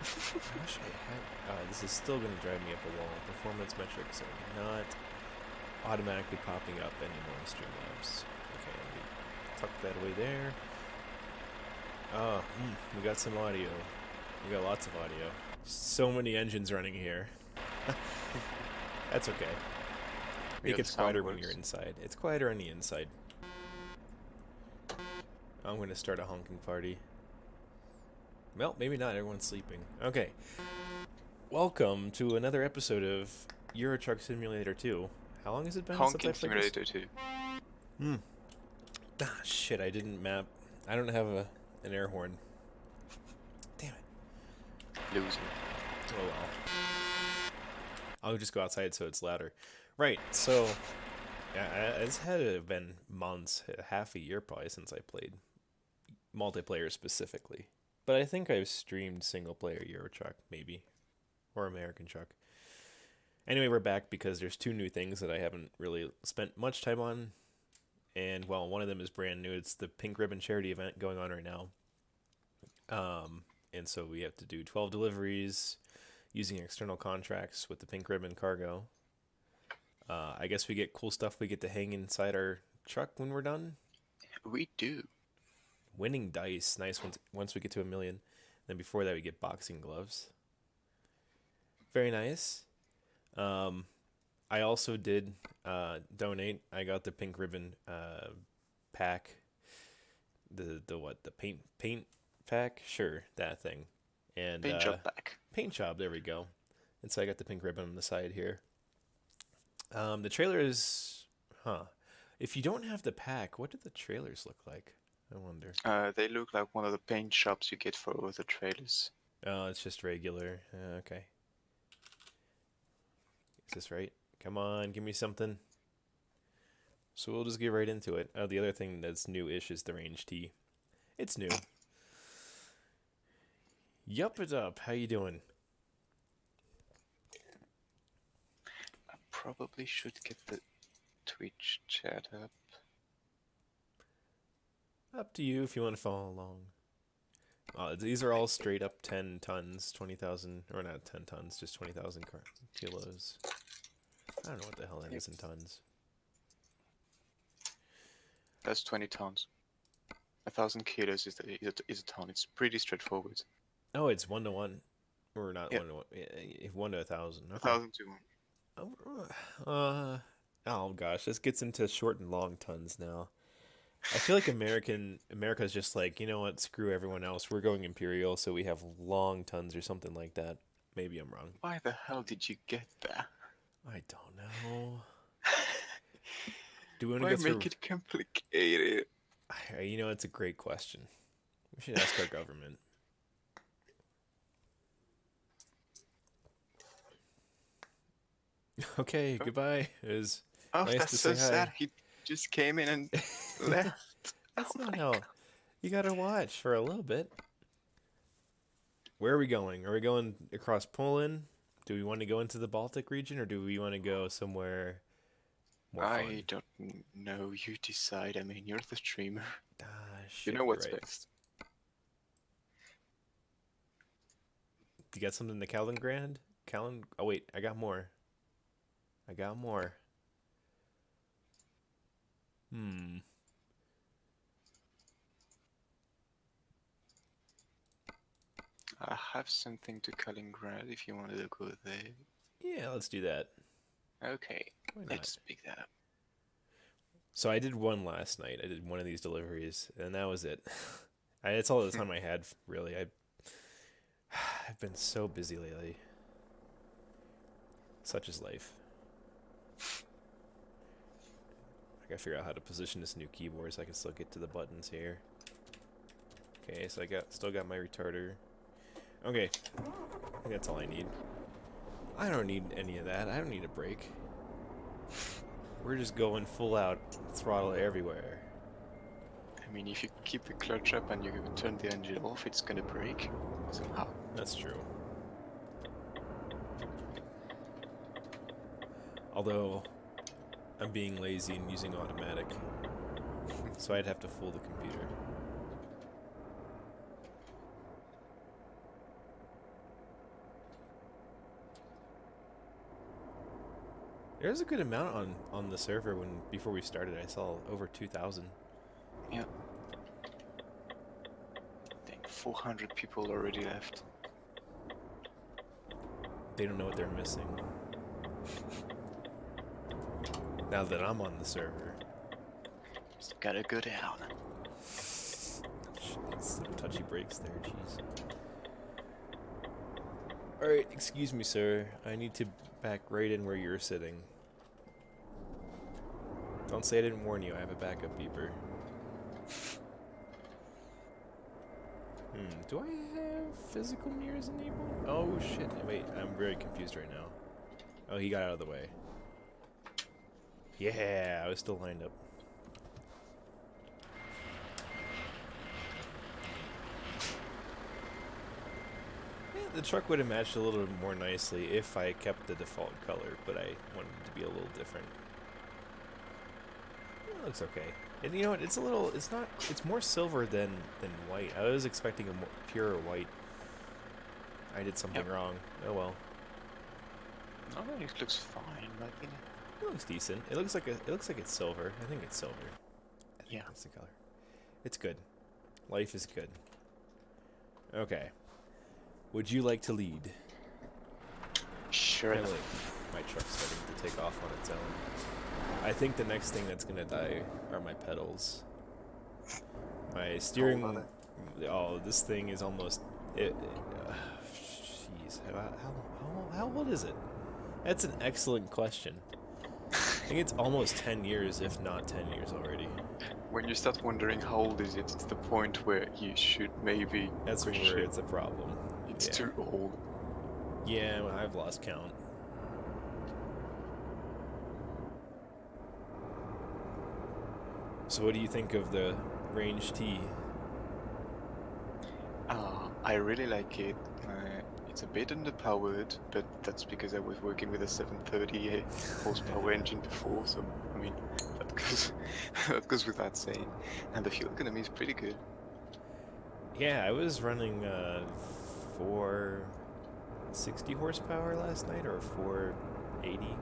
I wish I had... this is still going to drive me up a wall. Performance metrics are not automatically popping up anymore in Streamlabs. Okay, let me tuck that away there. We got some audio. We got lots of audio. So many engines running here. That's okay. We It got the gets quieter when soundboards. you're inside. It's quieter on the inside. I'm going to start a honking party. Well, maybe not. Everyone's sleeping. Okay. Welcome to another episode of Euro Truck Simulator 2. How long has it been since I Honking played this? Simulator 2. Hmm. Ah, shit, I didn't map. I don't have an air horn. Damn it. Loser. Oh well. I'll just go outside so it's louder. Right, so... it's had to have been months, half a year probably, since I played multiplayer specifically. But I think I've streamed single player Euro Truck, maybe. Or American Truck. Anyway, we're back because there's two new things that I haven't really spent much time on. And, well, one of them is brand new. It's the Pink Ribbon Charity event going on right now. And so we have to do 12 deliveries using external contracts with the Pink Ribbon Cargo. I guess we get cool stuff we get to hang inside our truck when we're done. We do. Winning dice, nice once we get to 1,000,000. Then before that we get boxing gloves. Very nice. I also did donate. I got the Pink Ribbon pack. The what? The paint pack? Sure, that thing. And Paint job back. paint job, there we go. And so I got the pink ribbon on the side here. The trailer is... Huh. If you don't have the pack, what do the trailers look like? I wonder. They look like one of the paint shops you get for the trailers. Oh, it's just regular. Okay. Is this right? Come on, give me something. So we'll just get right into it. The other thing that's new-ish is the range T. It's new. Yup it up. How you doing? I probably should get the Twitch chat up. Up to you if you want to follow along. These are all straight up 10 tons, 20,000, or not 10 tons, just 20,000 kilos. I don't know what the hell that is in tons. That's 20 tons. 1,000 kilos is a ton. It's pretty straightforward. Oh, it's 1 to 1. Or not Yep. 1 to 1. 1 to 1,000. Okay. 1,000 to 1. Oh gosh, this gets into short and long tons now. I feel like America's just like, you know what, screw everyone else. We're going imperial, so we have long tons or something like that. Maybe I'm wrong. Why the hell did you get that? I don't know. Do we want Why to go through? make it complicated? You know, it's a great question. We should ask our government. Okay, Oh, goodbye. It was oh, nice that's to so say hi. sad. He just came in and left. That's Oh not my how. God. You gotta watch for a little bit. Where are we going? Are we going across Poland? Do we want to go into the Baltic region, or do we want to go somewhere more fun? I don't know. You decide. I mean, you're the streamer. Ah, You shit, know you're what's right. best. You got something to Kaliningrad? Oh wait, I got more. I got more. Hmm. I have something to Kaliningrad if you wanted to go there. Yeah, let's do that. Okay, Why not? let's pick that up. So I did one last night. I did one of these deliveries, and that was it. That's all the time I had, really. I've been so busy lately. Such is life. I gotta figure out how to position this new keyboard so I can still get to the buttons here. Okay, so still got my retarder. Okay, I think that's all I need. I don't need any of that. I don't need a brake. We're just going full out, throttle everywhere. I mean, if you keep the clutch up and you turn the engine off, it's gonna break somehow. That's true. Although, I'm being lazy and using automatic, so I'd have to fool the computer. There's a good amount on the server before we started. I saw over 2,000. Yeah. Dang, 400 people already left. They don't know what they're missing. Now that I'm on the server. Just gotta go down. Some touchy breaks there, jeez. Alright, excuse me, sir. I need to back right in where you're sitting. Don't say I didn't warn you, I have a backup beeper. Do I have physical mirrors enabled? Oh shit, wait, I'm very confused right now. Oh, he got out of the way. Yeah, I was still lined up. Yeah, the truck would have matched a little more nicely if I kept the default color, but I wanted it to be a little different. It looks okay. And you know what, it's more silver than white. I was expecting a more pure white. I did something wrong. Oh well. No, it looks fine, in my opinion. It looks decent. It looks like it's silver. I think it's silver. I think that's the color. It's good. Life is good. Okay. Would you like to lead? Sure. Apparently, my truck's starting to take off on its own. I think the next thing that's gonna die are my pedals. My steering. Oh, this thing is almost. Jeez, how old is it? That's an excellent question. I think it's almost 10 years, if not 10 years already. When you start wondering how old is it, it's the point where you should maybe. That's where it's a problem. It's too old. Yeah, well, I've lost count. So what do you think of the Range T? I really like it. It's a bit underpowered, but that's because I was working with a 730 horsepower engine before, so I mean, that goes without saying. And the fuel economy is pretty good. Yeah, I was running 460 horsepower last night, or 480.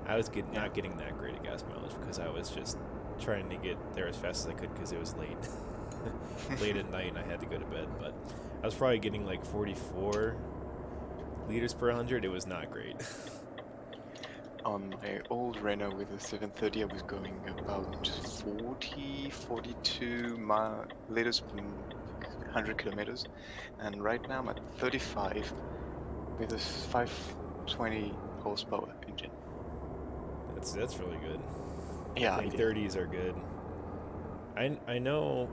I was not getting that great a gas mileage because I was just trying to get there as fast as I could because it was late. Late at night and I had to go to bed, but I was probably getting like 44 liters per 100. It was not great. On my old Renault with a 730, I was going about 42 liters per 100 kilometers, and right now I'm at 35 with a 520 horsepower engine. That's really good. Yeah, I think 30s are good. I know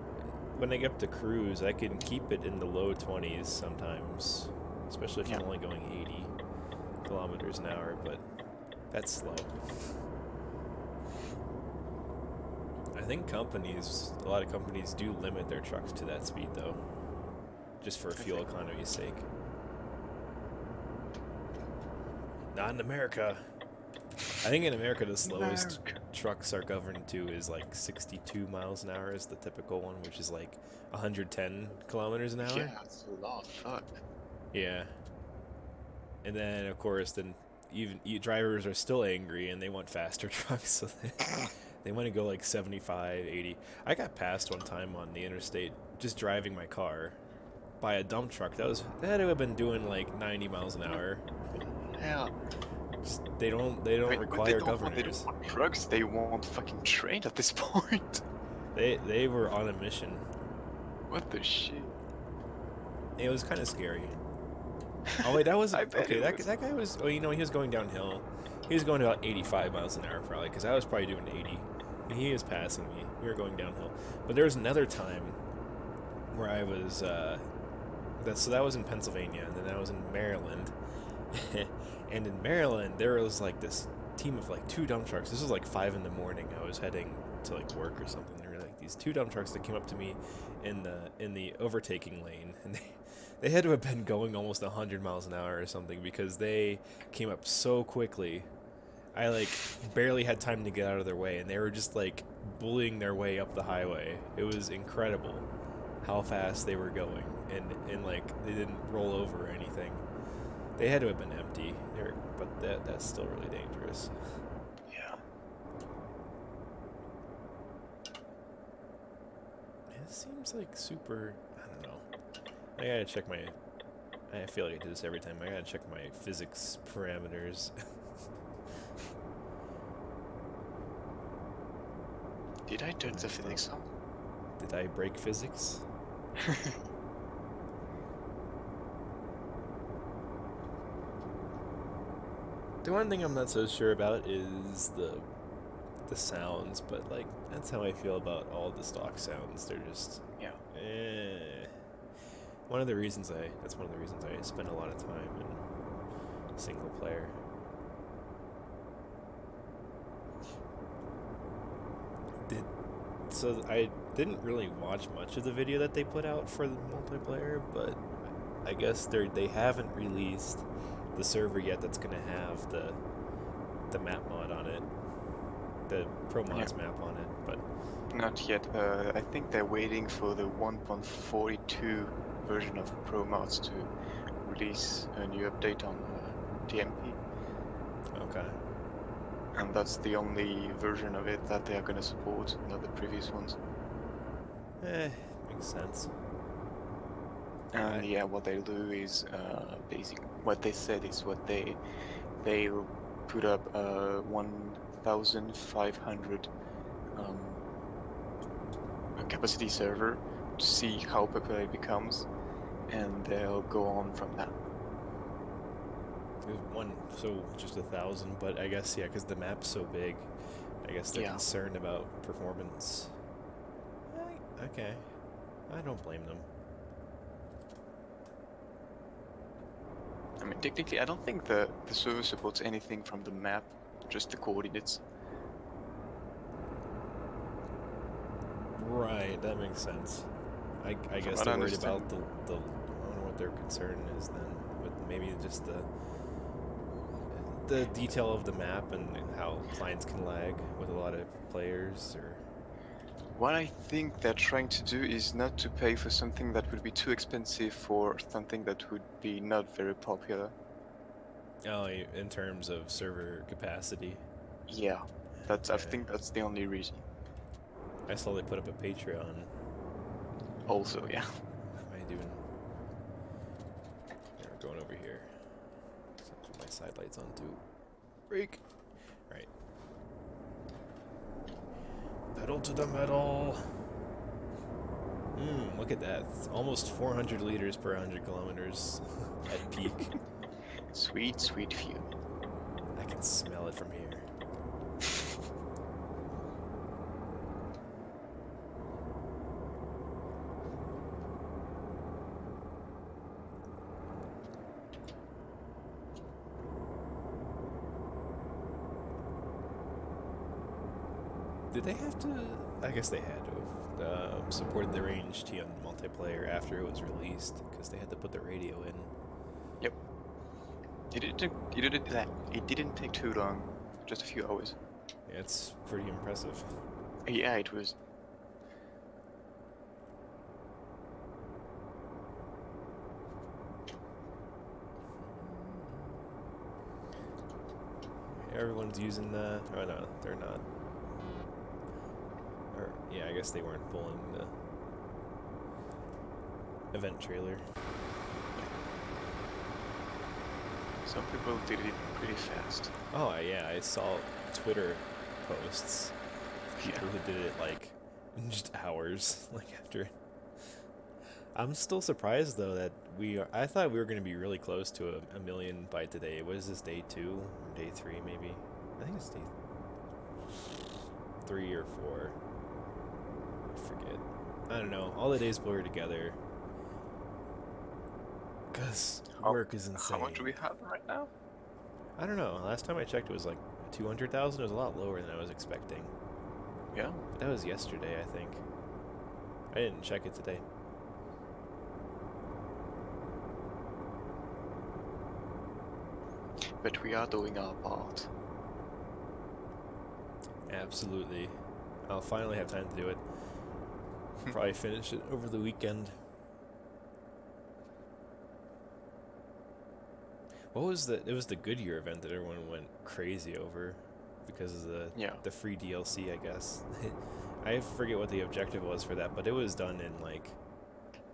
when I get up to cruise, I can keep it in the low 20s sometimes, especially if I'm only going 80 kilometers an hour, but that's slow. I think a lot of companies do limit their trucks to that speed though, just for fuel economy's sake. Not in America. I think in America the slowest trucks are governed to is like 62 miles an hour is the typical one, which is like 110 kilometers an hour. Yeah, that's a lot. Fuck. Yeah. And then of course, even drivers are still angry and they want faster trucks, so they want to go like 75, 80. I got passed one time on the interstate just driving my car by a dump truck. That had to have been doing like 90 miles an hour. Yeah. They don't require governors. They don't want trucks, they want fucking train at this point. They were on a mission. What the shit? It was kind of scary. Oh wait, that was okay. That guy was. Oh, you know, he was going downhill. He was going about 85 miles an hour probably, because I was probably doing 80. And he was passing me. We were going downhill. But there was another time where I was. So that was in Pennsylvania, and then I was in Maryland. And in Maryland, there was like this team of like 2 dump trucks. This was like 5 in the morning. I was heading to like work or something. There were like these 2 dump trucks that came up to me in the overtaking lane, and they had to have been going almost 100 miles an hour or something because they came up so quickly. I like barely had time to get out of their way, and they were just like bullying their way up the highway. It was incredible how fast they were going, and like they didn't roll over or anything. They had to have been empty, but that's still really dangerous. This seems like super. I don't know. I gotta check my. I feel like I do this every time. I gotta check my physics parameters. Did I turn the physics on? Did I break physics? The one thing I'm not so sure about is the sounds, but like that's how I feel about all the stock sounds. They're just Yeah. that's one of the reasons I spend a lot of time in single player. Did so I didn't really watch much of the video that they put out for the multiplayer, but I guess they haven't released the server yet that's gonna have the map mod on it, the Pro Mods map on it, but Not yet. I think they're waiting for the 1.42 version of Pro Mods to release a new update on TMP. okay. And that's the only version of it that they are going to support, not the previous ones. Makes sense. And yeah, what they'll do is what they said is they'll put up a 1,500 capacity server to see how popular it becomes, and they'll go on from that. So just 1,000, but I guess yeah, because the map's so big, I guess they're concerned about performance. Okay, I don't blame them. I mean, technically, I don't think the server supports anything from the map, just the coordinates. Right, that makes sense. I guess they're worried about the I don't know what their concern is then, but maybe just the detail of the map and how clients can lag with a lot of players, or what I think they're trying to do is not to pay for something that would be too expensive for something that would be not very popular. oh, in terms of server capacity. Yeah, I think that's the only reason. I saw they put up a Patreon. Also, yeah. What am I doing? Yeah, we're going over here. So put my side lights on too. Brake. Right. Pedal to the metal. Look at that. It's almost 400 liters per 100 kilometers at peak. Sweet, sweet fuel. I can smell it from here. Did they have to? I guess they had to have supported the range T on multiplayer after it was released, because they had to put the radio in. Yep. It didn't take too long, just a few hours. Yeah, it's pretty impressive. Yeah, it was. Everyone's using the. Oh no, they're not. Or yeah, I guess they weren't pulling the event trailer. Some people did it pretty fast. Oh yeah, I saw Twitter posts. People who did it like in just hours, like after. I'm still surprised though that I thought we were going to be really close to a million by today. What is this, day 2 or day 3 maybe? I think it's day 3 or 4. I forget. I don't know. All the days blur together. Because work is insane. How much do we have right now? I don't know. Last time I checked, it was like 200,000. It was a lot lower than I was expecting. Yeah. But that was yesterday, I think. I didn't check it today. But we are doing our part. Absolutely. I'll finally have time to do it. Probably finish it over the weekend. What was it was the Goodyear event that everyone went crazy over because of the free DLC, I guess. I forget what the objective was for that, but it was done in like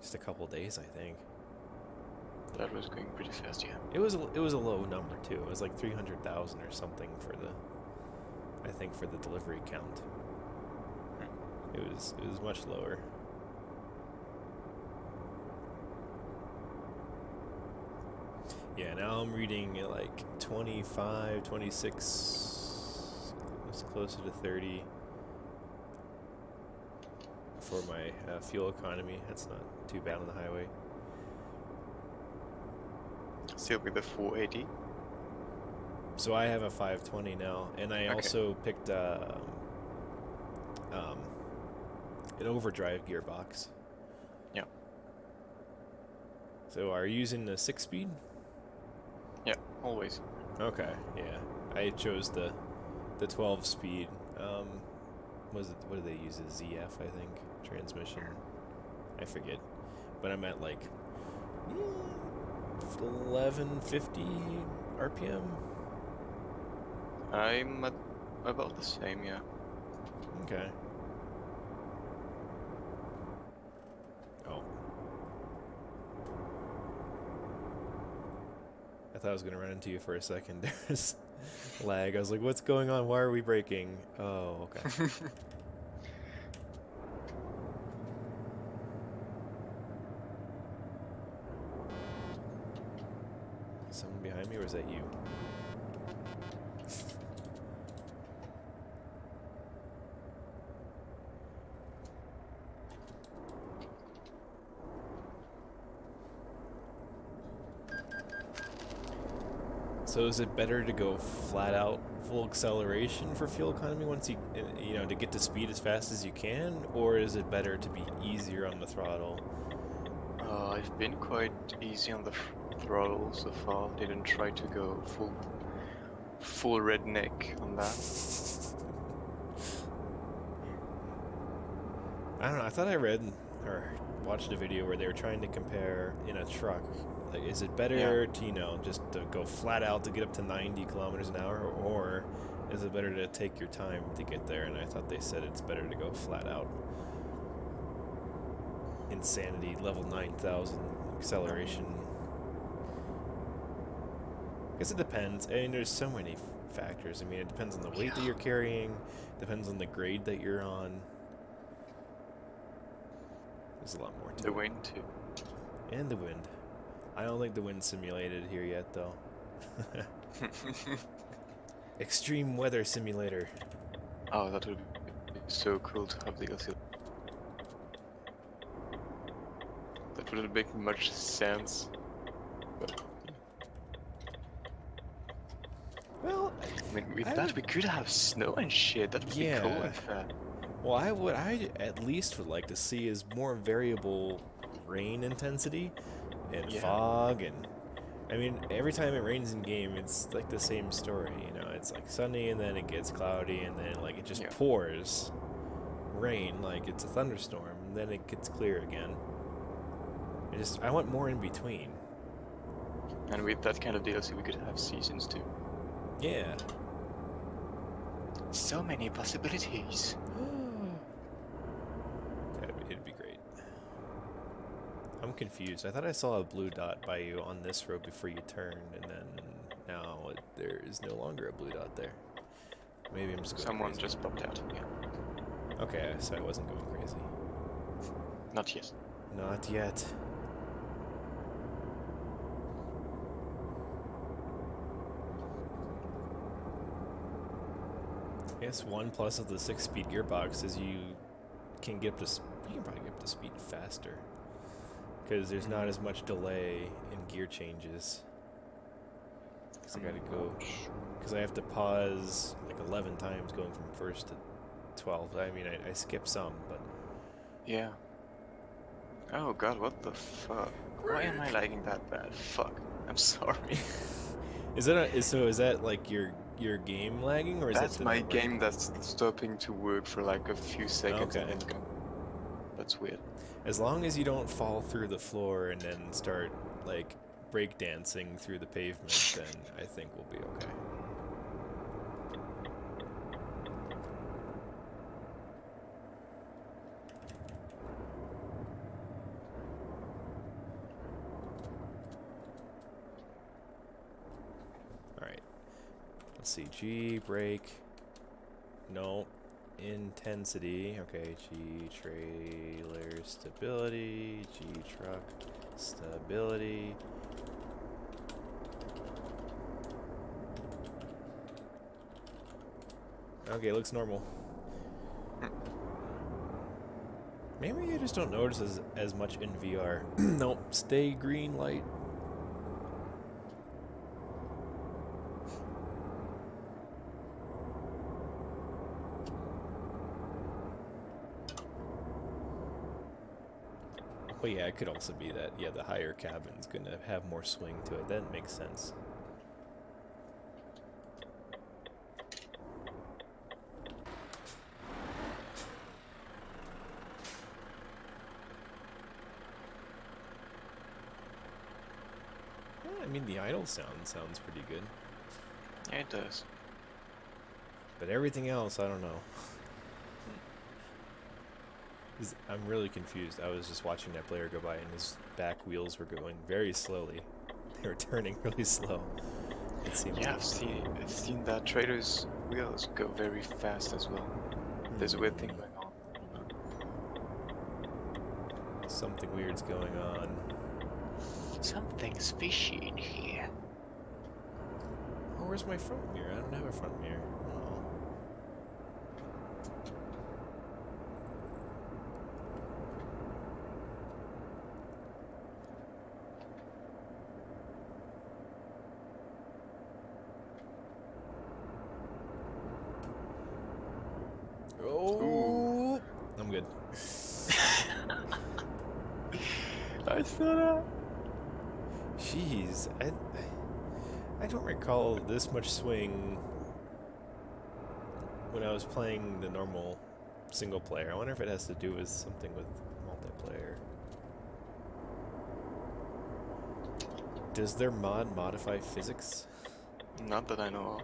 just a couple days, I think. That was going pretty fast, yeah. It was a low number too. It was like 300,000 or something for the, I think for the delivery count. It was much lower. Yeah, now I'm reading at like 25, 26, it's closer to 30 for my fuel economy. That's not too bad on the highway. Still with the 480. So I have a 520 now, and I also picked an overdrive gearbox. Yeah. So are you using the 6-speed? Yeah, always. Okay, yeah. I chose the 12-speed. What do they use? A ZF, I think, transmission. I forget, but I'm at like 1150 RPM. I'm at about the same, yeah. Okay. Oh. I thought I was gonna run into you for a second. There's lag. I was like, what's going on? Why are we braking? Oh, okay. Someone behind me, or is that you? So is it better to go flat out full acceleration for fuel economy once you know, to get to speed as fast as you can, or is it better to be easier on the throttle? I've been quite easy on the throttle so far. Didn't try to go full redneck on that. I don't know. I thought I read or watched a video where they were trying to compare in a truck. Like, is it better to, you know, just to go flat out to get up to 90 kilometers an hour, or is it better to take your time to get there? And I thought they said it's better to go flat out. Insanity, level 9,000 acceleration. I guess it depends. I mean, there's so many factors. I mean, it depends on the weight that you're carrying, depends on the grade that you're on. There's a lot more to The it. wind too. And the wind. I don't think the wind's simulated here yet, though. Extreme weather simulator. Oh, that would be so cool to have the DLC. That wouldn't make much sense. But Well, I mean, with that we could have snow and shit. That would be cool if. Well, I at least would like to see is more variable rain intensity and fog, and I mean, every time it rains in game, it's like the same story, you know. It's like sunny and then it gets cloudy and then like it just pours rain like it's a thunderstorm, and then it gets clear again. I want more in between. And with that kind of DLC, we could have seasons too. Yeah. So many possibilities. It'd be great. I'm confused. I thought I saw a blue dot by you on this road before you turned, and then now there is no longer a blue dot there. Maybe I'm just going Someone crazy. just popped out, yeah. Okay, so I wasn't going crazy. Not yet. Not yet. I guess one plus of the 6-speed gearbox is you can get up to you can probably get up to speed faster because there's not as much delay in gear changes. Because I gotta go, because I have to pause like 11 times going from first to 12. I mean, I skip some, but yeah. Oh god, what the fuck? Why am I lagging that bad? Fuck. I'm sorry. Is that like your game lagging, or is That's that my game that's stopping to work for like a few seconds and Okay. then gone. That's weird. As long as you don't fall through the floor and then start like breakdancing through the pavement, then I think we'll be okay. Let's see, G, brake. No. Intensity. Okay, G, trailer, stability. G, truck, stability. Okay, looks normal. Maybe I just don't notice as much in VR. Nope, stay green light. But yeah, it could also be that, yeah, the higher cabin's gonna have more swing to it. That makes sense. Yeah, I mean, the idle sounds pretty good. Yeah, it does. But everything else, I don't know. I'm really confused. I was just watching that player go by and his back wheels were going very slowly. They were turning really slow. It seemed Yeah, like. I've seen that trailer's wheels go very fast as well. There's a weird thing going on. Something weird's going on. Something's fishy in here. Oh, where's my front mirror? I don't have a front mirror. Oh. Ooh. I'm good. I saw that. Jeez, I don't recall this much swing when I was playing the normal single player. I wonder if it has to do with something with multiplayer. Does their mod modify physics? Not that I know of.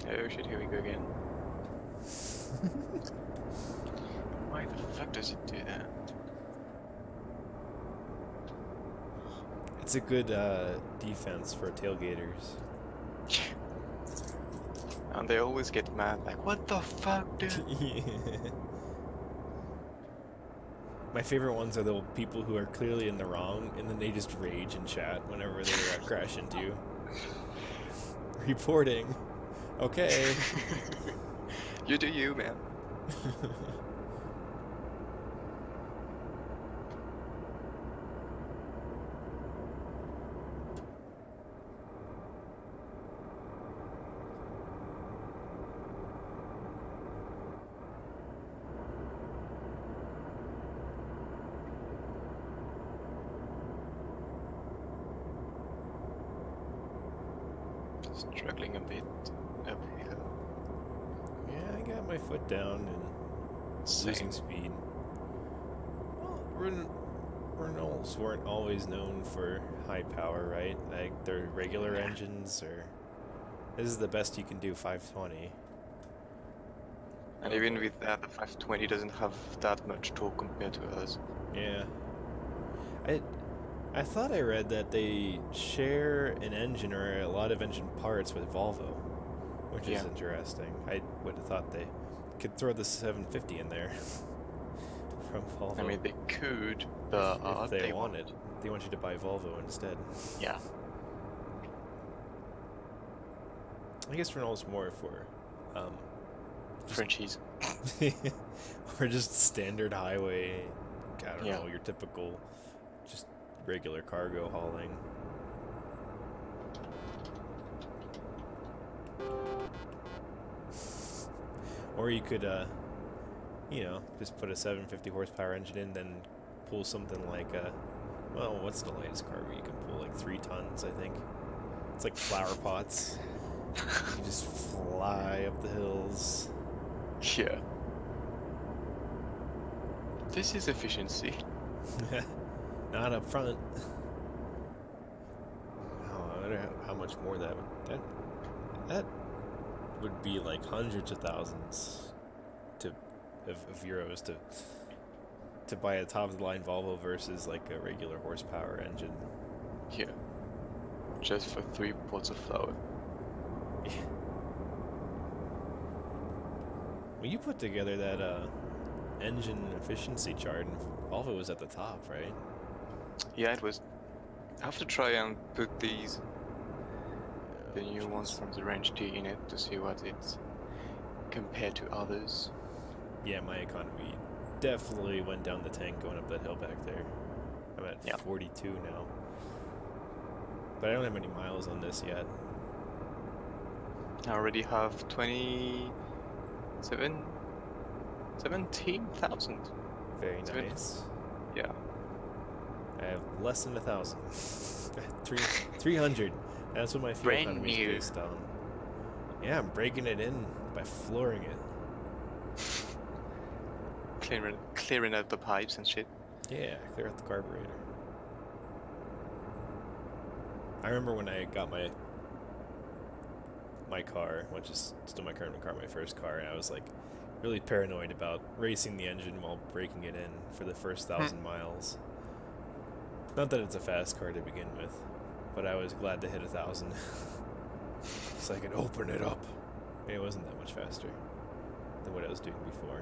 Oh shit, here we go again. Why the fuck does it do that? It's a good defense for tailgaters. And they always get mad, like, what the fuck, dude? My favorite ones are the people who are clearly in the wrong, and then they just rage in chat whenever they crash into you. Reporting. Okay. You do you, man. Struggling a bit uphill. Yeah, I got my foot down and losing speed. Well, Renaults weren't always known for high power, right? Like their regular engines, or this is the best you can do, 520. And even with that, the 520 doesn't have that much torque compared to us. Yeah. I thought I read that they share an engine or a lot of engine parts with Volvo, which is interesting. I would have thought they could throw the 750 in there from Volvo. I mean, they could, but if they wanted. They want you to buy Volvo instead. Yeah. I guess Renault's more for Frenchies. or just standard highway. I don't Yeah. know, your typical just regular cargo hauling. Or you could you know, just put a 750 horsepower engine in, then pull something like well, what's the lightest cargo you can pull? Like 3 tons, I think. It's like flower pots. You just fly up the hills. Yeah. This is efficiency. Not up front. wonder how much more that would be like hundreds of thousands to of euros to buy a top of the line Volvo versus like a regular horsepower engine. Yeah. Just for 3 pots of flour. Yeah. When you put together that engine efficiency chart, and Volvo was at the top, right? Yeah, it was. I have to try and put the new ones from the Range D in it to see what it's compared to others. Yeah, my economy definitely went down the tank going up that hill back there. I'm at 42 now. But I don't have many miles on this yet. I already have 17,000. Very nice. Yeah. I have less than 1,000. 300. That's what my fuel Brand economy is new. based on. Yeah, I'm breaking it in by flooring it. Clearing out the pipes and shit. Yeah, clear out the carburetor. I remember when I got my car, which is still my current car, my first car, and I was like really paranoid about racing the engine while breaking it in for the first 1,000 miles. Not that it's a fast car to begin with, but I was glad to hit 1,000 so I could open it up. I mean, it wasn't that much faster than what I was doing before.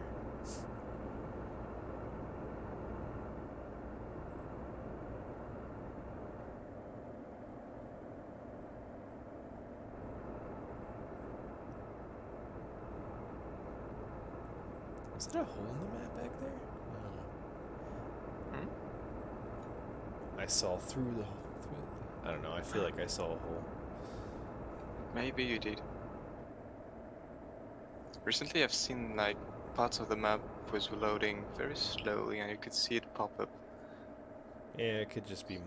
Is there a hole in the map back there? I saw through the. I don't know. I feel like I saw a hole. Maybe you did. Recently, I've seen like parts of the map was reloading very slowly, and you could see it pop up. Yeah, it could just be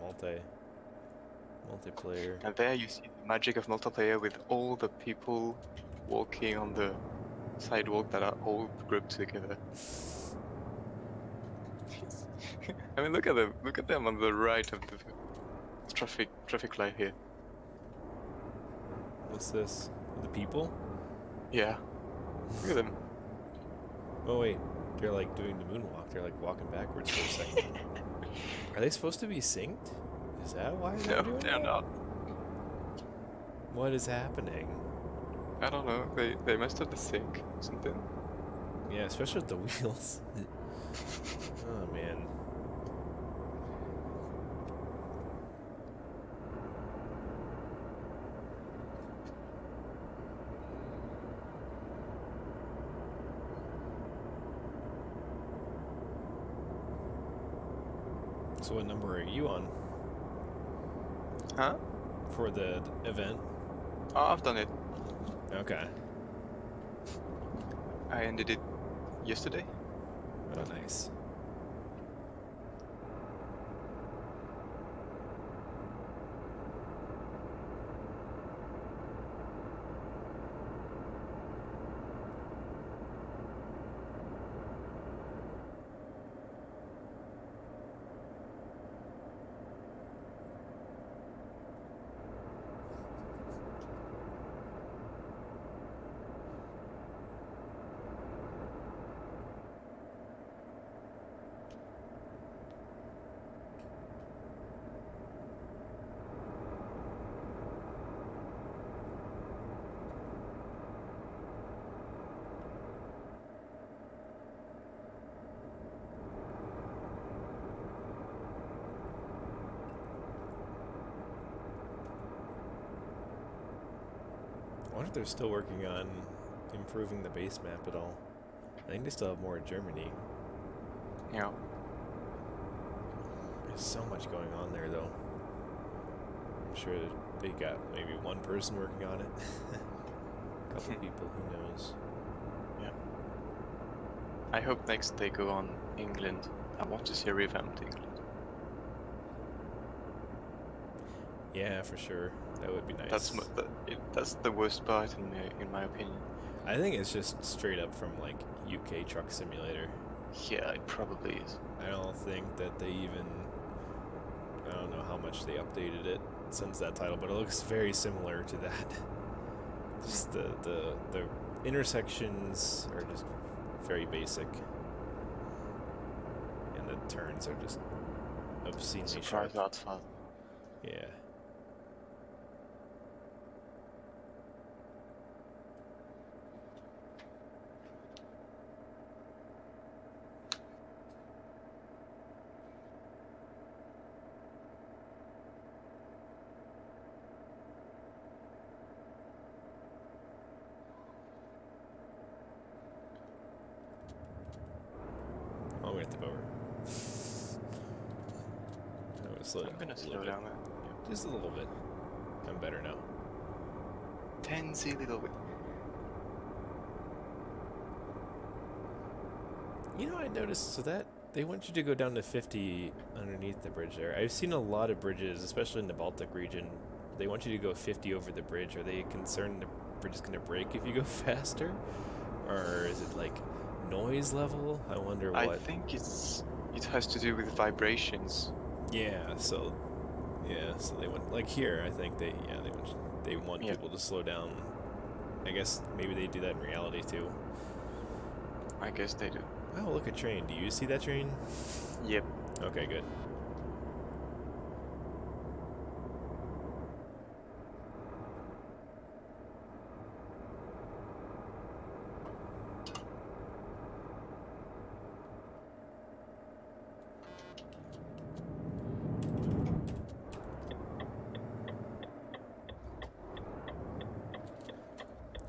multiplayer. And there you see the magic of multiplayer with all the people walking on the sidewalk that are all grouped together. I mean, look at them on the right of the traffic light here. What's this? The people? Yeah, look at them. Oh wait, they're like doing the moonwalk. They're like walking backwards for a second. Are they supposed to be synced? Is that why they're doing they're that? not. What is happening? I don't know. They must have the sync something. Yeah, especially with the wheels. Oh man. So what number are you on? Huh? For the event? Oh, I've done it. Okay. I ended it yesterday. Oh, nice. I wonder if they're still working on improving the base map at all. I think they still have more in Germany. Yeah. There's so much going on there, though. I'm sure they got maybe one person working on it. A couple people, who knows? Yeah. I hope next they go on England. I want to see a revamped England. Yeah, for sure. That would be nice. That's the worst part in my opinion. I think it's just straight up from like UK Truck Simulator. Yeah, it probably is. I don't think that they even. I don't know how much they updated it. sends that title, but it looks very similar to that. Just the intersections are just very basic, and the turns are just obscenely Surprise sharp. that fast. Yeah. Oh, we have to go over. I'm gonna slow down. I'm gonna a slow little down bit. there. Just a little bit. I'm better now. Tensy little bit. You know, I noticed so that they want you to go down to 50 underneath the bridge there. I've seen a lot of bridges, especially in the Baltic region. They want you to go 50 over the bridge. Are they concerned the bridge is going to break if you go faster? Or is it like noise level? I wonder what. I think it has to do with vibrations. Yeah, so they want, like here, I think they want Yeah. people to slow down. I guess maybe they do that in reality too. I guess they do. Oh, look, a train. Do you see that train? Yep. Okay, good.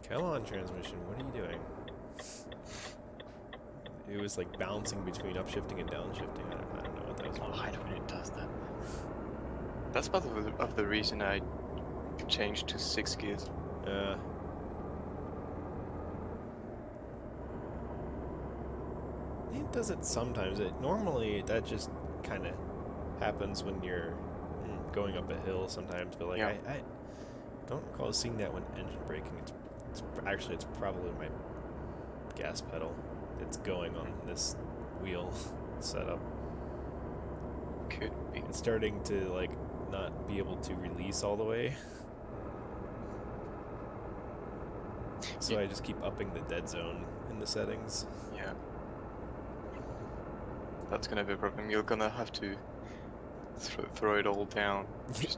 Come on, transmission. What are you doing? It was like bouncing between upshifting and downshifting. I don't know what that was. Oh, I don't know it does that. That's part of the reason I changed to 6 gears. It does it sometimes. Normally that just kind of happens when you're going up a hill sometimes. But like Yeah. I don't recall seeing that when engine braking. It's probably my gas pedal. It's going on this wheel setup. Could be. It's starting to like not be able to release all the way. So Yeah. I just keep upping the dead zone in the settings. Yeah. That's gonna be a problem. You're gonna have to throw it all down.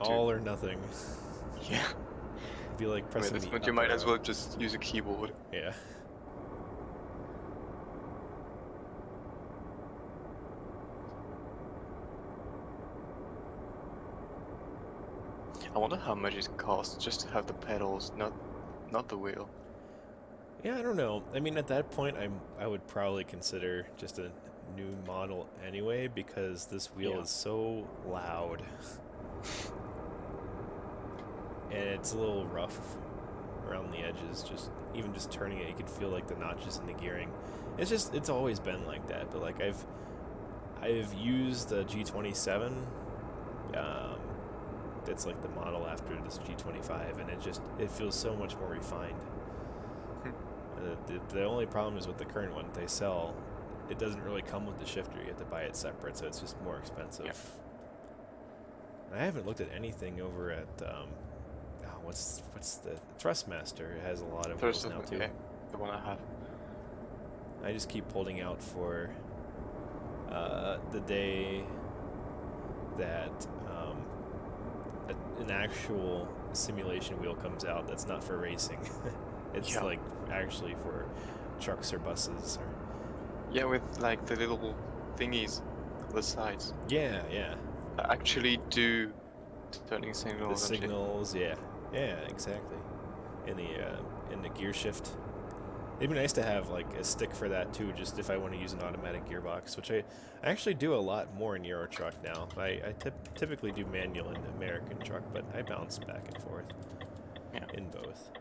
All or nothing. Yeah. Be like I mean, pressing at this the point up you might arrow. as well just use a keyboard. Yeah. I wonder how much it costs just to have the pedals, not the wheel. Yeah, I don't know. I mean, at that point, I would probably consider just a new model anyway, because this wheel Yeah. is so loud. And it's a little rough around the edges. Even just turning it, you can feel like the notches in the gearing. It's always been like that. But like I've used the G27. That's like the model after this G25, and it feels so much more refined. The only problem is with the current one they sell, it doesn't really come with the shifter. You have to buy it separate, so it's just more expensive. Yeah. And I haven't looked at anything over at what's the Thrustmaster? It has a lot of wheels now too. Yeah, the one I have. I just keep holding out for the day that an actual simulation wheel comes out that's not for racing. It's Yeah. like actually for trucks or buses or Yeah, with like the little thingies on the sides yeah that actually do turning the signals. And shit. signals, yeah exactly. In the gear shift, it'd be nice to have like a stick for that too, just if I want to use an automatic gearbox, which I actually do a lot more in Euro Truck now. I typically do manual in the American Truck, but I bounce back and forth in both.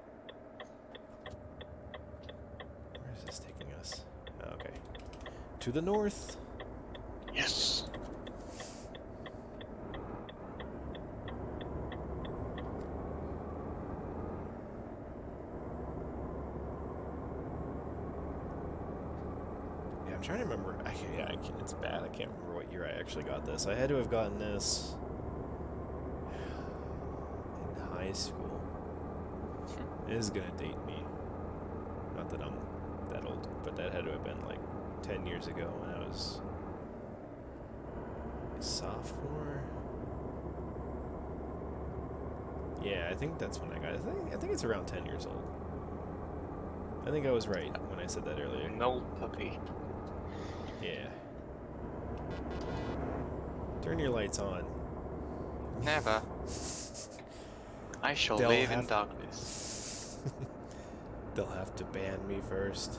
Where is this taking us? Okay, to the north. Yes. Yeah, I'm trying to remember. It's bad. I can't remember what year I actually got this. I had to have gotten this. high school. It is gonna date me. Not that I'm that old, but that had to have been like 10 years ago when I was a sophomore. Yeah, I think that's when I got it. I think it's around 10 years old. I think I was right when I said that earlier. An old puppy. Yeah. Turn your lights on. Never. I shall They'll live in have- darkness. They'll have to ban me first.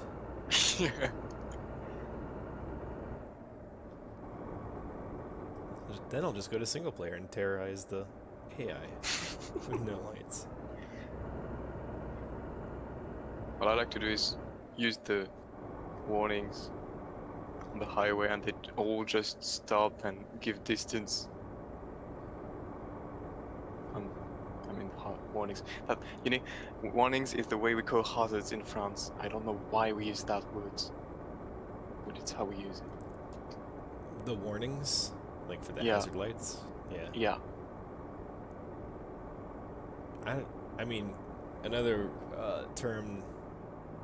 Then I'll just go to single player and terrorize the AI with no lights. What I like to do is use the warnings on the highway and they all just stop and give distance. I mean, warnings. That, you know, warnings is the way we call hazards in France. I don't know why we use that word, but it's how we use it. The warnings, like for the Yeah. hazard lights. Yeah. Yeah. I mean, another term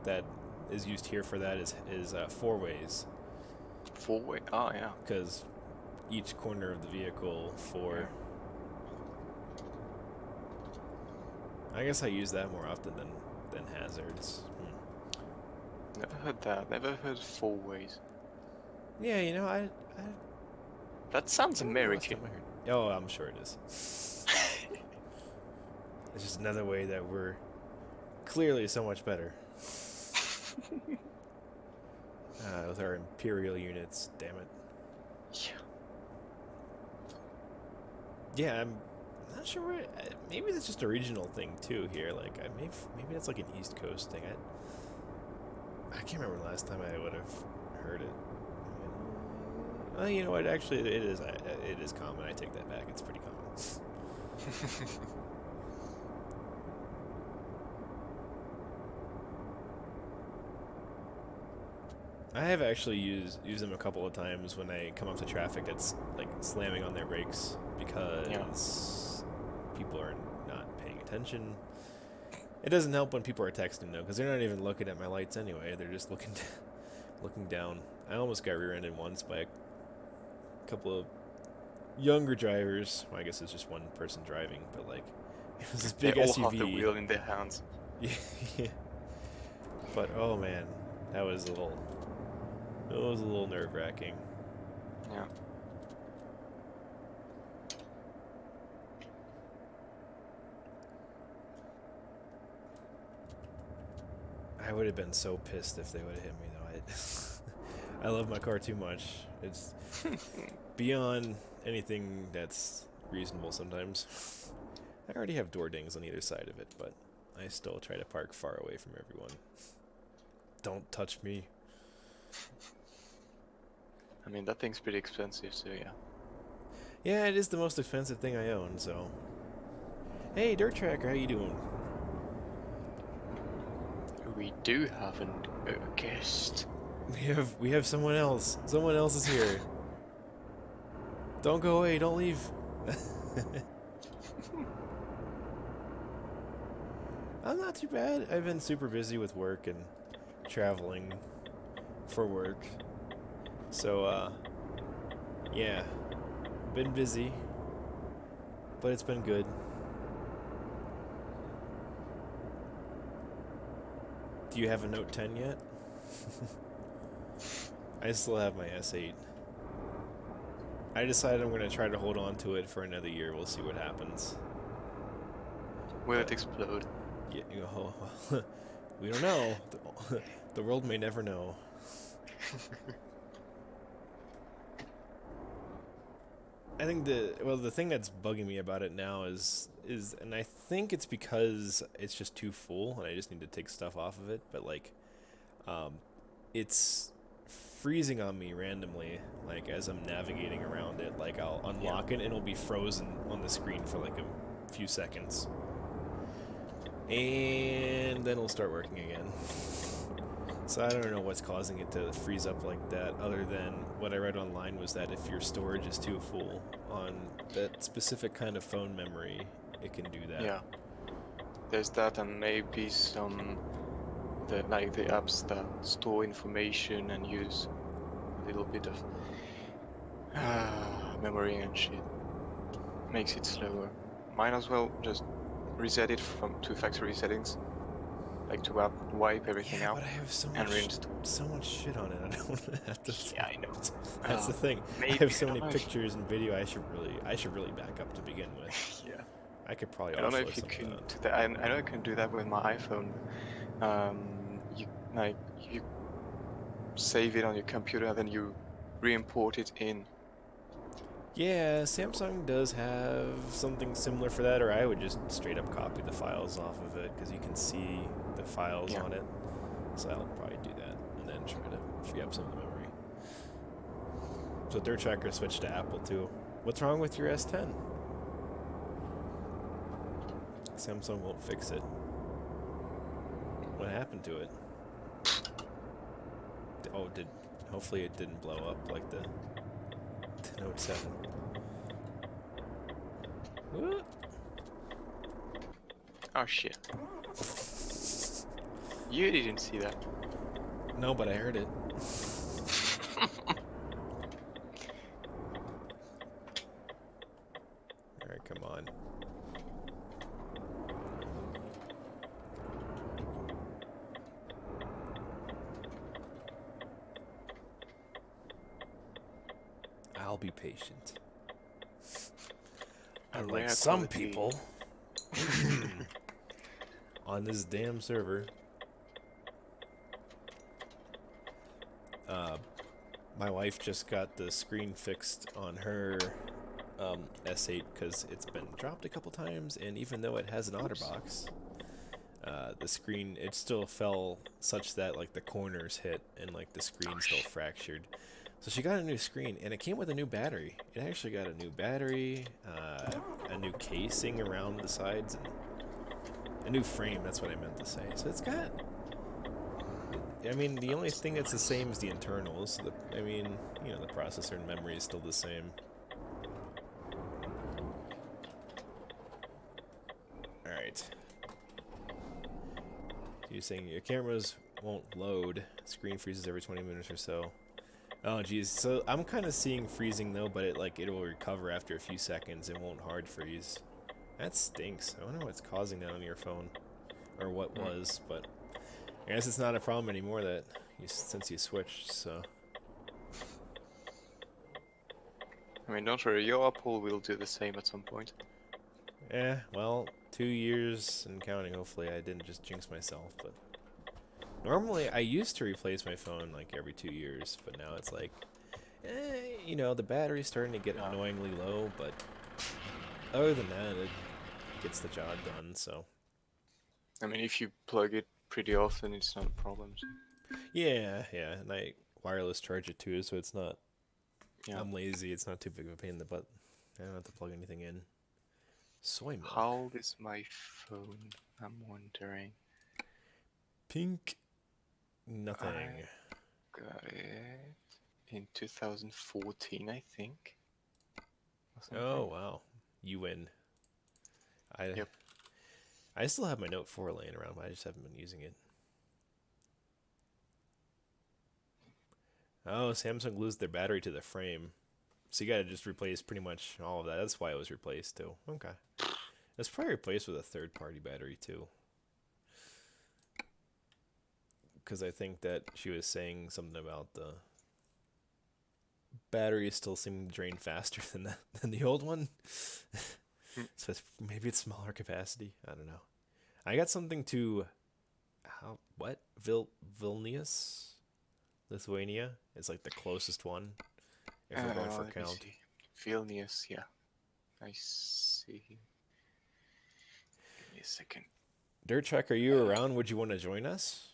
that is used here for that is four ways, Four-way. Oh, yeah. because each corner of the vehicle for. I guess I use that more often than hazards. Never heard that. Never heard four ways. Yeah, you know, I That sounds I don't know last American. time I heard- Oh, I'm sure it is. It's just another way that we're clearly so much better. With our imperial units, damn it. Yeah. Yeah, I'm not sure where. Maybe that's just a regional thing too here. Like, maybe that's like an East Coast thing. I can't remember the last time I would have heard it. Well, you know what? Actually, it is common. I take that back. It's pretty common. I have actually used them a couple of times when I come up to traffic that's like slamming on their brakes because people are not paying attention. It doesn't help when people are texting though, because they're not even looking at my lights anyway. They're just looking down. I almost got rear-ended once by a couple of younger drivers. Well, I guess it's just one person driving, but like it was this big They all SUV. have the wheel in their hands. Yeah. But oh man, that was a little. It was a little nerve-wracking. Yeah. I would have been so pissed if they would have hit me though. I love my car too much. It's beyond anything that's reasonable sometimes. I already have door dings on either side of it, but I still try to park far away from everyone. Don't touch me. I mean, that thing's pretty expensive, so yeah. Yeah, it is the most expensive thing I own, so. Hey, Dirt Tracker, how you doing? We do have a guest. We have someone else. Someone else is here. Don't go away, don't leave. I'm not too bad. I've been super busy with work and traveling for work. So, yeah. Been busy. But it's been good. Do you have a Note 10 yet? I still have my S8. I decided I'm going to try to hold on to it for another year. We'll see what happens. Will it explode? Yeah, you know, we don't know. The world may never know. I think the thing that's bugging me about it now is and I think it's because it's just too full and I just need to take stuff off of it, but like it's freezing on me randomly, like as I'm navigating around it. Like I'll unlock it and it'll be frozen on the screen for like a few seconds. And then it'll start working again. So I don't know what's causing it to freeze up like that, other than what I read online was that if your storage is too full on that specific kind of phone memory, it can do that. Yeah. there's that, and maybe some the apps that store information and use a little bit of memory and shit. Makes it slower. Might as well just reset it to factory settings, like to wipe everything Yeah, out but I have and reinstall. so much shit on it. I don't want to have to. Yeah, I know. That's the thing. I Maybe have I so don't many know if pictures and video. I should really back up to begin with. yeah, I could probably I don't know offload if you some of can that. do that. I know I can do that with my iPhone. You save it on your computer and then you re-import it in. Yeah, Samsung does have something similar for that, or I would just straight up copy the files off of it because you can see the files Yeah. on it. So I'll probably do that and then try to free up some of the memory. So Dirt Tracker switched to Apple too. What's wrong with your S10? Samsung won't fix it. What happened to it? Oh, hopefully it didn't blow up like the Note 7. What? Oh shit. You didn't see that. No, but I heard it. Alright, come on. I'll be patient. A Unlike rare some quality. people on this damn server. My wife just got the screen fixed on her S8 because it's been dropped a couple times, and even though it has an OtterBox, the screen, it still fell such that like the corners hit and like the screen still fractured. So she got a new screen, and it came with a new battery. It actually got a new battery, a new casing around the sides, and a new frame. That's what I meant to say. So it's got. I mean, the only thing that's the same is the internals. I mean, you know, the processor and memory is still the same. All right. You're saying your cameras won't load. Screen freezes every 20 minutes or so. Oh geez, so I'm kind of seeing freezing though, but it'll recover after a few seconds. It won't hard freeze. That stinks. I wonder what's causing that on your phone, or what was. But I guess it's not a problem anymore since you switched. So I mean, don't worry, your Apple will do the same at some point. well, 2 years and counting. Hopefully, I didn't just jinx myself. But normally, I used to replace my phone like every 2 years, but now it's like, you know, the battery's starting to get annoyingly low. But other than that, it gets the job done. So I mean, if you plug it pretty often, it's not a problem. yeah, and I wireless charge it too, so it's not. Yeah. I'm lazy. It's not too big of a pain in the butt. I don't have to plug anything in. Soy milk. How old is my phone? I'm wondering. Pink. Nothing. I got it in 2014, I think. Oh wow, you win. Yep. I still have my Note 4 laying around, but I just haven't been using it. Oh, Samsung glues their battery to the frame, so you gotta just replace pretty much all of that. That's why it was replaced too. Okay, it's probably replaced with a third-party battery too. Because I think that she was saying something about the battery still seeming to drain faster than the old one. So maybe it's smaller capacity. I don't know. I got something to Vilnius, Lithuania is like the closest one if we're going for Let me count. see. Vilnius, yeah. I see. Give me a second. Dirt Track, are you around? Would you want to join us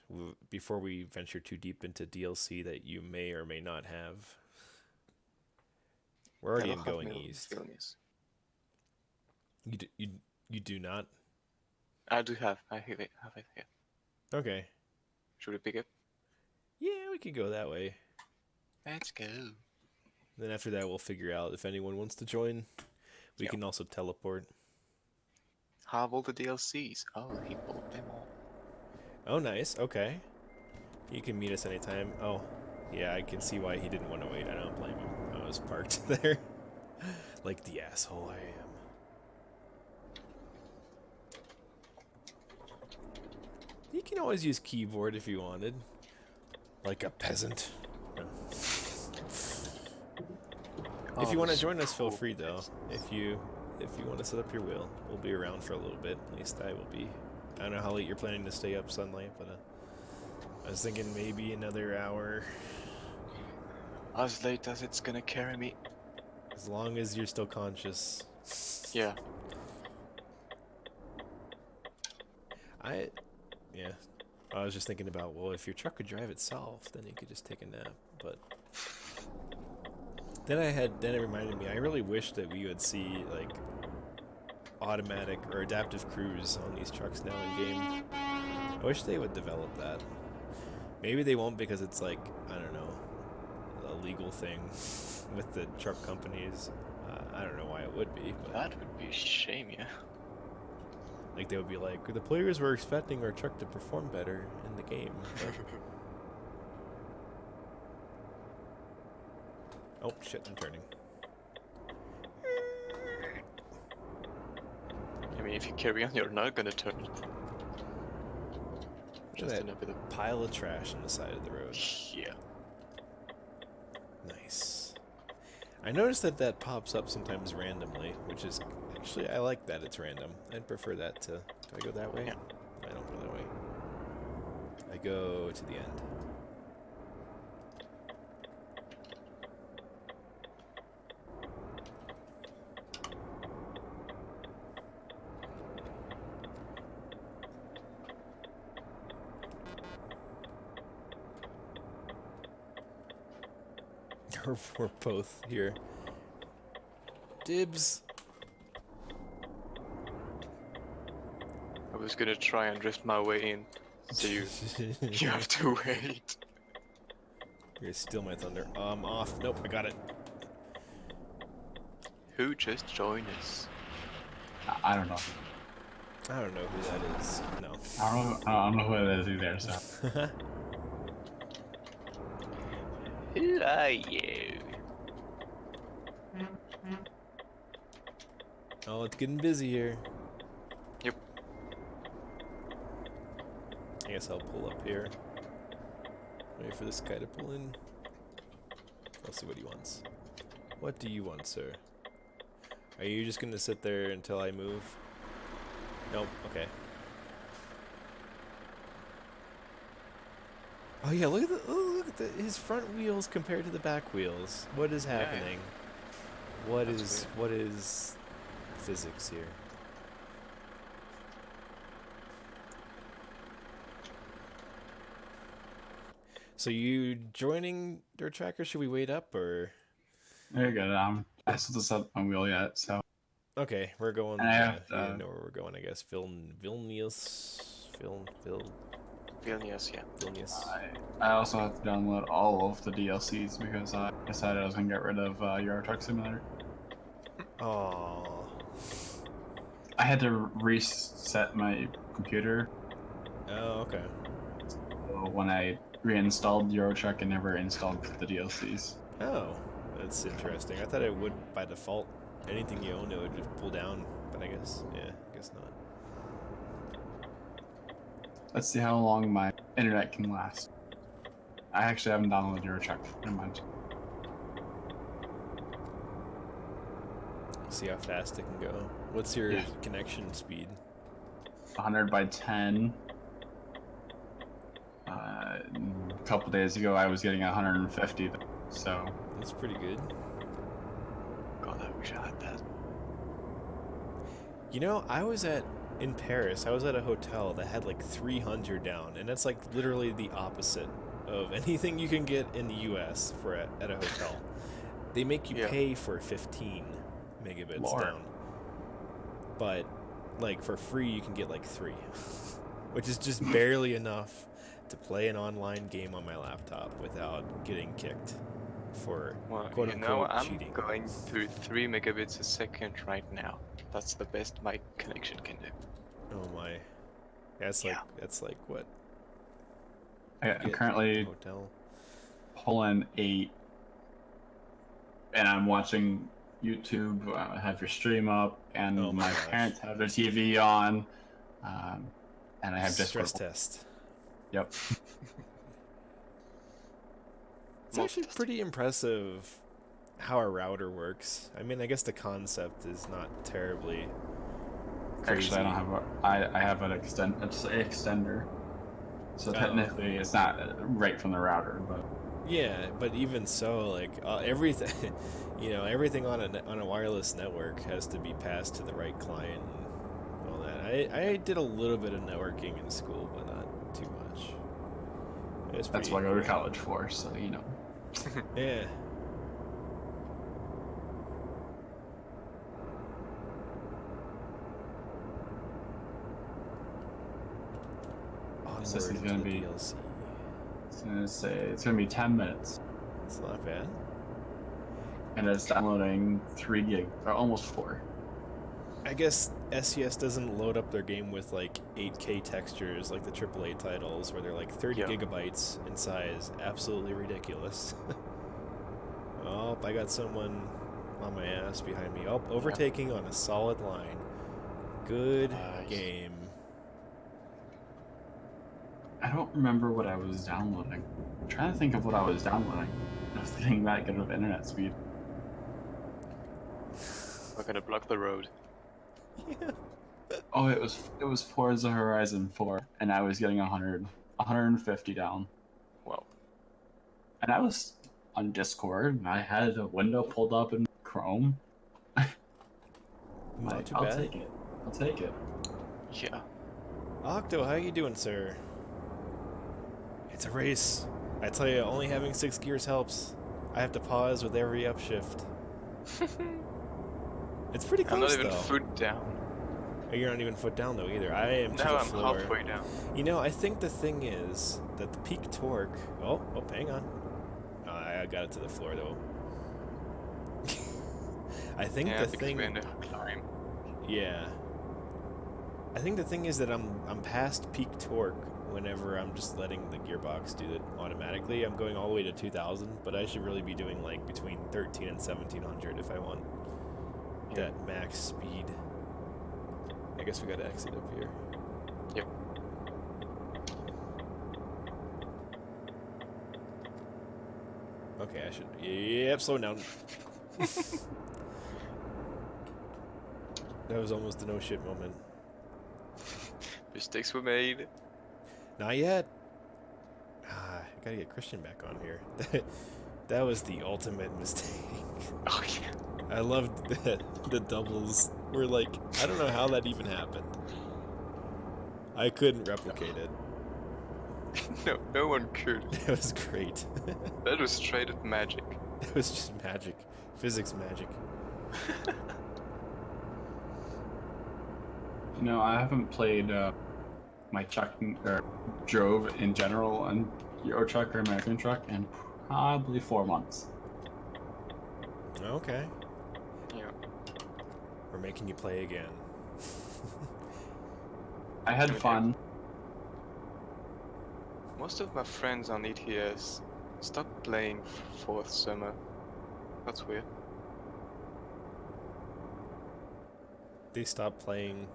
before we venture too deep into DLC that you may or may not have? We're already in going east. Vilnius. You do not? I have it. Have it here. Okay. Should we pick it? Yeah, we could go that way. Let's go. Then after that, we'll figure out if anyone wants to join. We can also teleport. have all the DLCs. Oh, he bought them all. Oh, nice. Okay. You can meet us anytime. Oh, yeah, I can see why he didn't want to wait. I don't blame him. I was parked there. Like the asshole I am. You can always use keyboard if you wanted. Like a peasant. No. If you want to join us, feel free though. If you want to set up your wheel, we'll be around for a little bit. At least I will be. I don't know how late you're planning to stay up, Sunlight, but I was thinking maybe another hour. As late as it's gonna carry me. As long as you're still conscious. Yeah. Yeah. I was just thinking about, well, if your truck could drive itself, then you could just take a nap, but then it reminded me, I really wish that we would see, like, automatic or adaptive cruise on these trucks now in game. I wish they would develop that. Maybe they won't because it's like, I don't know, a legal thing with the truck companies. I don't know why it would be, but That would be a shame, yeah. like they would be like, the players were expecting our truck to perform better in the game. Oh shit, I'm turning. I mean, if you carry on, you're not gonna turn. Just That in a bit of... pile of trash on the side of the road. Yeah. Nice. I noticed that pops up sometimes randomly, which is actually, I like that it's random. I'd prefer that to. Do I go that way? Yeah. I don't go that way. I go to the end. We're both here. Dibs. I was gonna try and drift my way in. So you have to wait. You're gonna steal my thunder. Off. Nope, I got it. Who just joined us? I don't know. I don't know who that is. No. I don't know who it is either, so. Who are you? Oh, it's getting busy here. Yep. I guess I'll pull up here. Wait for this guy to pull in. I'll see what he wants. What do you want, sir? Are you just gonna sit there until I move? Nope, okay. Oh yeah, look at his front wheels compared to the back wheels. What is happening? What is physics here? So you joining Dirt Tracker? Should we wait up or? There you go. I still set up my wheel yet, so. Okay, we're going. And I have you know where we're going, I guess. Vilnius. Vilnius, yeah. Vilnius. I also have to download all of the DLCs because I decided I was gonna get rid of Euro Truck Simulator. Oh. I had to reset my computer. Oh, okay. So when I reinstalled Euro Truck, I never installed the DLCs. Oh, that's interesting. I thought it would by default. Anything you own, it would just pull down. But I guess, yeah, I guess not. Let's see how long my internet can last. I actually haven't downloaded Euro Truck. Never mind. See how fast it can go. What's your connection speed? 100 by 10. A couple days ago, I was getting 150. So That's pretty good. God, I wish I had that. You know, in Paris, I was at a hotel that had like 300 down, and that's like literally the opposite of anything you can get in the US at a hotel. They make you pay for 15 megabits down. But like for free you can get like 3, which is just barely enough to play an online game on my laptop without getting kicked for quote unquote I'm cheating. going through 3 megabits a second right now. That's the best my connection can do. Oh my. That's Yeah. like what? I'm Get currently hotel. pulling 8, and I'm watching YouTube. Have your stream up, and Oh my my gosh. parents have their TV on, and I have Discord. Stress test. Yep. It's actually pretty impressive how a router works. I mean, I guess the concept is not terribly crazy. Actually, I don't have I have an it's an extender, so technically it's not right from the router, but yeah, but even so, like everything, everything on a wireless network has to be passed to the right client and all that. I did a little bit of networking in school, but not too much. That's what I go to college for, so you know. Yeah. This is gonna be. DLC. It's gonna say it's gonna be 10 minutes, It's not bad. and it's downloading 3 gig or almost 4. I guess SES doesn't load up their game with like 8K textures like the AAA titles, where they're like 30 gigabytes in size. Absolutely ridiculous. Oh, I got someone on my ass behind me. Oh, overtaking on a solid line. Good game. I don't remember what I was downloading. I'm trying to think of what I was downloading. I was getting that good of internet speed. We're gonna block the road. Yeah. Oh, it was Forza Horizon 4, and I was getting 150 down. Wow. And I was on Discord, and I had a window pulled up in Chrome. Not too I'll bad. take it. I'll take it. Yeah. Octo, how you doing, sir? It's a race. I tell you, only having 6 gears helps. I have to pause with every upshift. It's pretty close, I'm not even though. foot down. You're not even foot down, though, either. I am to Now the I'm floor. halfway down. You know, I think the thing is that the peak torque... Oh, hang on. I got it to the floor, though. I think the thing... we're in the climb. Yeah. I think the thing is that I'm past peak torque whenever I'm just letting the gearbox do it automatically. I'm going all the way to 2,000, but I should really be doing like between 13 and 1,700 if I want that max speed. I guess we gotta exit up here. Yep. Okay, I should... Yep, slow down. That was almost a no shit moment. Mistakes were made. Not yet. I gotta get Christian back on here. That was the ultimate mistake. Oh yeah. I loved the doubles. We're like, I don't know how that even happened. I couldn't replicate it. No one could. It was great. That was straight up magic. It was just magic. Physics magic. You know, I haven't played my truck or drove in general on Euro Truck or American Truck in probably 4 months. Okay. Yeah. We're making you play again. I had fun. Most of my friends on ETS stopped playing fourth summer. That's weird. They stopped playing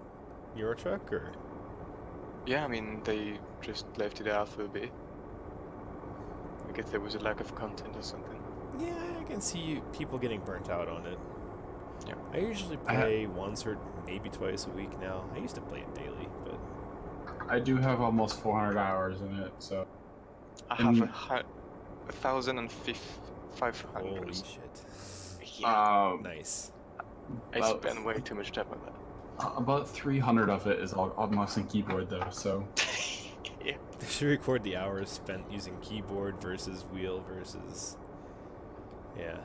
Euro Truck, or? Yeah, I mean, they just left it out for a bit. I guess there was a lack of content or something. Yeah, I can see people getting burnt out on it. Yeah. I usually play once or maybe twice a week now. I used to play it daily, but... I do have almost 400 hours in it, so... I have 1,500. Holy shit. Yeah. Nice. I spend way too much time on that. About 300 of it is all mouse and keyboard, though, so... Yeah. They should record the hours spent using keyboard versus wheel versus... Yeah,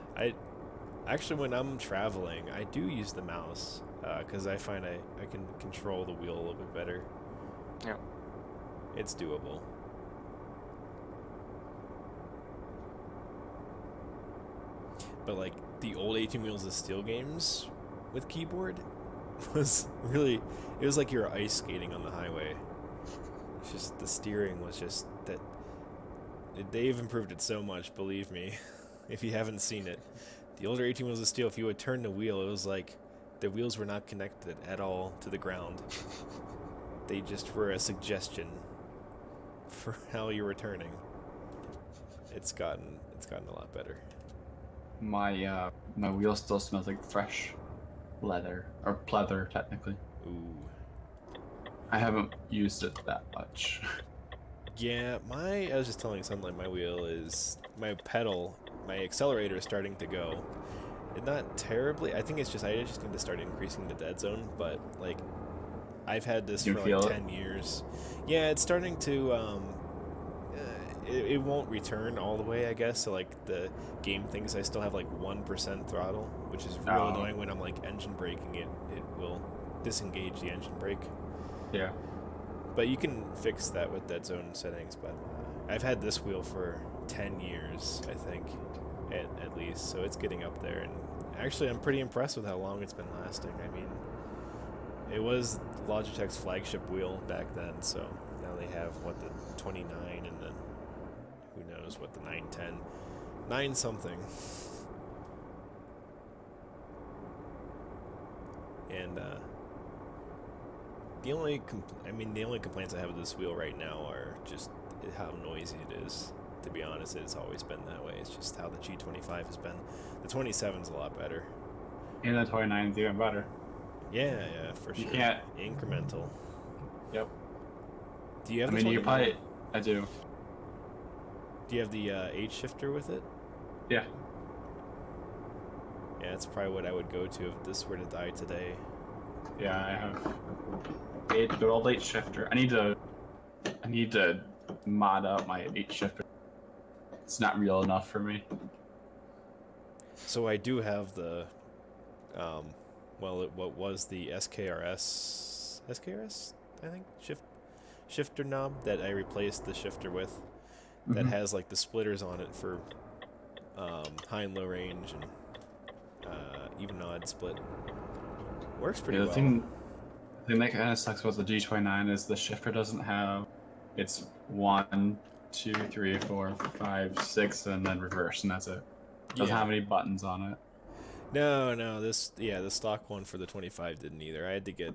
actually, when I'm traveling, I do use the mouse, because I find I can control the wheel a little bit better. Yeah. It's doable. But like the old 18 Wheels of Steel games with keyboard, was really, it was like you were ice skating on the highway. It's just, the steering was just, that, they've improved it so much, believe me, if you haven't seen it. The older 18 wheels of steel, if you would turn the wheel, it was like the wheels were not connected at all to the ground. They just were a suggestion for how you were turning. It's gotten a lot better. My wheel still smells like fresh leather, or pleather technically. Ooh. I haven't used it that much. Yeah, I was just telling someone, my wheel is, my pedal, my accelerator is starting to go. Not terribly, I think it's just, I just need to start increasing the dead zone, but, like, I've had this You for feel like it? 10 years. Yeah, it's starting to, it won't return all the way, I guess, so, like, the game thinks I still have, like, 1% throttle, which is real Oh. annoying when I'm, like, engine braking it. It will disengage the engine brake. Yeah. But you can fix that with dead zone settings, but I've had this wheel for 10 years, I think, at least, so it's getting up there, and actually I'm pretty impressed with how long it's been lasting. I mean, it was Logitech's flagship wheel back then, so now they have, what, the 29, and then who knows what the 910, 9 something. And, the only complaints I have with this wheel right now are just how noisy it is. To be honest, it's always been that way. It's just how the G25 has been. The 27's a lot better. And the 29 is even better. Yeah, for You sure. can't. Incremental. Yep. Do you have I the mean, you 29? probably. I do. Do you have the H shifter with it? Yeah. Yeah, that's probably what I would go to if this were to die today. Yeah, I have. Good old 8 shifter. I need to mod up my 8 shifter. It's not real enough for me. So I do have the, what was the SKRS, I think, shifter knob that I replaced the shifter with, that has like the splitters on it for high and low range and even odd split. Works pretty Yeah, well. the thing that kind of sucks about the G29 is the shifter doesn't have. It's 1, 2, 3, 4, 5, 6, and then reverse, and that's it. Doesn't have any buttons on it. No, the stock one for the 25 didn't either. I had to get,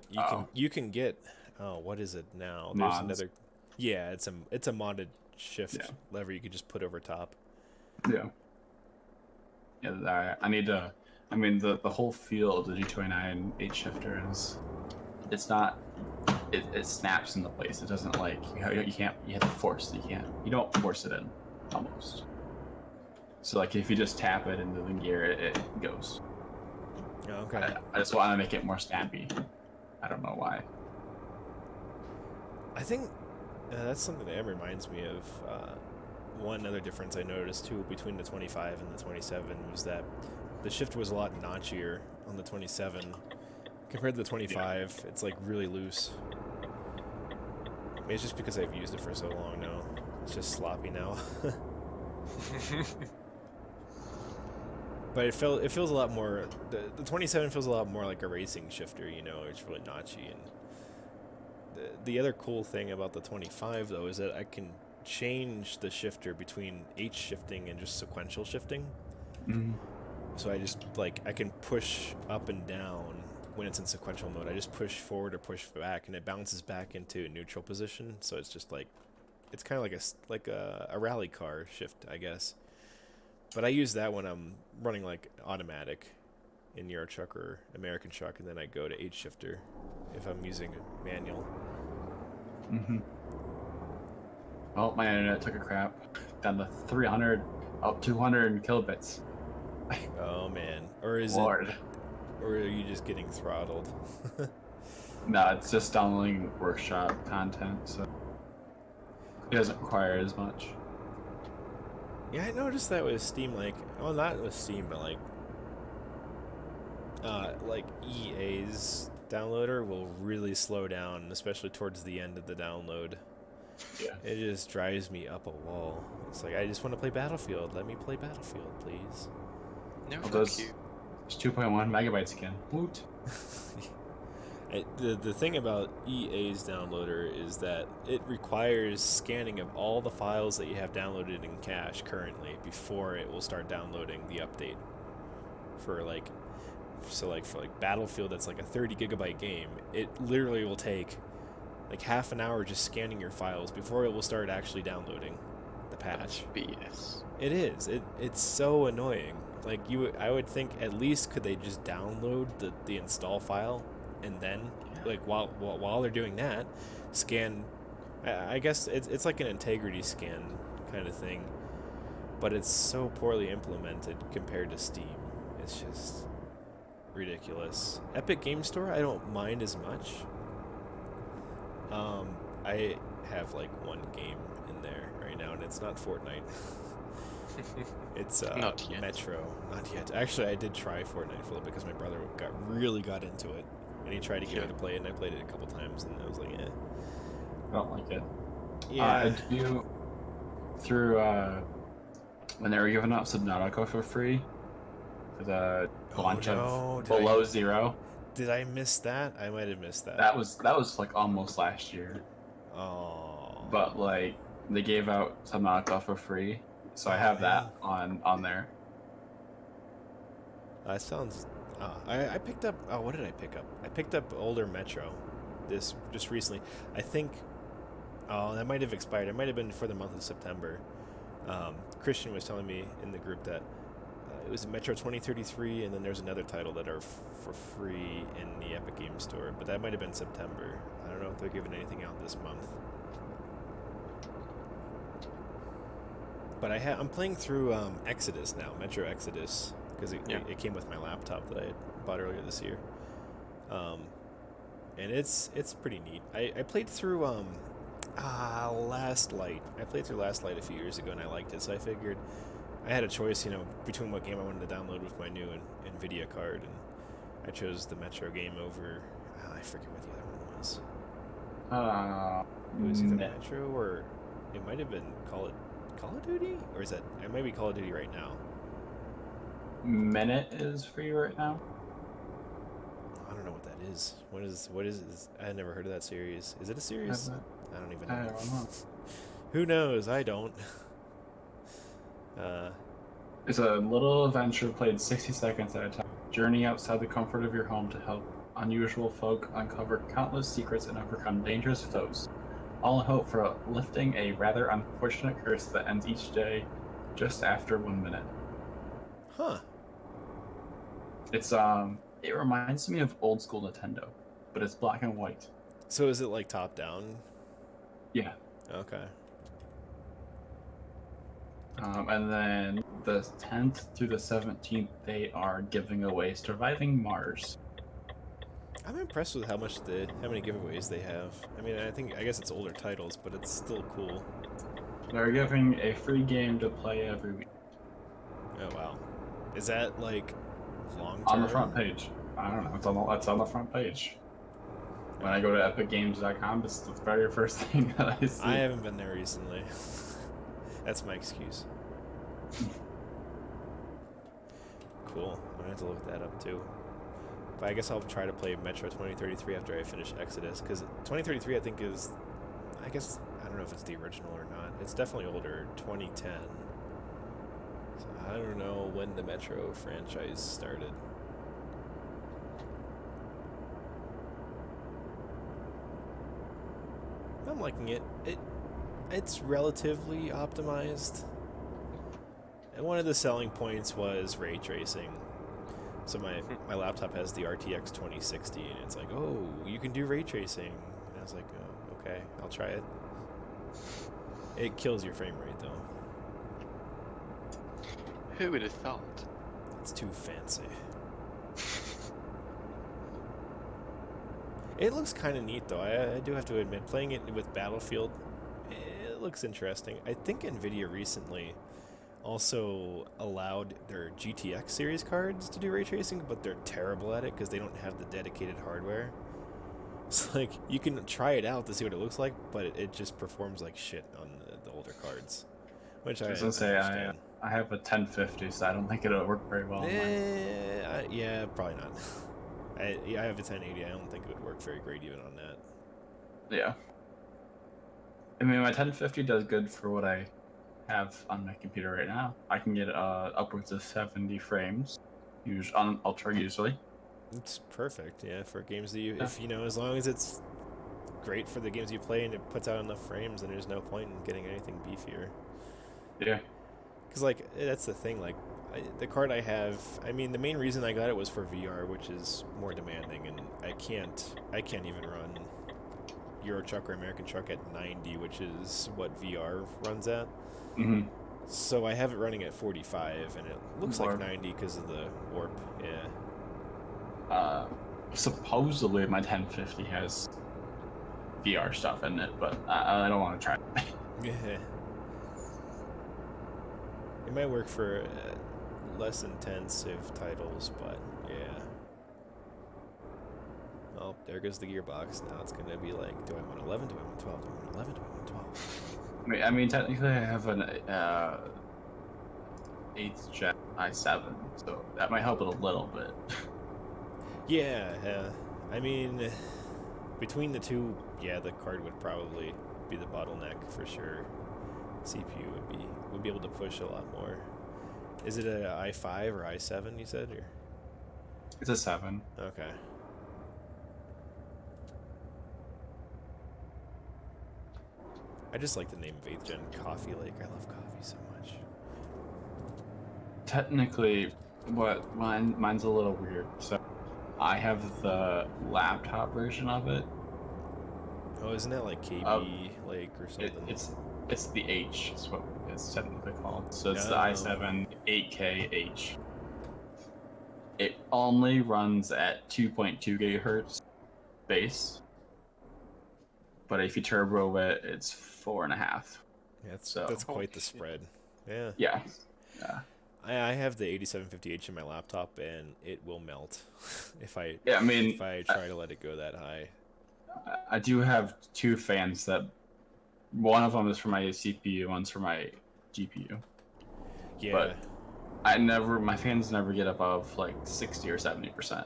you can get, what is it now? There's Mods. another, yeah, it's a modded shift lever you could just put over top. Yeah. Yeah, I need to. I mean, the whole feel of the G29 8 shifter is, it's not. It snaps into place. It doesn't like you can't. You have to force it. You don't force it in, almost. So like if you just tap it into the gear, it goes. Oh, okay. I just want to make it more snappy. I don't know why. I think that's something that reminds me of one other difference I noticed too between the 25 and the 27 was that the shifter was a lot notchier on the 27 compared to the 25. It's like really loose. Maybe it's just because I've used it for so long now. It's just sloppy now. But it feels a lot more. The 27 feels a lot more like a racing shifter. You know, it's really notchy. And the other cool thing about the 25 though is that I can change the shifter between H shifting and just sequential shifting. Mm-hmm. So I just I can push up and down when it's in sequential mode. I just push forward or push back, and it bounces back into neutral position. So it's just it's kind of like a rally car shift, I guess. But I use that when I'm running like automatic in Euro Truck or American Truck, and then I go to H shifter if I'm using a manual. Mm-hmm. Well, my internet took a crap. Down to 300, up 200 kilobits. Oh man, or is Lord. it? Or are you just getting throttled? No, it's just downloading workshop content, so it doesn't require as much. Yeah, I noticed that with Steam, well, not with Steam, but EA's downloader will really slow down, especially towards the end of the download. Yeah. It just drives me up a wall. It's like, I just want to play Battlefield. Let me play Battlefield, please. No, Well, fuck you. there's 2.1 megabytes again. Woot. 2.1 The thing about EA's downloader is that it requires scanning of all the files that you have downloaded in cache currently before it will start downloading the update. For like, for Battlefield, that's like a 30 gigabyte game. It literally will take like half an hour just scanning your files before it will start actually downloading the patch. BS. It is. It's so annoying. Like I would think at least could they just download the install file, and then like while they're doing that, scan. I guess it's like an integrity scan kind of thing, but it's so poorly implemented compared to Steam. It's just ridiculous. Epic Game Store, I don't mind as much. I have like one game in there right now, and it's not Fortnite. It's Not yet. Metro. Not yet. Actually, I did try Fortnite for a little bit because my brother really got into it, and he tried to get me to play it, and I played it a couple times, and I was like, eh. I don't like it. Yeah. I do through when they were giving out Subnautica for free for the launch of Below Zero. Did I miss that? I might have missed that. That was like almost last year. Oh. But like they gave out Subnautica for free, so I have that on there. That sounds. I picked up. Oh, what did I pick up? I picked up older Metro, this just recently. I think. Oh, that might have expired. It might have been for the month of September. Christian was telling me in the group that it was Metro 2033, and then there's another title that are for free in the Epic Game Store, but that might have been September. I don't know if they're giving anything out this month. But I'm playing through Exodus now, Metro Exodus, because it came with my laptop that I had bought earlier this year. And it's pretty neat. I played through Last Light. I played through Last Light a few years ago, and I liked it, so I figured I had a choice, between what game I wanted to download with my new NVIDIA card, and I chose the Metro game over. I forget what the other one was. It was either Metro or it might have been Call of Duty, or is that? It might be Call of Duty right now. Minute is free right now. I don't know what that is. What is this? I never heard of that series. Is it a series? I don't even know. I don't know. Who knows? I don't. It's a little adventure played 60 seconds at a time. Journey outside the comfort of your home to help unusual folk uncover countless secrets and overcome dangerous foes. All in hope for lifting a rather unfortunate curse that ends each day just after 1 minute. Huh. It's it reminds me of old school Nintendo, but it's black and white. So is it like top down? Yeah. Okay. And then the 10th through the 17th, they are giving away Surviving Mars. I'm impressed with how many giveaways they have. I mean, I guess it's older titles, but it's still cool. They're giving a free game to play every week. Oh wow. Is that like long term? On the front page. I don't know. It's on the front page. When I go to epicgames.com, it's the very first thing that I see. I haven't been there recently. That's my excuse. Cool. I'm gonna have to look that up too. But I guess I'll try to play Metro 2033 after I finish Exodus, because 2033 I think is, I don't know if it's the original or not. It's definitely older, 2010. So I don't know when the Metro franchise started. I'm liking it. It's relatively optimized. And one of the selling points was ray tracing. So my laptop has the RTX 2060, and it's like, oh, you can do ray tracing. And I was like, oh, okay, I'll try it. It kills your frame rate, though. Who would have thought? It's too fancy. It looks kind of neat, though. I do have to admit, playing it with Battlefield, it looks interesting. I think NVIDIA recently also allowed their GTX series cards to do ray tracing, but they're terrible at it because they don't have the dedicated hardware. It's like, you can try it out to see what it looks like, but it just performs like shit on the older cards. Which I was gonna say, I have a 1050, so I don't think it'll work very well. Yeah, probably not. I have a 1080. I don't think it would work very great even on that. Yeah. I mean, my 1050 does good for what I have on my computer right now. I can get upwards of 70 frames, on ultra usually. It's perfect, yeah, for games that you, Yeah. if you know, as long as it's great for the games you play and it puts out enough frames, then there's no point in getting anything beefier. Yeah. Because, like, that's the thing, like, the card I have, I mean, the main reason I got it was for VR, which is more demanding, and I can't even run Euro Truck or American Truck at 90, which is what VR runs at. Mm-hmm. So I have it running at 45, and it looks Warp. like 90 because of the warp, yeah. Supposedly my 1050 has VR stuff in it, but I don't want to try it. Yeah. It might work for less intensive titles, but yeah. Well, there goes the gearbox. Now it's going to be like, do I want 11? Do I want 12? Do I want 11? Do I want 12? I mean, technically I have an 8th gen i7, so that might help it a little bit. Yeah, I mean, between the two, yeah, the card would probably be the bottleneck for sure. CPU would be able to push a lot more. Is it a i5 or i7? You said, or It's a 7. okay. I just like the name of 8th gen Coffee Lake. I love coffee so much. Technically, mine's a little weird. So I have the laptop version of it. Oh, isn't that like KB Lake or something? It's the H. Is what it's technically called. So it's the Oh. i7 8K-H. It only runs at 2.2 gigahertz base, but if you turbo it, it's 4.5. Yeah, So that's Holy quite the shit. spread. Yeah. yeah. I have the 8750H in my laptop, and it will melt if I Yeah, I mean, if I try to let it go that high. I do have two fans that one of them is for my CPU, one's for my GPU. Yeah. But my fans never get above like 60 or 70%.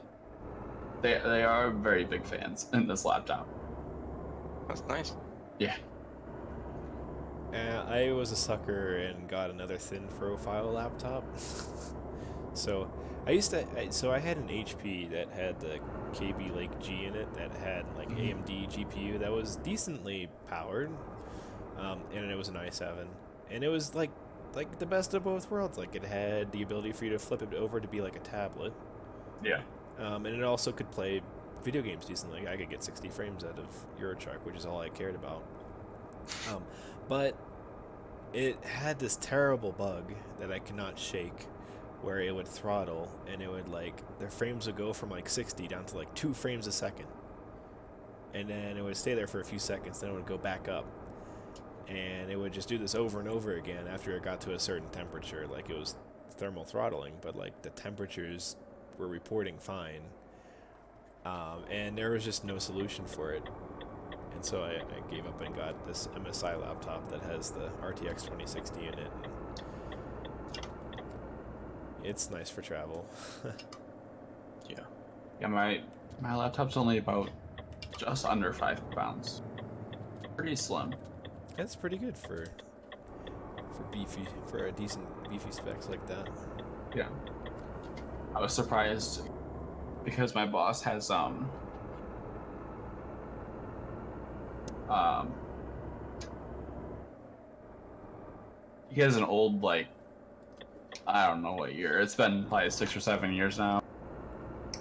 They are very big fans in this laptop. That's nice. Yeah. I was a sucker and got another thin profile laptop. So I had an HP that had the KB Lake G in it that had like AMD GPU that was decently powered, and it was an i7, and it was like the best of both worlds. Like it had the ability for you to flip it over to be like a tablet, Yeah. and it also could play video games decently. I could get 60 frames out of Euro Truck, which is all I cared about. But it had this terrible bug that I could not shake, where it would throttle and it would the frames would go from like 60 down to like 2 frames a second, and then it would stay there for a few seconds, then it would go back up, and it would just do this over and over again after it got to a certain temperature. Like it was thermal throttling, but like the temperatures were reporting fine, and there was just no solution for it. And so I gave up and got this MSI laptop that has the RTX 2060 in it. It's nice for travel. Yeah, my laptop's only about just under 5 pounds. Pretty slim. That's pretty good for a decent beefy specs like that. Yeah. I was surprised because my boss has he has an old, like, I don't know what year. It's been probably 6 or 7 years now,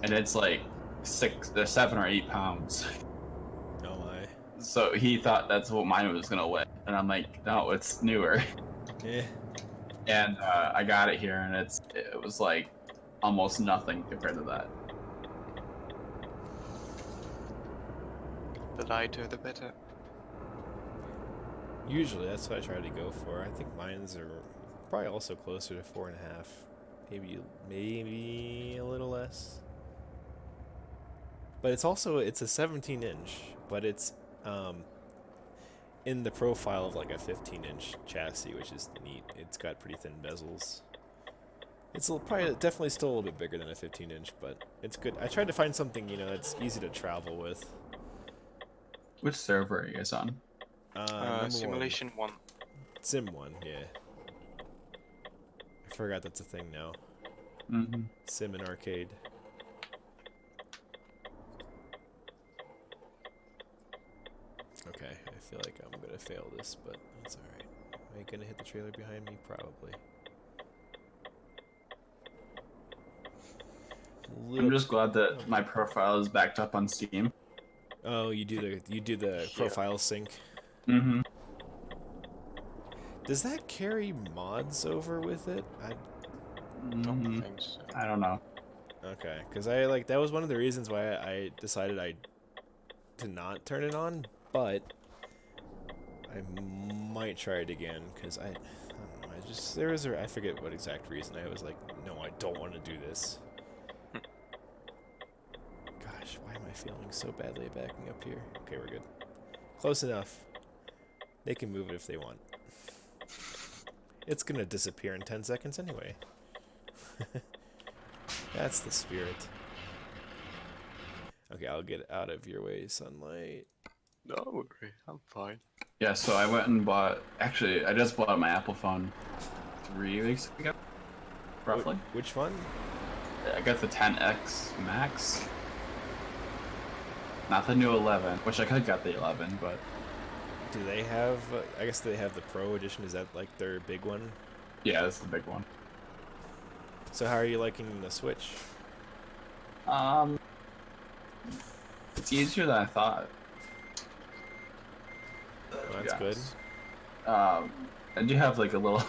and it's like 7 or 8 pounds. Oh my. So he thought that's what mine was gonna weigh, and I'm like, no, it's newer. Yeah. And I got it here, and it was like almost nothing compared to that. The lighter, the better. Usually that's what I try to go for. I think mine's are probably also closer to 4.5, maybe a little less. But it's a 17-inch, but it's in the profile of like a 15-inch chassis, which is neat. It's got pretty thin bezels. It's probably definitely still a little bit bigger than a 15-inch, but it's good. I tried to find something, that's easy to travel with. Which server are you guys on? Number one. Simulation 1. Sim 1, yeah. I forgot that's a thing now. Mm-hmm. Sim and arcade. Okay, I feel like I'm gonna fail this, but that's alright. Am I gonna hit the trailer behind me? Probably. I'm just glad that my profile is backed up on Steam. Oh, you do the Yeah. profile sync. Mm-hmm. Does that carry mods over with it? Don't Mm-hmm. think so. I don't know. Okay, because that was one of the reasons why I decided to not turn it on, but I might try it again because I don't know. I forget what exact reason I was like, no, I don't want to do this. Gosh, why am I feeling so badly backing up here? Okay, we're good. Close enough. They can move it if they want. It's gonna disappear in 10 seconds anyway. That's the spirit. Okay, I'll get out of your way, sunlight. Don't worry, I'm fine. Yeah, so I went and bought. Actually, I just bought my Apple phone 3 weeks ago, roughly. Which one? I got the 10X Max. Not the new 11, which I could have got the 11, but Do they have? I guess they have the Pro Edition. Is that like their big one? yeah, that's the big one. So how are you liking the Switch? It's easier than I thought. Well, that's good. I do have like a little.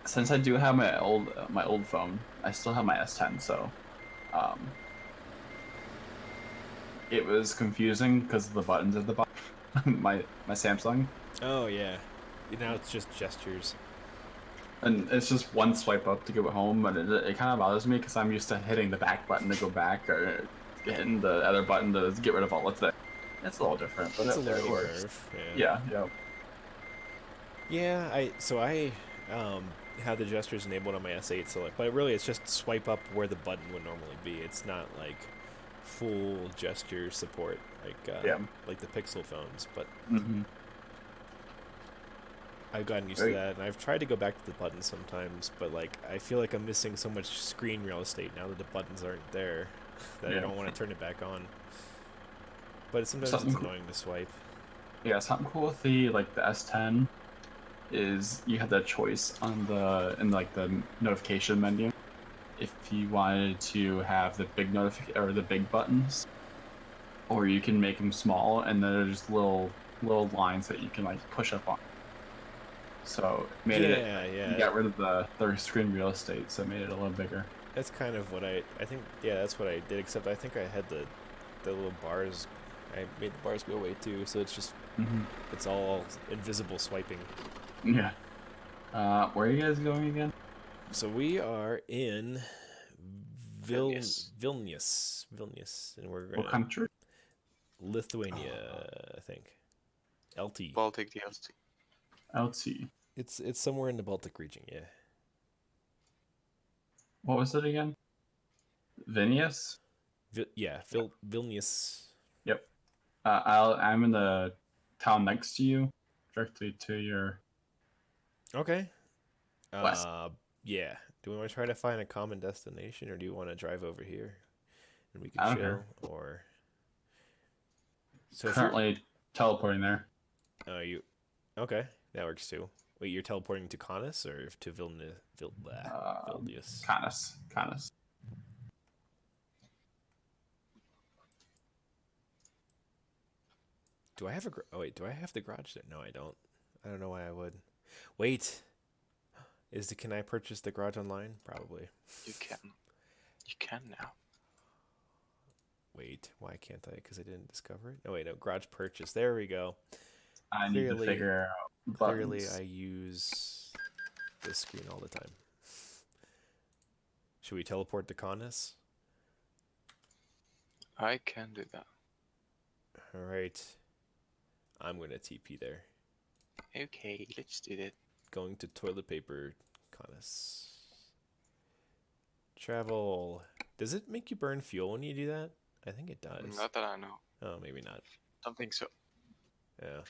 Since I do have my old phone, I still have my S10, so it was confusing because of the buttons at the bottom. my Samsung, Oh yeah. Now it's just gestures. and it's just one swipe up to go home, and it kind of bothers me because I'm used to hitting the back button to go back or hitting the other button to get rid of all what's there. It's a little different, but It's a it learning works. curve. Yeah, yeah. Yeah. I have the gestures enabled on my S8, so but really it's just swipe up where the button would normally be. It's not like full gesture support like the Pixel phones, but Mm-hmm. I've gotten used to that, and I've tried to go back to the buttons sometimes, but like I feel like I'm missing so much screen real estate now that the buttons aren't there that I don't want to turn it back on. But sometimes it's annoying to swipe. Yeah, something cool with the S10 is you have that choice on in the notification menu if you wanted to have the big the big buttons, or you can make them small and then there's just little lines that you can like push up on. So it made you got rid of the screen real estate, so it made it a little bigger. That's kind of what I think. Yeah, that's what I did. Except I think I had the little bars. I made the bars go away too, so it's just it's all invisible swiping. Yeah. Where are you guys going again? So we are in Vilnius. Vilnius, and we're What gonna country? Lithuania, I think. LT. Baltic DLT. LT. It's somewhere in the Baltic region, yeah. What was it again? Vilnius? Vilnius. Yep. I'm in the town next to you, directly to your Okay. west. Yeah. Do we want to try to find a common destination, or do you want to drive over here and we I can don't chill? care. Or so Currently teleporting there. oh, you okay? That works too. Wait, you're teleporting to Kaunas or to Vilnius? Canis. Do I have oh wait, do I have the garage there? No, I don't. I don't know why I would. Wait. Can I purchase the garage online? Probably. You can. You can now. Wait, why can't I? Because I didn't discover it? No, wait, no. Garage purchase. There we go. I need to figure out buttons. Clearly, I use this screen all the time. Should we teleport to Kaunas? I can do that. Alright. I'm going to TP there. Okay, let's do that. Going to toilet paper Kaunas. travel. Does it make you burn fuel when you do that? I think it does. Not that I know. Oh, maybe not. Don't think so. Yeah.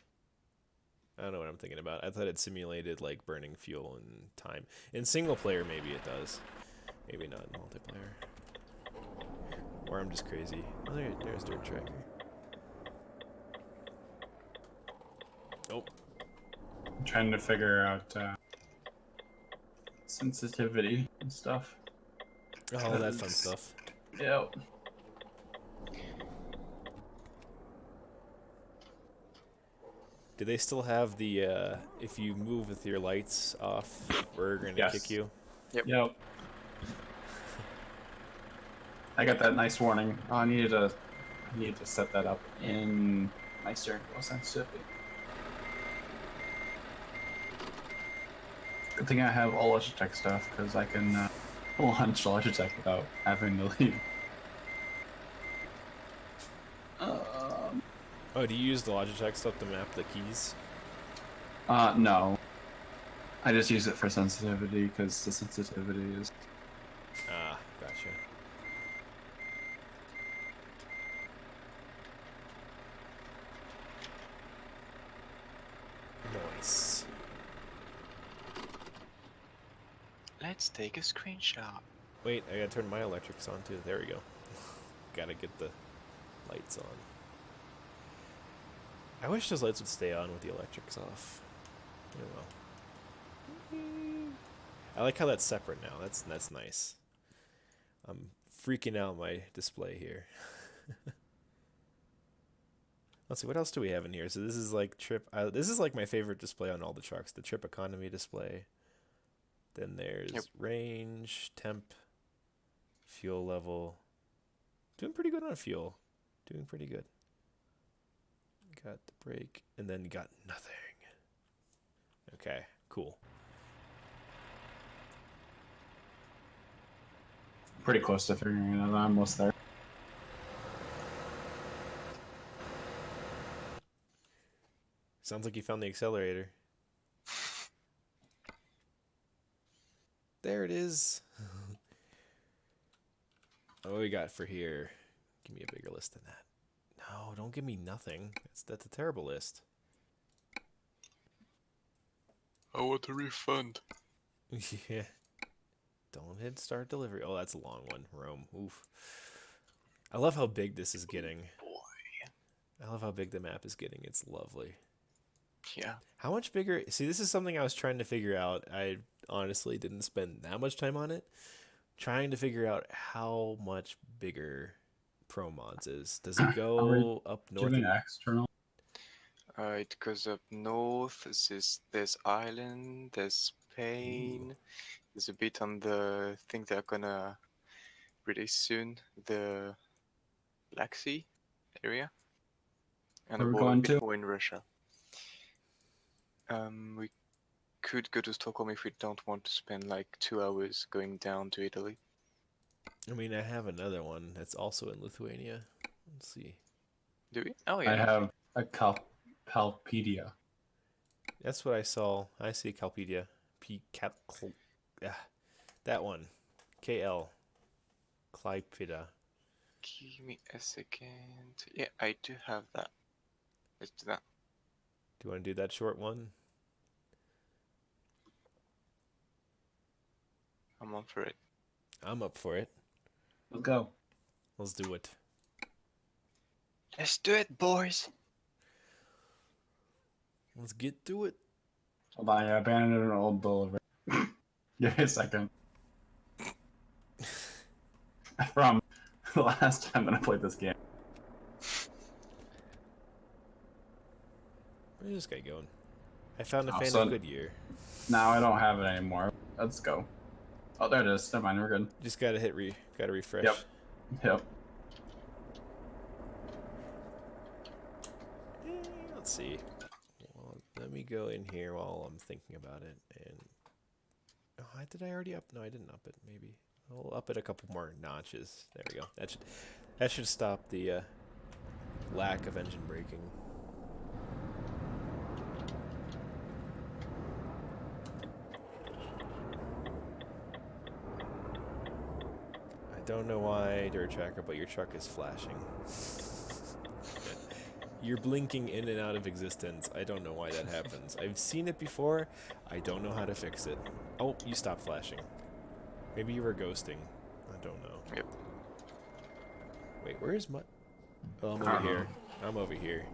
I don't know what I'm thinking about. I thought it simulated like burning fuel in time. In single player, maybe it does. Maybe not in multiplayer. Or I'm just crazy. Oh, there's Dirt Tracker. Oh. I'm trying to figure out sensitivity and stuff. Oh, that fun stuff. Yep. Do they still have the, if you move with your lights off, we're gonna Yes. kick you? Yep. I got that nice warning. Oh, I needed to set that up in my steering wheel sensitivity. Good thing I have all Logitech stuff, because I can launch Logitech without having to leave. Oh, do you use the Logitech stuff to map the keys? No. I just use it for sensitivity, because the sensitivity is... Ah, gotcha. Nice. Let's take a screenshot. Wait, I gotta turn my electrics on too. There we go. Gotta get the lights on. I wish those lights would stay on with the electrics off. Oh well. I like how that's separate now. That's nice. I'm freaking out my display here. Let's see, what else do we have in here? So this is like this is like my favorite display on all the trucks, the trip economy display. Then there's range, temp, fuel level. Doing pretty good on fuel. Doing pretty good. Got the brake, and then got nothing. Okay, cool. Pretty close to figuring it out. I'm almost there. Sounds like you found the accelerator. There it is. What we got for here? Give me a bigger list than that. No, don't give me nothing. That's a terrible list. I want a refund. Yeah. Don't hit start delivery. Oh, that's a long one. Rome. Oof. I love how big this is getting. I love how big the map is getting. It's lovely. Yeah. How much bigger? See, this is something I was trying to figure out. I honestly didn't spend that much time on it. Trying to figure out how much bigger Pro Mods is. Does it go up north? Doing external? It goes up north. There's Ireland. There's Spain. Ooh. There's a bit on the thing they're gonna release soon. The Black Sea area. And Where a we bit going to? more in Russia. We could go to Stockholm if we don't want to spend like 2 hours going down to Italy. I mean, I have another one that's also in Lithuania. Let's see. Do we? Oh I yeah. have a Palpedia. That's what I saw. I see Calpedia. That one. KL. Clypida. Give me a second. Yeah, I do have that. Let's do that. Do you want to do that short one? I'm on for it. I'm up for it. Let's go. Let's do it. Let's do it, boys. Let's get to it. Hold on, I abandoned an old delivery. Give me a second. From the last time that I played this game. Where's this guy going? I found a Oh, fan so- of Goodyear. Now I don't have it anymore. Let's go. Oh, there it is. Never mind, we're good. Just gotta gotta refresh. Yep. Let's see. Well, let me go in here while I'm thinking about it. And oh, did I already up? No, I didn't up it. Maybe I'll up it a couple more notches. There we go. That should stop the lack of engine braking. don't know why, Dirt Tracker, but your truck is flashing. You're blinking in and out of existence. I don't know why that happens. I've seen it before. I don't know how to fix it. Oh, you stopped flashing. Maybe you were ghosting. I don't know. Yep. Wait, where is my... Oh, I'm over here. I'm over here.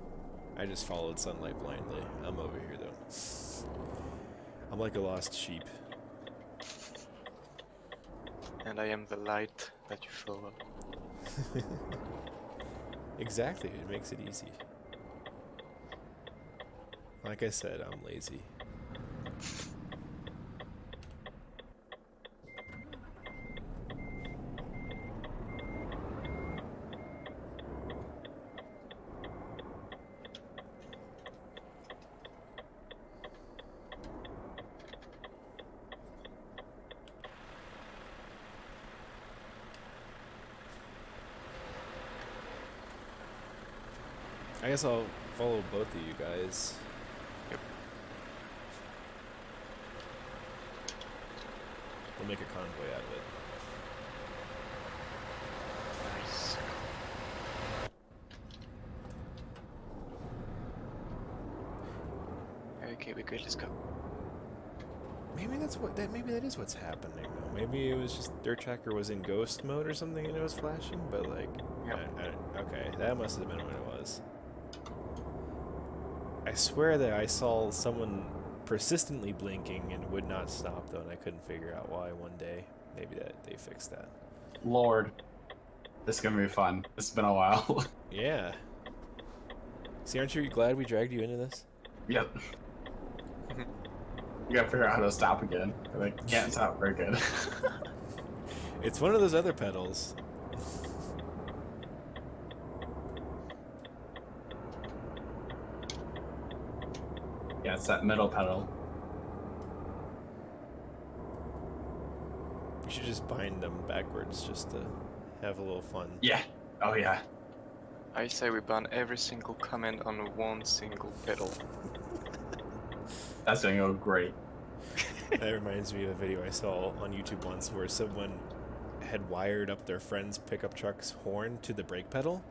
I just followed sunlight blindly. I'm over here, though. I'm like a lost sheep. And I am the light that you follow. Exactly, it makes it easy. Like I said, I'm lazy. I guess I'll follow both of you guys. Yep. We'll make a convoy out of it. Nice. Okay, we're good. Let's go. Maybe that's what maybe that is what's happening though. Maybe it was just Dirt Tracker was in ghost mode or something and it was flashing, but like okay, that must have been what it was. I swear that I saw someone persistently blinking and would not stop though, and I couldn't figure out why one day. Maybe that they fixed that. Lord. This is gonna be fun. It's been a while. Yeah. See, aren't you glad we dragged you into this? Yep. You gotta figure out how to stop again. Like, can't stop very good. It's one of those other pedals. Yeah, it's that middle pedal. You should just bind them backwards just to have a little fun. Yeah. Oh yeah. I say we ban every single comment on one single pedal. That's gonna go great. That reminds me of a video I saw on YouTube once where someone had wired up their friend's pickup truck's horn to the brake pedal.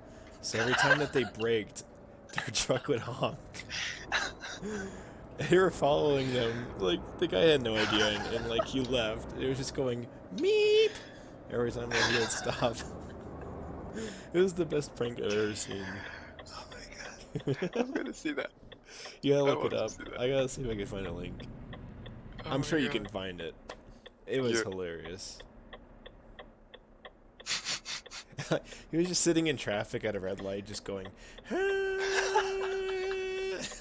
So every time that they braked, their truck would honk. They were following them. Like, the guy had no idea, and like, he left. It was just going, meep! Every time that he would stop. It was the best prank I've ever seen. Oh my god. I'm gonna see that. You gotta I look it want to up. see that. I gotta see if I can find a link. Oh I'm my sure you God. can find it. It was Yeah. hilarious. He was just sitting in traffic at a red light, just going,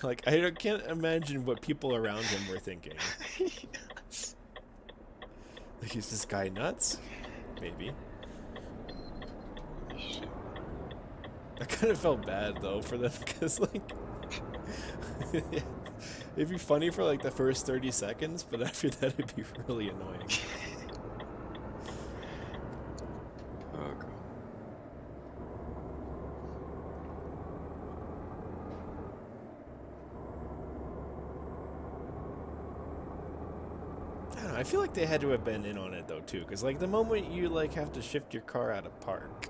like, can't imagine what people around him were thinking. Yes. Like, is this guy nuts? Maybe. Holy shit. I kind of felt bad though for them because like, it'd be funny for like the first 30 seconds, but after that it'd be really annoying. Oh god. I don't know, I feel like they had to have been in on it though too, because like the moment you like have to shift your car out of park,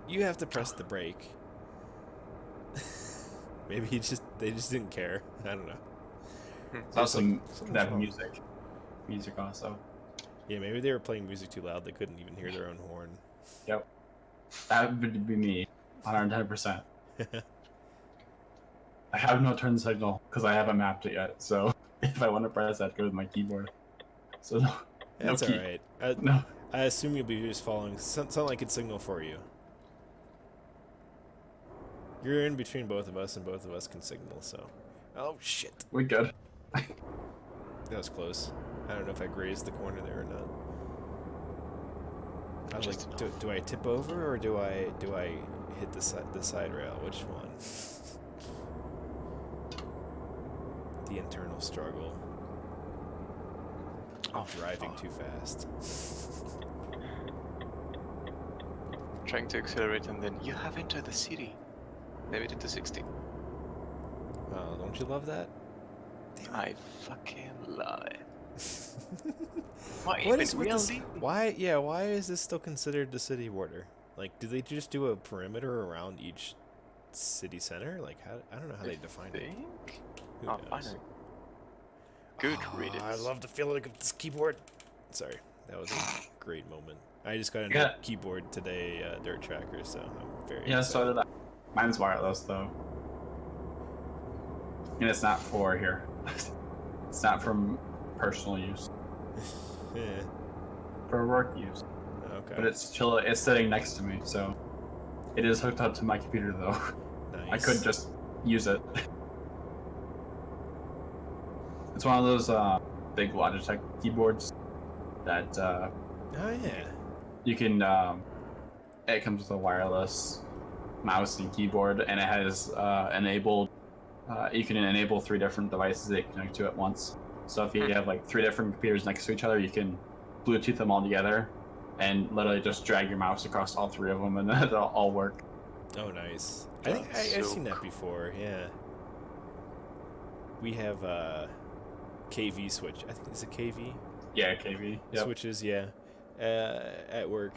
you have to press the brake. Maybe they just didn't care. I don't know. It's also something's that wrong. music also. Yeah, maybe they were playing music too loud. They couldn't even hear their own horn. Yep. That would be me, 110%. I have no turn signal because I haven't mapped it yet. So if I want to press, I'd go with my keyboard. So no, That's no key. alright. No. I assume you'll be just following something like it signal for you. You're in between both of us, and both of us can signal, so... Oh, shit. We're good. That was close. I don't know if I grazed the corner there or not. I was Just like, do I tip over, or do I hit the side rail? Which one? The internal struggle of driving too fast. Trying to accelerate and then you have entered the city. Maybe did to 60. Oh, don't you love that? I fucking love it. What What even is with this? really? Why? Yeah, why is this still considered the city border? Like, do they just do a perimeter around each city center? Like, how? I don't know how they define it. Think? Who Oh, knows? finally. Good Ah, riddance. I love the feeling of this keyboard. Sorry, that was a great moment. I just got a new Yeah. keyboard today, Dirt Tracker, so I'm very Yeah, excited. so did I. Mine's wireless though, and it's not for here. It's not from personal use, Yeah. for work use. Okay. But it's chill. It's sitting next to me, so it is hooked up to my computer though. Nice. I could just use it. It's one of those big Logitech keyboards that Oh yeah. you can. It comes with a wireless mouse and keyboard, and it has enabled. You can enable 3 different devices that you can connect to at once. So if you have like 3 different computers next to each other, you can Bluetooth them all together, and literally just drag your mouse across all 3 of them, and it'll all work. Oh nice. I think That's I've so seen that cool. before. Yeah. We have KV switch. I think it's a KV Yeah, KV. Yep. switches. Yeah. At work,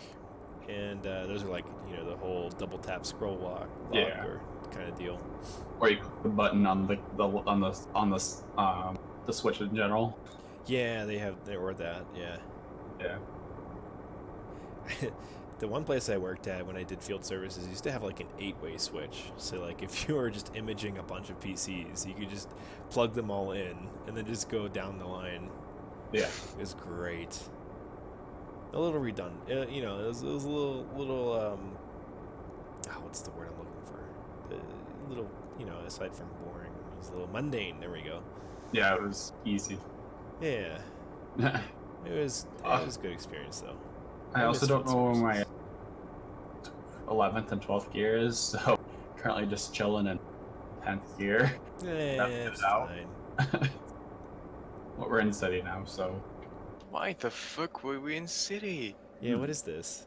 and those are like the whole double tap scroll lock Yeah. or kind of deal. Or you click the button on the switch in general. Yeah, they or that. Yeah. Yeah. The one place I worked at when I did field services used to have like an 8-way switch. So like if you were just imaging a bunch of PCs, you could just plug them all in and then just go down the line. Yeah. It was great. A little redundant. It was a little what's the word I'm looking for? A little, aside from boring, it was a little mundane. There we go. Yeah, it was easy. Yeah. It was a good experience though. I also miss don't field know where services. my 11th and 12th gear is, so currently just chilling in 10th gear. It's out. fine. Well, we're in city now, so Why the fuck were we in city? Yeah, what is this?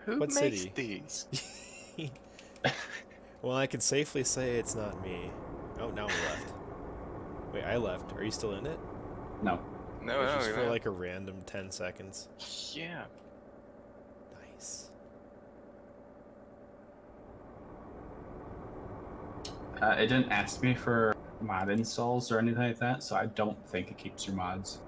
Who What makes city? these? Well, I can safely say it's not me. Oh, now we left. Wait, I left. Are you still in it? no. No, Or no, just for no. like a random 10 seconds. Yeah. Nice. It didn't ask me for mod installs or anything like that, so I don't think it keeps your mods.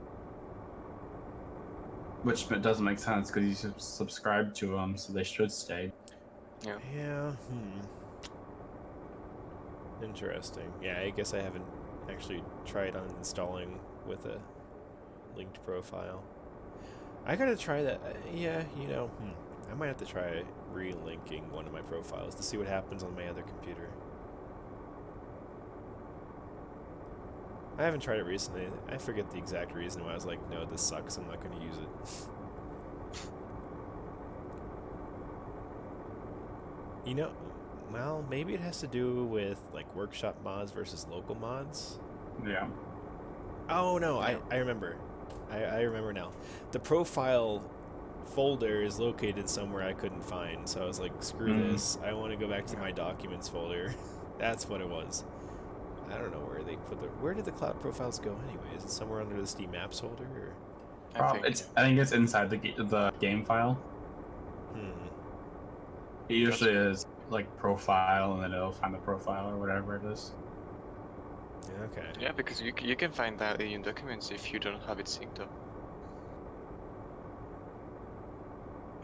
Which doesn't make sense because you subscribe to them, so they should stay. Yeah. Yeah. Interesting. Yeah, I guess I haven't actually tried on installing with a linked profile. I gotta try that. Yeah, I might have to try relinking one of my profiles to see what happens on my other computer. I haven't tried it recently. I forget the exact reason why I was like, no, this sucks. I'm not going to use it. Well, maybe it has to do with like workshop mods versus local mods. Yeah. Oh no, I remember. I remember now. The profile folder is located somewhere I couldn't find, so I was like, screw this. I want to go back to my documents folder. That's what it was. I don't know where they put where did the cloud profiles go anyway? Is it somewhere under the Steam Apps folder or? I think. I think it's inside the game file. It usually is like profile, and then it'll find the profile or whatever it is. Okay. Yeah, because you can find that in documents if you don't have it synced up.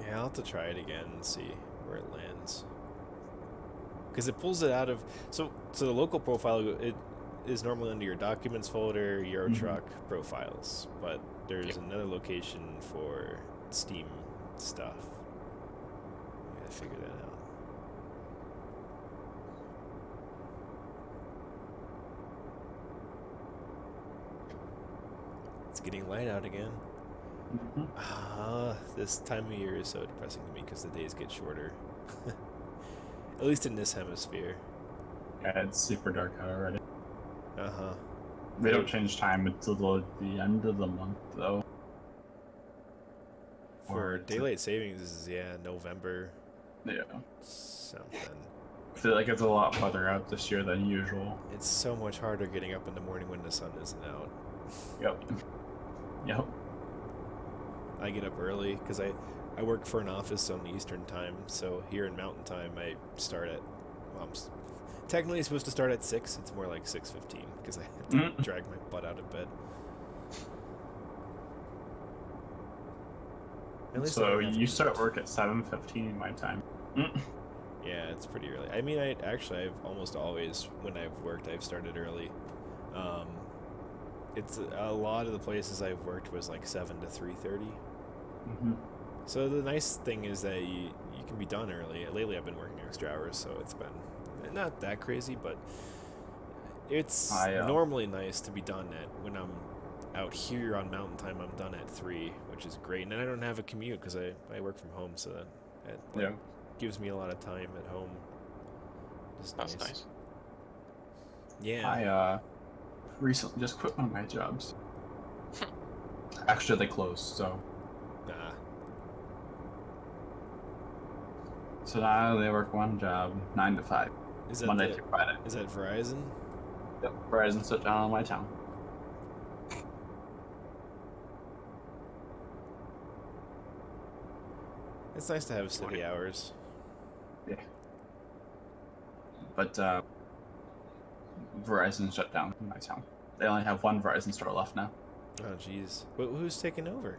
Yeah, I'll have to try it again and see where it lands. Because it pulls it out of so the local profile it is normally under your documents folder, Euro Truck profiles, but there's another location for Steam stuff. I gotta figure that out. It's getting light out again. This time of year is so depressing to me because the days get shorter. At least in this hemisphere. Yeah, it's super dark out already. Uh-huh. They don't change time until the end of the month, though. For daylight savings is November Yeah. something. I feel like it's a lot farther out this year than usual. It's so much harder getting up in the morning when the sun isn't out. Yep. Yep. I get up early because I work for an office on Eastern time, so here in Mountain Time I start at, well, technically supposed to start at 6, it's more like 6:15 because I have to Mm. drag my butt out of bed. At least I So don't have you to- start work at 7:15 my time. Mm. Yeah, it's pretty early. I mean, I've almost always, when I've worked, I've started early. It's a lot of the places I've worked was like 7 to 3:30. Mm-hmm. So the nice thing is that you can be done early. Lately I've been working extra hours, so it's been not that crazy, but it's normally nice to be done at, when I'm out here on Mountain Time, I'm done at 3, which is great. And I don't have a commute because I work from home, so that Yeah. gives me a lot of time at home. Just That's nice. Yeah. I recently just quit one of my jobs. Actually, they closed, so Nah. so now I only work one job, 9 to 5, Is that Monday through Friday. Is that Verizon? Yep. Verizon shut down on my town. It's nice to have city hours. Yeah. But Verizon shut down in my town. They only have one Verizon store left now. Oh, jeez. Who's taking over?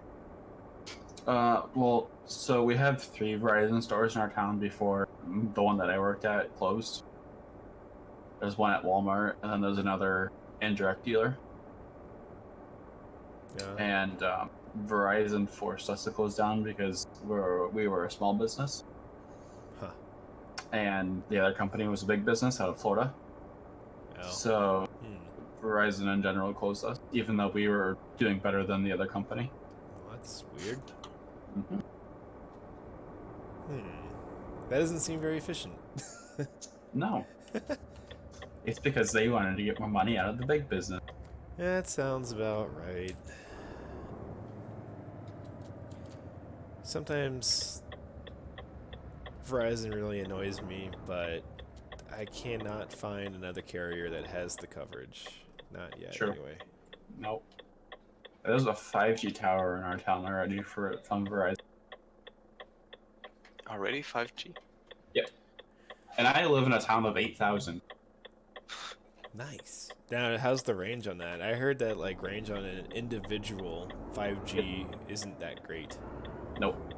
Well, so we have 3 Verizon stores in our town before the one that I worked at closed. There's one at Walmart, and then there's another indirect dealer. And Verizon forced us to close down because we were a small business. Huh. And the other company was a big business out of Florida. Oh. So Verizon in general closed us, even though we were doing better than the other company. Well, that's weird. Mm-hmm. That doesn't seem very efficient. No. It's because they wanted to get more money out of the big business. That sounds about right. Sometimes Verizon really annoys me, but I cannot find another carrier that has the coverage. Not yet, Sure. anyway. Nope. There's a 5G tower in our town already from Verizon. Already 5G? Yep. And I live in a town of 8,000. Nice. Now, how's the range on that? I heard that like range on an individual 5G isn't that great. Nope.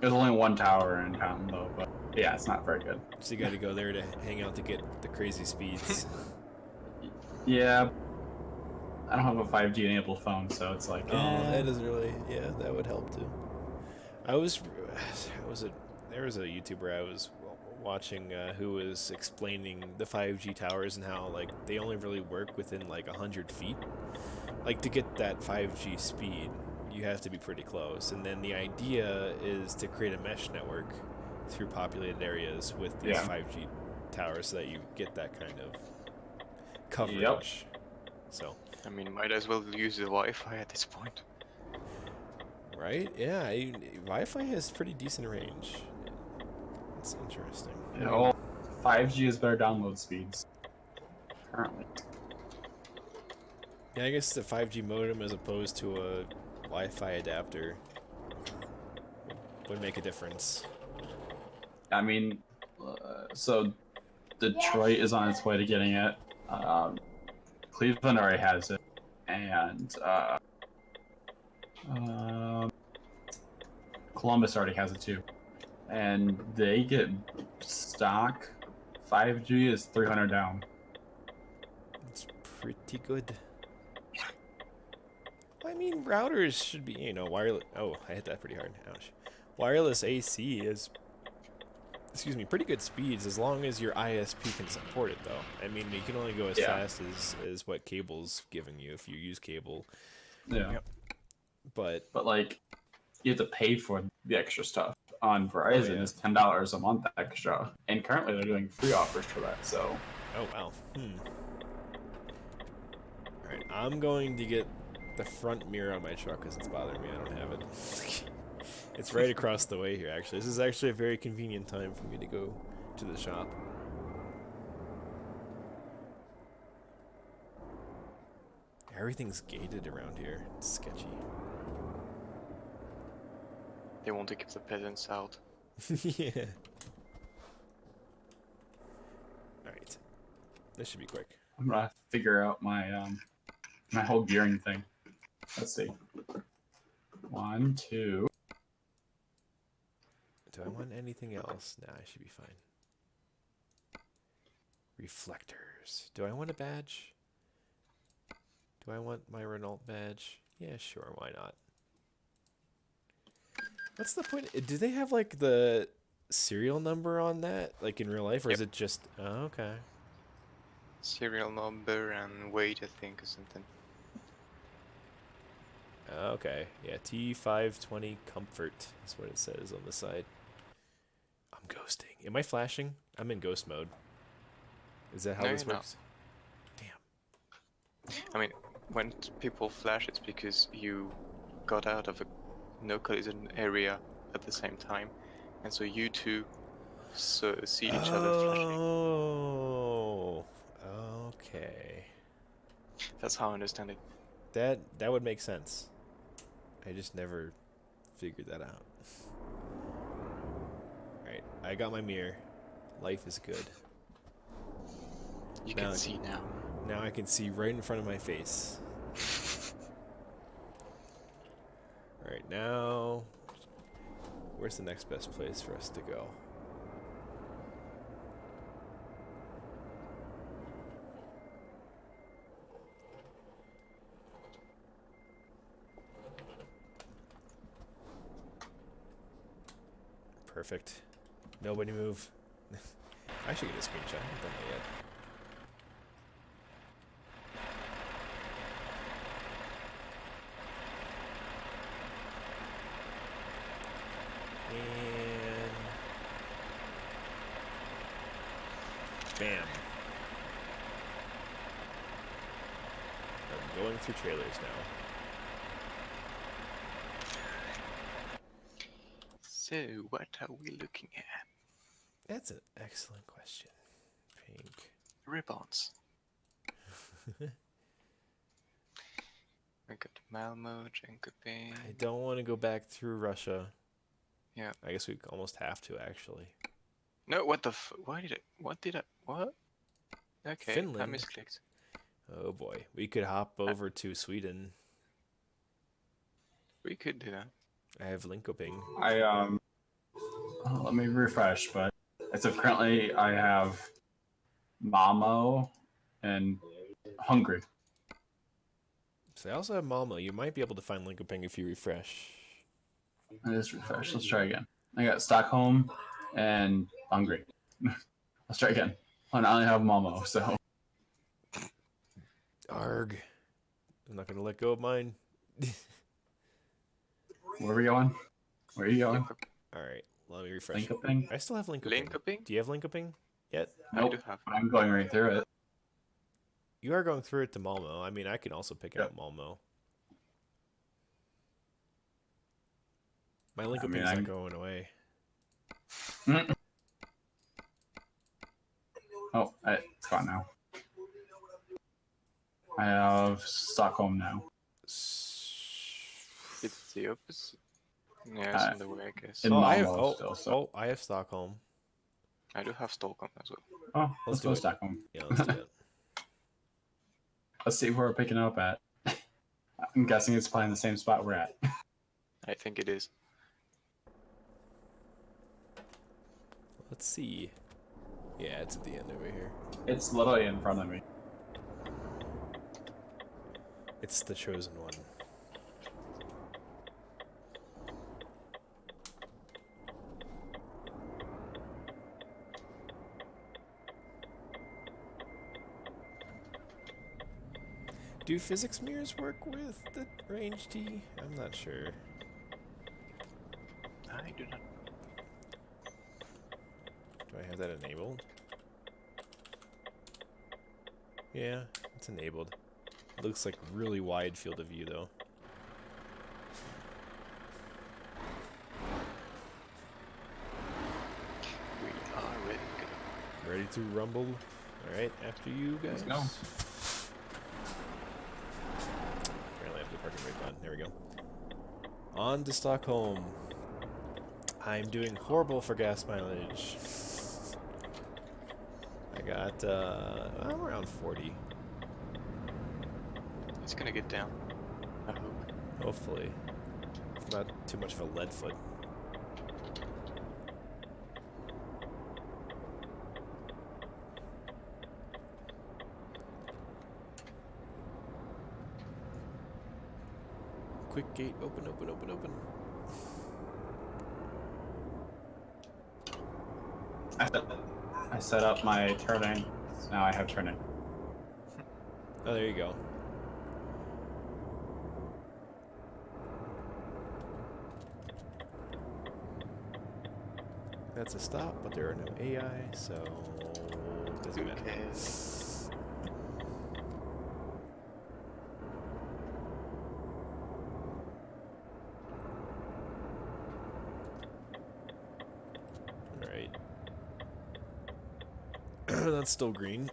There's only one tower in town though, but yeah, it's not very good. So you got to go there to hang out to get the crazy speeds. Yeah. I don't have a 5G enabled phone, so it's like. That doesn't really. Yeah, that would help too. There was a YouTuber I was watching who was explaining the 5G towers and how like they only really work within like 100 feet. Like to get that 5G speed, you have to be pretty close. And then the idea is to create a mesh network through populated areas with these 5G towers so that you get that kind of coverage. Yep. So. I mean, might as well use the Wi-Fi at this point. Right? Yeah, Wi-Fi has pretty decent range. It's interesting. Yeah, well, 5G is better download speeds. Currently. Yeah, I guess the 5G modem as opposed to a Wi-Fi adapter would make a difference. I mean, so Detroit is on its way to getting it. Cleveland already has it, and Columbus already has it too. And they get stock 5G is 300 down. It's pretty good. I mean, routers should be, wireless. Oh, I hit that pretty hard. Ouch. Wireless AC is, pretty good speeds as long as your ISP can support it, though. I mean, you can only go as fast as what cable's giving you if you use cable. Yeah. Yep. But like, you have to pay for the extra stuff. On Verizon, it's $10 a month extra, and currently they're doing free offers for that. So. Oh wow. All right, I'm going to get the front mirror on my truck because it's bothering me. I don't have it. It's right across the way here, actually. This is actually a very convenient time for me to go to the shop. Everything's gated around here. It's sketchy. They want to keep the peasants out. Yeah. Alright. This should be quick. I'm gonna figure out my my whole gearing thing. Let's see. 1, 2. Do I want anything else? Nah, I should be fine. Reflectors. Do I want a badge? Do I want my Renault badge? Yeah, sure, why not? What's the point? Do they have like the serial number on that, like in real life, or is it just? Oh, okay. Serial number and weight, I think, or something. Okay, yeah, T520 Comfort is what it says on the side. I'm ghosting. Am I flashing? I'm in ghost mode. Is that how No, this you're not. works? Damn. I mean, when people flash, it's because you got out of a no collision area at the same time, and so you two see each other flashing. Oh, okay. That's how I understand it. That would make sense. I just never figured that out. Alright, I got my mirror. Life is good. You Now can see now. Now I can see right in front of my face. Alright, now... Where's the next best place for us to go? Perfect. Nobody move. I should get a screenshot. I haven't done that yet. And bam. I'm going through trailers now. So, what are we looking at? That's an excellent question. Pink. Ribbons. I got Malmo, Jankoping. I don't want to go back through Russia. Yeah. I guess we almost have to, actually. No, what the why did what? Okay, I Finland. misclicked. Oh boy. We could hop over to Sweden. We could do that. I have Linkoping. Let me refresh, but so currently I have Mamo and Hungary. So I also have Malmo. You might be able to find Linkoping if you refresh. I just refresh. Let's try again. I got Stockholm and Hungary. Let's try again. Oh, and I only have Mamo, so. Arg. I'm not going to let go of mine. Where are we going? Where are you going? Alright, let me refresh. Linkoping? I still have Linkoping. Linkoping? Do you have Linkoping yet? Nope. I do have. I'm going right through it. You are going through it to Malmo. I mean, I can also pick out Malmo. My Linkoping's not going away. Oh, it's gone now. I have Stockholm now. It's the opposite. Yeah, it's on the way, I guess. in Oh, Malmo still, so. I have Stockholm. I do have Stockholm as well. Oh, let's do go it. Stockholm. Yeah, let's do it. Let's see where we're picking up at. I'm guessing it's probably in the same spot we're at. I think it is. Let's see. Yeah, it's at the end over here. It's literally in front of me. It's the chosen one. Do physics mirrors work with the range T? I'm not sure. I do not. Do I have that enabled? Yeah, it's enabled. It looks like really wide field of view though. We are ready to go. Ready to rumble? Alright, after you guys. Let's go. Apparently I have the parking brake on. There we go. On to Stockholm. I'm doing horrible for gas mileage. I got, I'm around 40. It's gonna get down. I hope. Hopefully. Not too much of a lead foot. Quick gate, open, open, open, open. I set up my turning, so now I have turning. Oh, there you go. That's a stop, but there are no AI, so doesn't Who matter. cares? Alright. That's still green.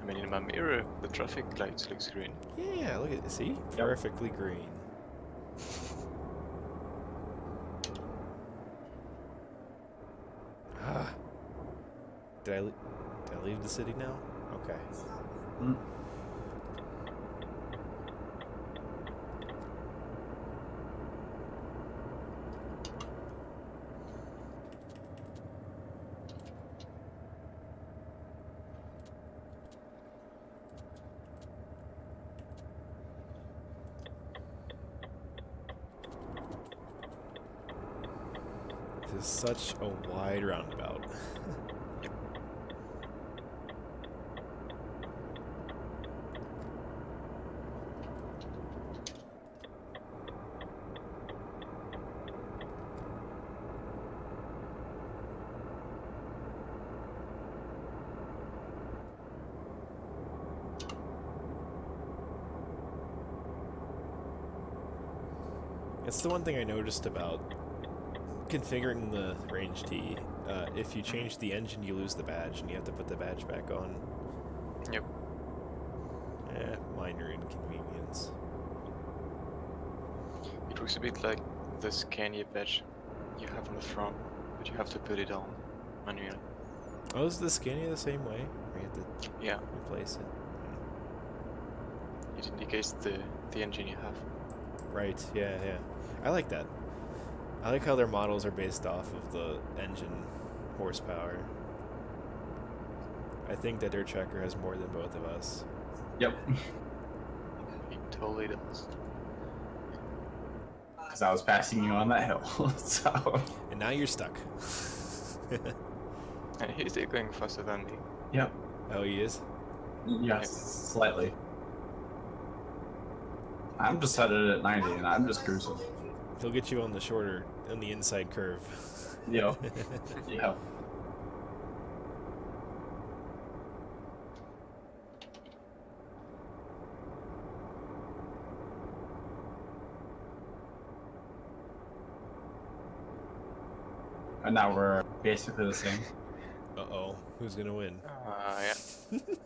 I mean, in my mirror, the traffic lights looks green. Yeah, look at see? Perfectly green. Ah. Did I leave the city now? Okay. Mm. This is such a wide roundabout. It's the one thing I noticed about configuring the range T. If you change the engine, you lose the badge, and you have to put the badge back on. Yep. Minor inconvenience. It looks a bit like the Scania badge you have on the front, but you have to put it on manually. Oh, is the Scania the same way? We have to Yeah, replace it. it indicates the engine you have. Right, yeah, yeah. I like that. I like how their models are based off of the engine horsepower. I think that their tracker has more than both of us. Yep. It totally does. Because I was passing you on that hill, so. And now you're stuck. And he's still going faster than me. Yep. Oh, he is? Yes, slightly. I'm just headed at 90, and I'm just cruising. He'll get you on the inside curve. Yep. Yep. And now we're basically the same. Uh-oh, who's gonna win? Yeah.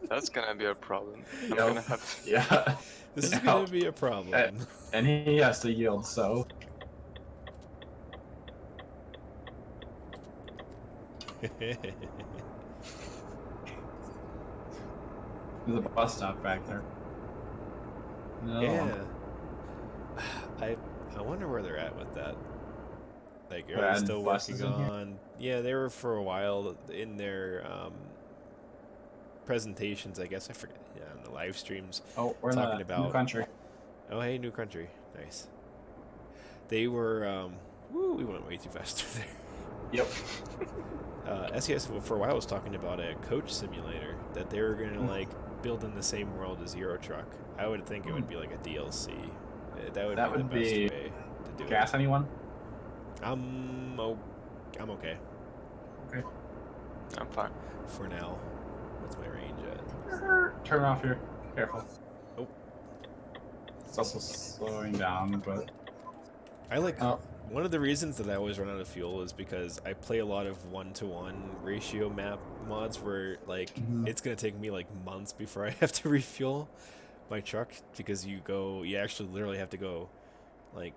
That's gonna be a problem. I'm Yep. gonna have. Yeah. This is Yeah. gonna be a problem. And he has to yield, so. There's a bus stop back there. No. Yeah. I wonder where they're at with that. Like, are they Add still buses working in here? on? Yeah, they were for a while in their presentations. I guess I forget. Yeah, on the live streams. Oh, we're Talking in a new about- country. Oh, hey, new country. Nice. They were. We went way too fast through there. Yep. SES for a while was talking about a coach simulator that they were gonna Hmm. like build in the same world as Euro Truck. I would think it would be like a DLC. That That would would be the best be way to do Gas anyone? it. I'm okay I'm fine. for now. What's my range at? Turn off here. Careful. Oh. It's also slowing down, but. I like. Oh. One of the reasons that I always run out of fuel is because I play a lot of 1-to-1 ratio map mods where like Mhm. it's gonna take me like months before I have to refuel my truck because you actually literally have to go like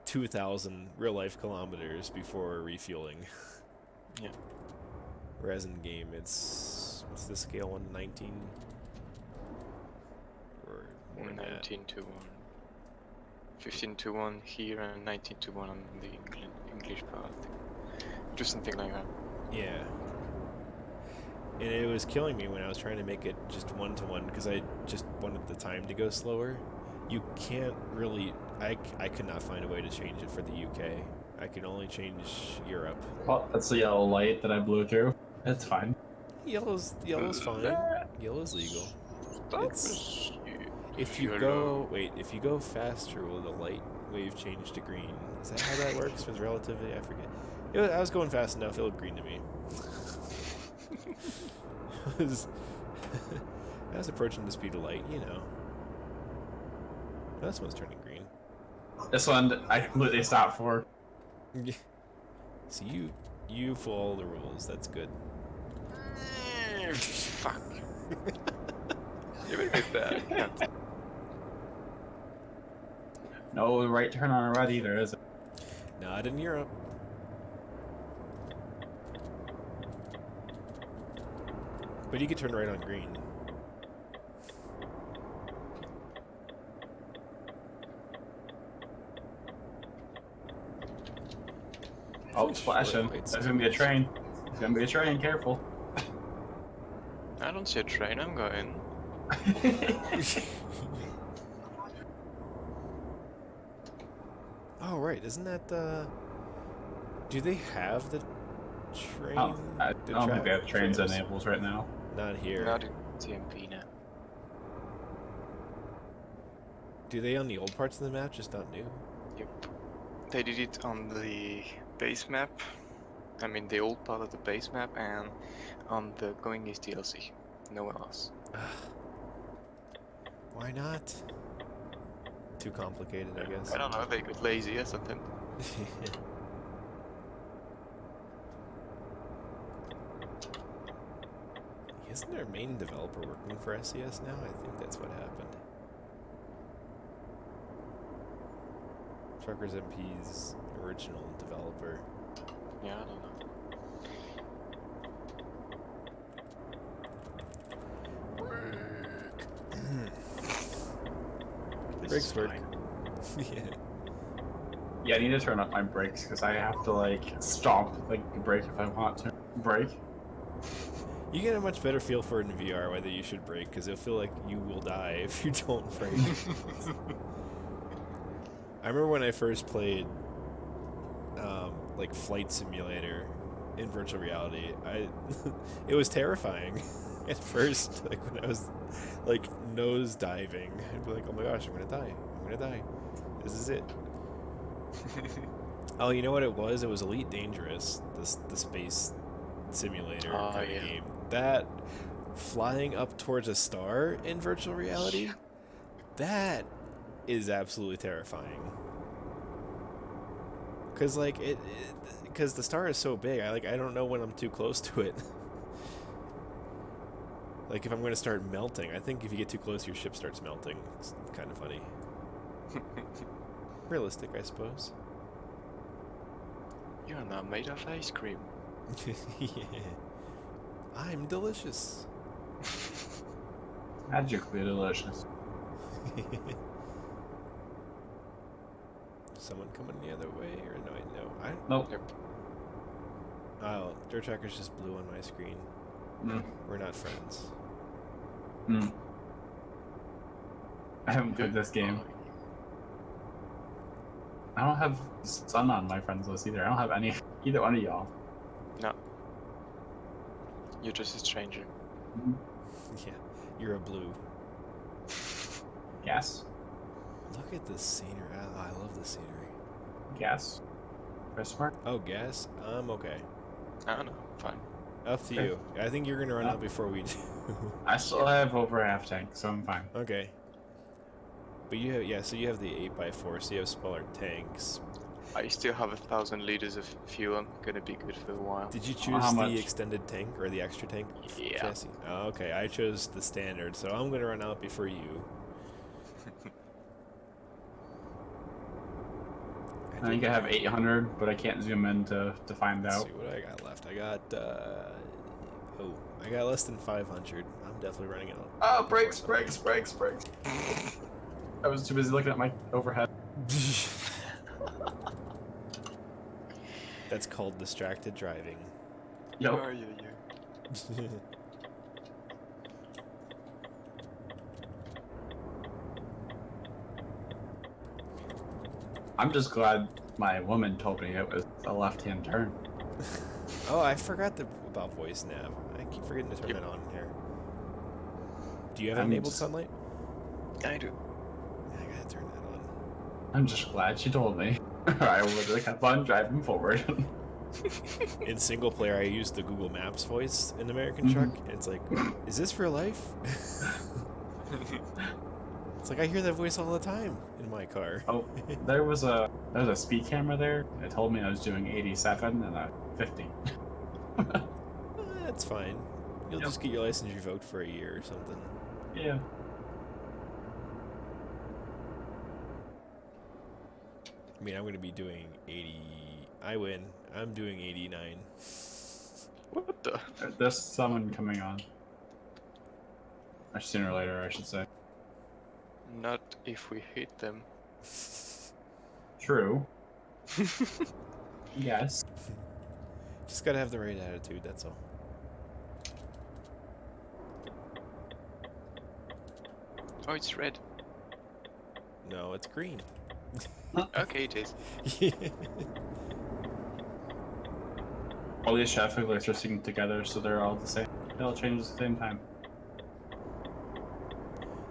2,000 real life kilometers before refueling. Yeah. Whereas in game, what's the scale, 1 to 19? Or more than that? 19 to 1. 15 to 1 here and 19 to 1 on the English part. Just something like that. Yeah. And it was killing me when I was trying to make it just 1-to-1 because I just wanted the time to go slower. You can't really... I could not find a way to change it for the UK. I can only change Europe. Well, that's the yellow light that I blew through. It's fine. Yellow's fine. Yellow's legal. It's... If you go faster, will the light wave change to green? Is that how that works? Because relatively, I forget. I was going fast enough, it looked green to me. I was approaching the speed of light, you know. This one's turning green. This one, I completely stopped for. So you follow the rules, that's good. Fuck. You're a bit bad. Can't. No right turn on a red either, is it? Not in Europe. But you could turn right on green. Oh, it's flashing. There's gonna be a train. There's gonna be a train, careful. I don't see a train, I'm going. Oh, right, isn't that do they have the train? Oh, I don't think they have trains trails? enabled right now. Not here. Not in TMP now. Do they on the old parts of the map, just not new? Yep. They did it on the base map. I mean the old part of the base map and on the Going East DLC. Nowhere else. Why not? Too complicated, I guess. I don't know, they got lazy or something. Isn't their main developer working for SES now? I think that's what happened. Truckers MP's original developer. Yeah, I don't know. Brakes work. Yeah. Yeah, I need to turn up my brakes because I have to like stomp like the brake if I want to brake. You get a much better feel for it in VR whether you should brake, because it'll feel like you will die if you don't brake. I remember when I first played like Flight Simulator in virtual reality, it was terrifying at first. Like when I was like nose diving, I'd be like, oh my gosh, I'm gonna die. I'm gonna die. This is it. Oh, you know what it was? It was Elite Dangerous, the space simulator kind of game. That flying up towards a star in virtual reality, that is absolutely terrifying. Cause like because the star is so big, I don't know when I'm too close to it. Like if I'm going to start melting, I think if you get too close, your ship starts melting. It's kind of funny. Realistic, I suppose. You're not made of ice cream. Yeah. I'm delicious. Magically delicious. Someone coming the other way, or no? Nope. Yep. Oh, Dirt Tracker's just blue on my screen. Mm. We're not friends. Mm. I haven't played this game. I don't have Sun on my friends list either. I don't have either one of y'all. No. You're just a stranger. Mm-hmm. Yeah, you're a blue. Gas? Look at the scenery. Oh, I love the scenery. Gas? Question mark? Oh, gas? Okay. I don't know. Fine. Up to you. I think you're gonna run out before we do. I still have over a half tank, so I'm fine. Okay. But you have, so you have the 8x4, so you have smaller tanks. I still have 1,000 liters of fuel. I'm gonna be good for a while. Did you choose How the much? extended tank or the extra tank Yeah. chassis? Oh, okay, I chose the standard, so I'm gonna run out before you. I think I have 800, but I can't zoom in to find Let's out. see what I got left. I got I got less than 500. I'm definitely running out. Oh, before brakes, sunlight. brakes, brakes, brakes. I was too busy looking at my overhead. That's called distracted driving. Yep. Oh, yeah. I'm just glad my woman told me it was a left-hand turn. Oh, I forgot about voice nav. I keep forgetting to turn that on here. Do you have I'm enabled just- sunlight? I do. I gotta turn that on. I'm just glad she told me. I would have kept on driving forward. In single player, I use the Google Maps voice in American Truck, and it's like, is this real life? It's like I hear that voice all the time in my car. Oh, there was a speed camera there. It told me I was doing 87 and 50. That's fine. You'll Yep. just get your license revoked for a year or something. Yeah. I mean, I'm going to be doing 80. I win. I'm doing 89. What the? There's someone coming on. Or sooner or later, I should say. Not if we hit them. True. Yes. Just got to have the right attitude, that's all. Oh, it's red. No, it's green. Okay, it is. All these traffic lights are synced together, so they're all the same. They all change at the same time.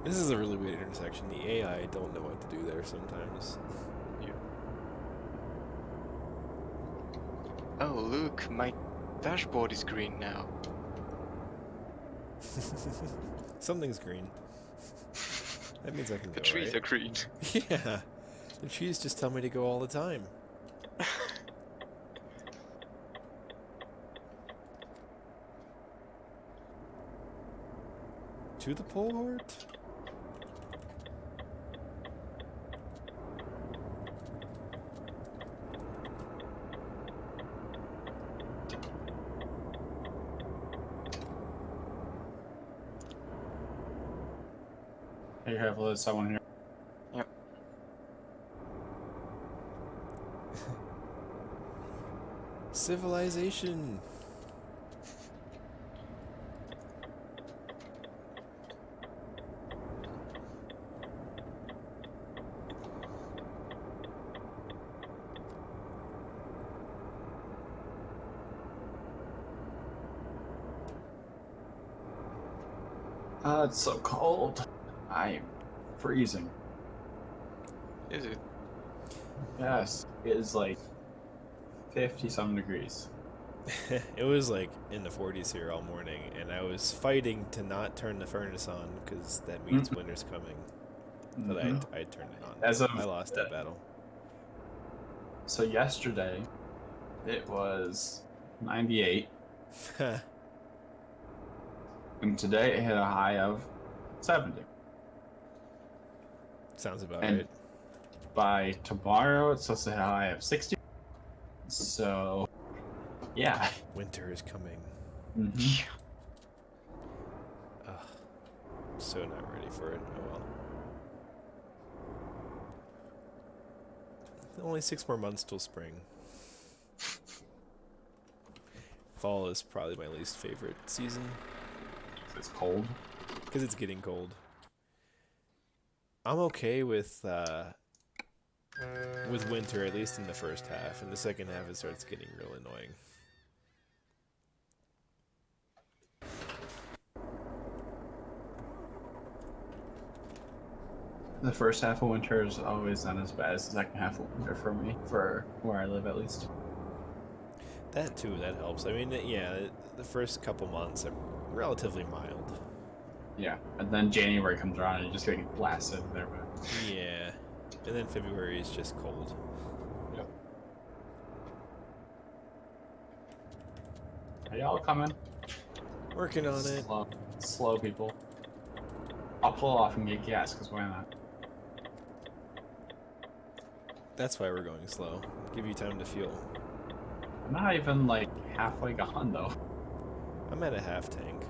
This is a really weird intersection. The AI don't know what to do there sometimes. Oh, look, my dashboard is green now. Something's green. That means I can The go, trees right? are green. Yeah. The trees just tell me to go all the time. To the port. Hey, careful, there's someone here. Yep. Civilization. It's so cold. I'm freezing. Is it? Yes, it is like 50-some degrees. It was like in the 40s here all morning, and I was fighting to not turn the furnace on because that means winter's coming. But I turned it on. As of I lost that battle. So yesterday, it was 98, and today it hit a high of 70. Sounds about And right. by tomorrow, it's supposed to hit a high of 60. So, yeah. Winter is coming. Mm-hmm. Ugh. So not ready for it. Oh well. Only 6 more months till spring. Fall is probably my least favorite season It's cold. because it's getting cold. I'm okay with winter, at least in the first half. In the second half, it starts getting real annoying. The first half of winter is always not as bad as the second half of winter for me, for where I live at least. That too, that helps. I mean, yeah, the first couple months are relatively mild. Yeah, and then January comes around and you're just getting blasted there. But Yeah, and then February is just cold. yep. Are y'all coming? Working on it. Slow people. I'll pull off and get gas, because why not? That's why we're going slow. Give you time to fuel. I'm not even like halfway gone though. I'm at a half tank.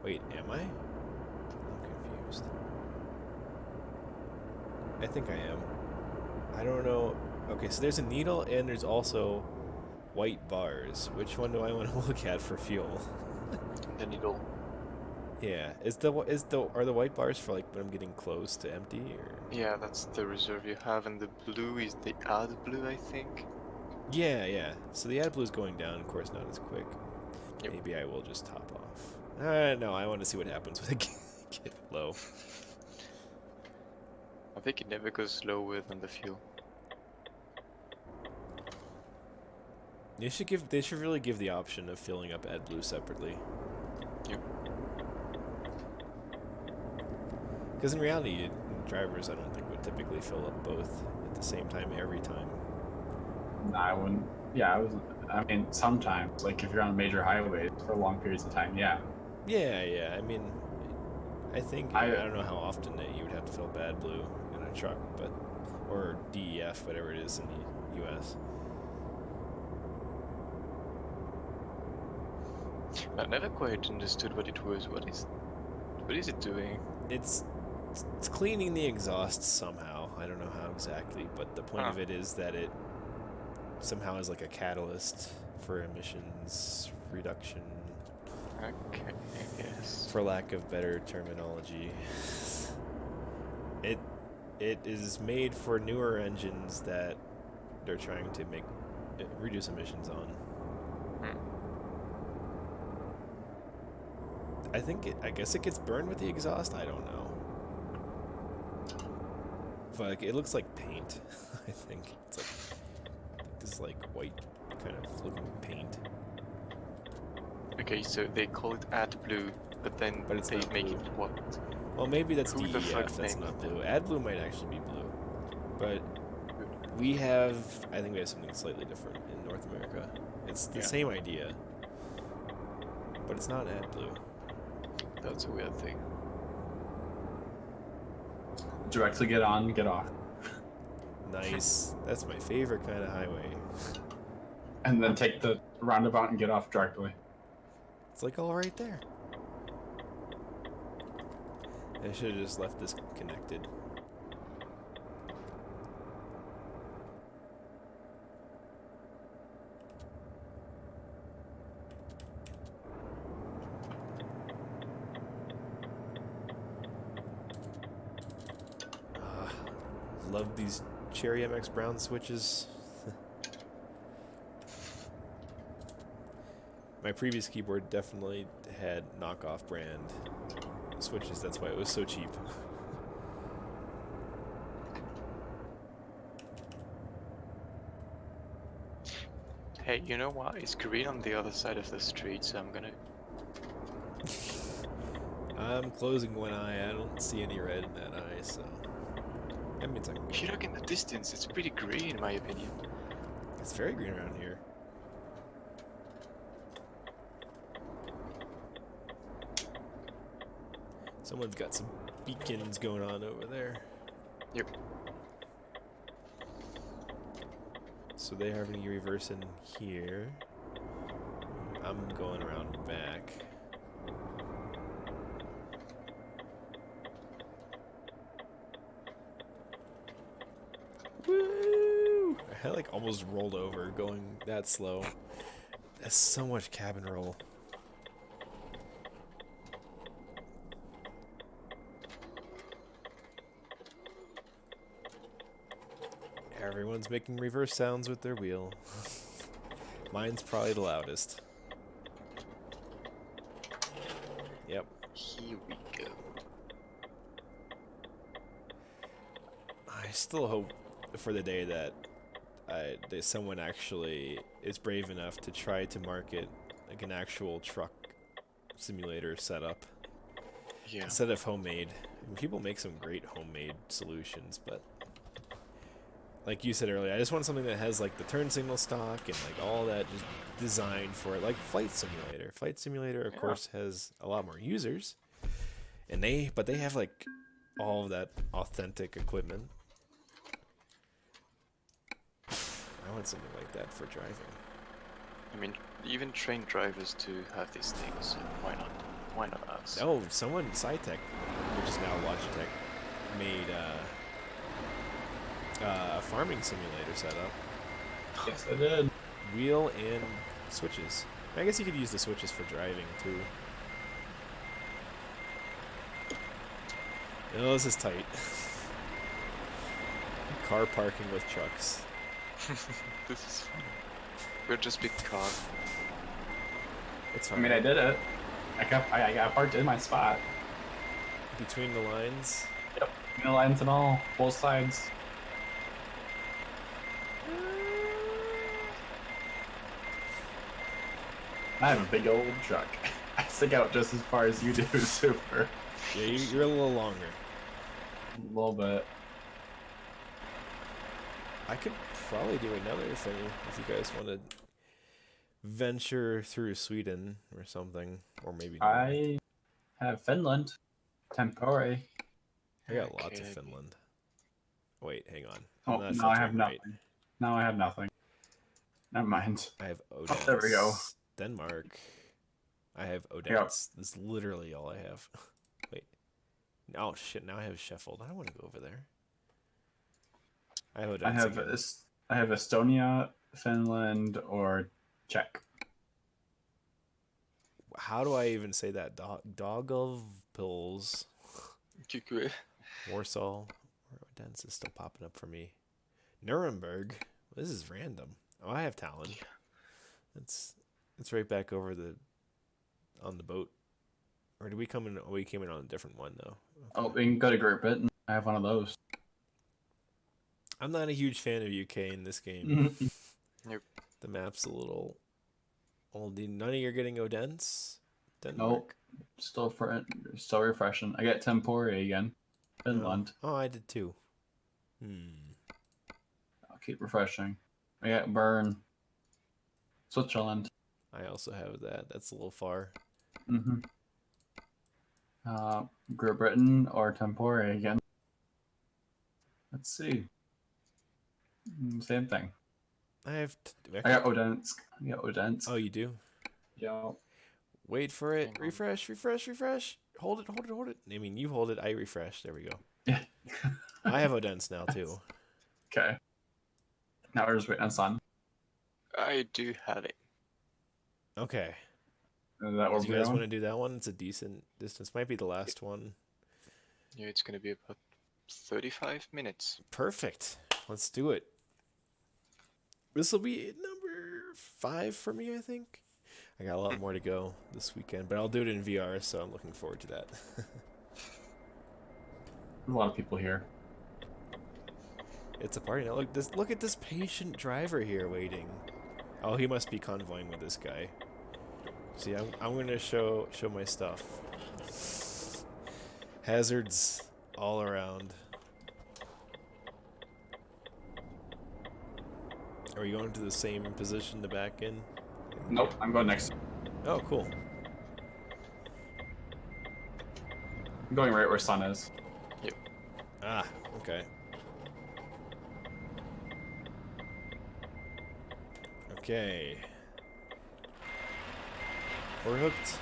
Wait, am I? I'm confused. I think I am. I don't know. Okay, so there's a needle and there's also white bars. Which one do I want to look at for fuel? The needle. Yeah, are the white bars for like when I'm getting close to empty or? Yeah, that's the reserve you have, and the blue is the add blue, I think. Yeah, yeah. So the AdBlue is going down, of course, not as quick. Yep. Maybe I will just top off. No, I want to see what happens when I get low. I think it never goes lower than the fuel. They should really give the option of filling up AdBlue separately. Yep. Because in reality, drivers I don't think would typically fill up both at the same time every time. I wouldn't. Yeah, I mean, sometimes, like if you're on major highways for long periods of time, yeah. Yeah, yeah. I mean, I think I don't know how often that you would have to fill AdBlue in a truck, but or DEF, whatever it is in the U.S. I never quite understood what it was. What is it doing? It's cleaning the exhaust somehow. I don't know how exactly, but the point of it is that it somehow is like a catalyst for emissions reduction. Okay, yes. For lack of better terminology. It is made for newer engines that they're trying to reduce emissions on. I guess it gets burned with the exhaust. I don't know. But like, it looks like paint. I think it's like this like white kind of looking paint. Okay, so they call it AdBlue, but then But they not make blue. it what? Well, maybe that's Who the fuck DEF. That's named not it? blue. AdBlue might actually be blue, but we have. I think we have something slightly different in North America. It's the same idea, but it's not AdBlue. That's a weird thing. Directly get on, get off, Nice. That's my favorite kind of highway. and then take the roundabout and get off directly. It's like all right there. I should have just left this connected. Love these Cherry MX Brown switches. My previous keyboard definitely had knockoff brand switches, that's why it was so cheap. Hey, you know what? It's green on the other side of the street, so I'm gonna... I'm closing one eye, I don't see any red in that eye, so... That means I can go. If you look in the distance, it's pretty green in my opinion. It's very green around here. Someone's got some beacons going on over there. Yep. So they have any reverse in here. I'm going around back. Woo! I like almost rolled over going that slow. That's so much cabin roll. Everyone's making reverse sounds with their wheel. Mine's probably the loudest. Yep. Here we go. I still hope for the day that someone actually is brave enough to try to market like an actual truck simulator setup Yeah. instead of homemade. I mean, people make some great homemade solutions, but like you said earlier, I just want something that has like the turn signal stock and like all that just designed for it, like Flight Simulator. Flight Simulator, of course, has a lot more users, and they have like all of that authentic equipment. I want something like that for driving. I mean, even train drivers to have these things, so why not? Why not us? Oh, someone, SciTech, which is now Logitech, made a farming simulator setup. Yes, I did. Wheel and switches. I guess you could use the switches for driving too. Oh, this is tight. Car parking with trucks. This is fun. We're just big car. It's I fine. mean, I did it. I got parked in my spot. Between the lines. Yep. No lines and all, both sides. I have a big old truck. I stick out just as far as you do, Super. Yeah, you're a little longer. A little bit. I could probably do another thing if you guys want to venture through Sweden or something, or maybe not. I have Finland. Tempore. I got lots of Okay. Finland. Wait, hang on. Oh, I'm not now I have filtering nothing. right. Now I have nothing. Never mind. I have Oh, Odense. there we go. Denmark. I have Odense. That's literally all I have. Wait. Oh shit! Now I have Sheffield. I don't want to go over there. I have Odense I have again. I have Estonia, Finland, or Czech. How do I even say that? Daugavpils, QQ. Warsaw. Odense is still popping up for me. Nuremberg. This is random. Oh, I have Tallinn. It's right back over on the boat. Or did we come in? Oh, we came in on a different one though. Oh, we can go to Group It. I have one of those. I'm not a huge fan of UK in this game. Nope. The map's a little oldie. None of you are getting Odense? Denmark? Nope. Still refreshing. I get Tempore again. Finland. Oh, I did too. I'll keep refreshing. I got Bern. Switzerland. I also have that. That's a little far. Mm-hmm. Great Britain or Tempore again. Let's see. Same thing. I have. I got Odense. Oh, you do? Yeah. Wait for it. Hang on. Refresh. Hold it. I mean, you hold it. I refresh. There we go. Yeah. I have Odense now too. Okay. Now we're just waiting on sun. I do have it. Okay. Is that Do what you we're guys doing? want to do that one? It's a decent distance. Might be the last one. Yeah, it's gonna be about 35 minutes. Perfect. Let's do it. This will be number 5 for me, I think. I got a lot more to go this weekend, but I'll do it in VR, so I'm looking forward to that. There's a lot of people here. It's a party now. Look at this patient driver here waiting. Oh, he must be convoying with this guy. See, I'm gonna show my stuff. Hazards all around. Are we going to the same position to back in? Nope, I'm going next. Oh, cool. I'm going right where sun is. Ah, okay. Okay. We're hooked.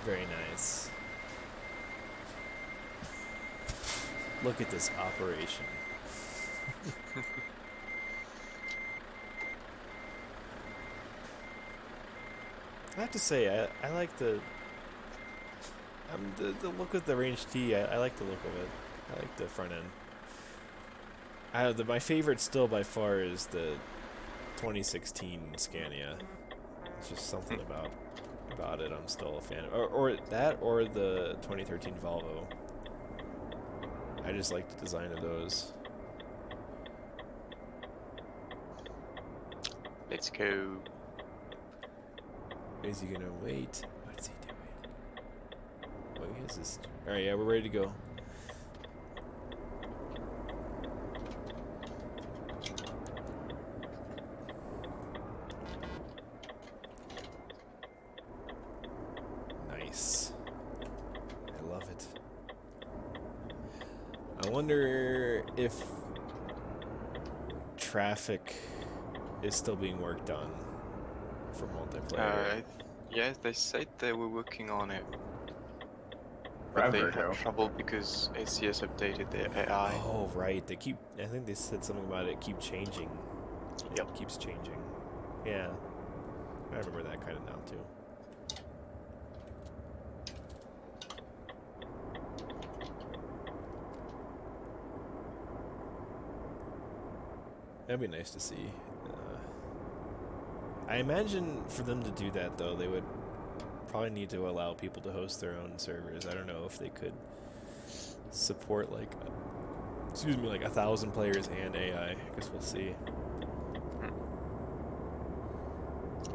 Very nice. Look at this operation. I have to say, I like the look of the Range T. I like the look of it. I like the front end. My favorite still by far is the 2016 Scania. It's just something about it. I'm still a fan of, or that, or the 2013 Volvo. I just like the design of those. Let's go. Is he gonna wait? What's he doing? Oh, he has this. All right, yeah, we're ready to go. Nice. I love it. I wonder if traffic is still being worked on for multiplayer. Yeah, they said they were working on it, but Forever they ago. had trouble because ACS updated their AI. Oh, right. I think they said something about it keep changing. Yep. It keeps changing. Yeah. I remember that kind of now, too. That'd be nice to see. I imagine for them to do that, though, they would probably need to allow people to host their own servers. I don't know if they could support, like, like 1,000 players and AI. I guess we'll see.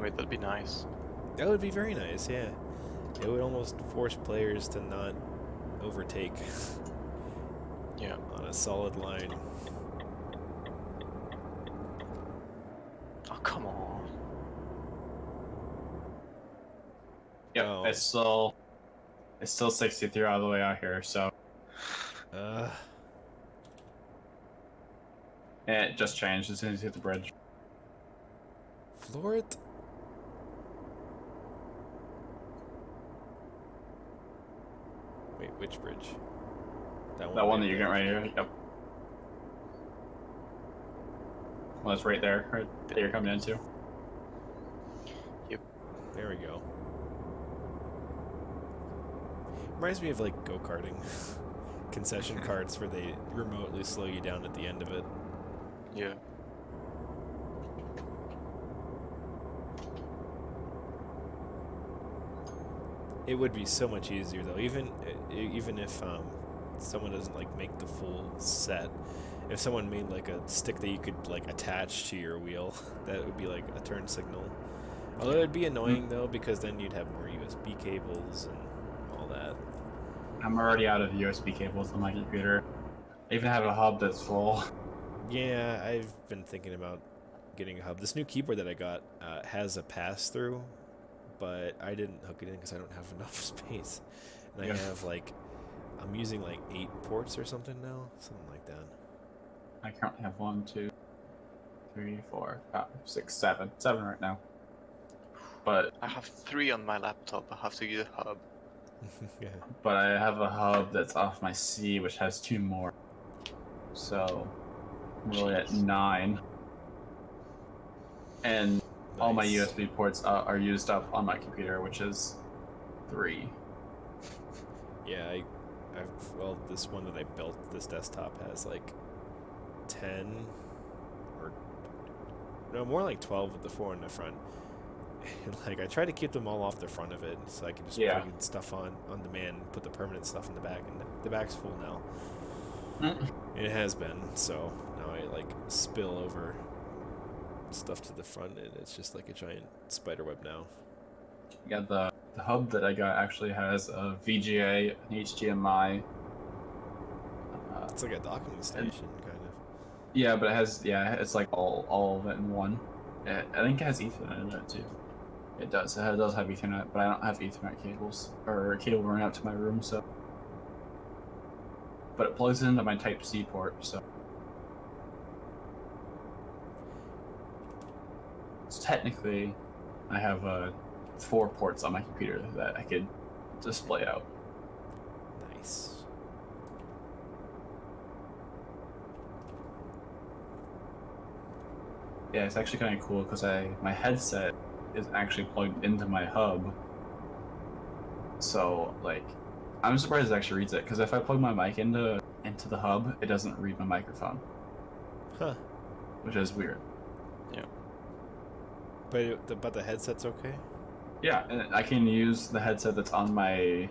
Wait, that'd be nice. That would be very nice, yeah. It would almost force players to not overtake Yeah. on a solid line. Oh, come on. Yep, Oh. it's still 63 all the way out here, so Uh, it just changed as soon as you hit the bridge. floor it? Wait, which bridge? That one that you're getting right here. Yep. Well, it's right there, right that you're coming into. There we go. Reminds me of like go-karting. Concession carts where they remotely slow you down at the end of it. Yeah. It would be so much easier though, even if someone doesn't like make the full set. If someone made like a stick that you could like attach to your wheel, that would be like a turn signal. Although it would be annoying though, because then you'd have more USB cables and all that. I'm already out of USB cables on my computer. I even have a hub that's full. Yeah, I've been thinking about getting a hub. This new keyboard that I got has a pass-through, but I didn't hook it in because I don't have enough space. And I have like, I'm using like 8 ports or something now, something like that. I currently have 1, 2, 3, 4, 5, 6, 7. 7 right now. But I have 3 on my laptop. I have to use a hub. Yeah. but I have a hub that's off my C, which has 2 more. So I'm really at Jeez. 9. And all my Nice. USB ports are used up on my computer, which is 3. Yeah, well, this one that I built, this desktop has like 10 or no, more like 12 with the 4 in the front. And like I try to keep them all off the front of it so I can just plug in stuff on demand, put the permanent stuff in the back, and the back's full now. It has been, so now I like spill over stuff to the front and it's just like a giant spider web now. Yeah, the hub that I got actually has a VGA, an HDMI. It's like a docking station, kind of. Yeah, but it has, it's like all of it in one. I think it has Ethernet in it too. It does. It does have Ethernet, but I don't have Ethernet cables or a cable running out to my room, so. But it plugs into my Type-C port, so. So technically, I have 4 ports on my computer that I could display out. Nice. Yeah, it's actually kind of cool because my headset is actually plugged into my hub. So like, I'm surprised it actually reads it because if I plug my mic into the hub, it doesn't read my microphone. Huh. Which is weird. Yeah. But the headset's okay? Yeah, and I can use the headset that's on my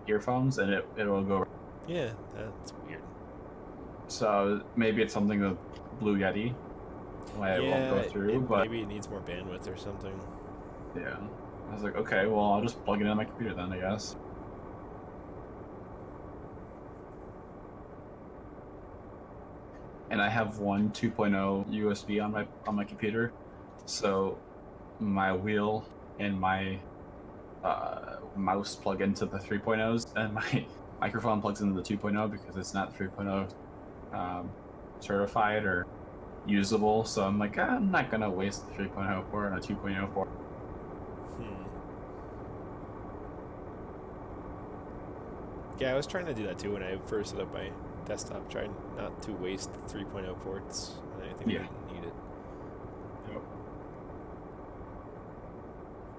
earphones, and it'll go. Yeah, that's weird. So maybe it's something with Blue Yeti, why it won't go through. But maybe it needs more bandwidth or something. yeah, I was like, okay, well, I'll just plug it in my computer then, I guess. And I have one 2.0 USB on my computer, so my wheel and my mouse plug into the 3.0s, and my microphone plugs into the 2.0 because it's not 3.0 certified or usable. So I'm like, I'm not gonna waste the 3.0 port on a 2.0 port. Yeah, I was trying to do that too when I first set up my desktop, trying not to waste 3.0 ports on anything Yeah. I didn't need it. Yep.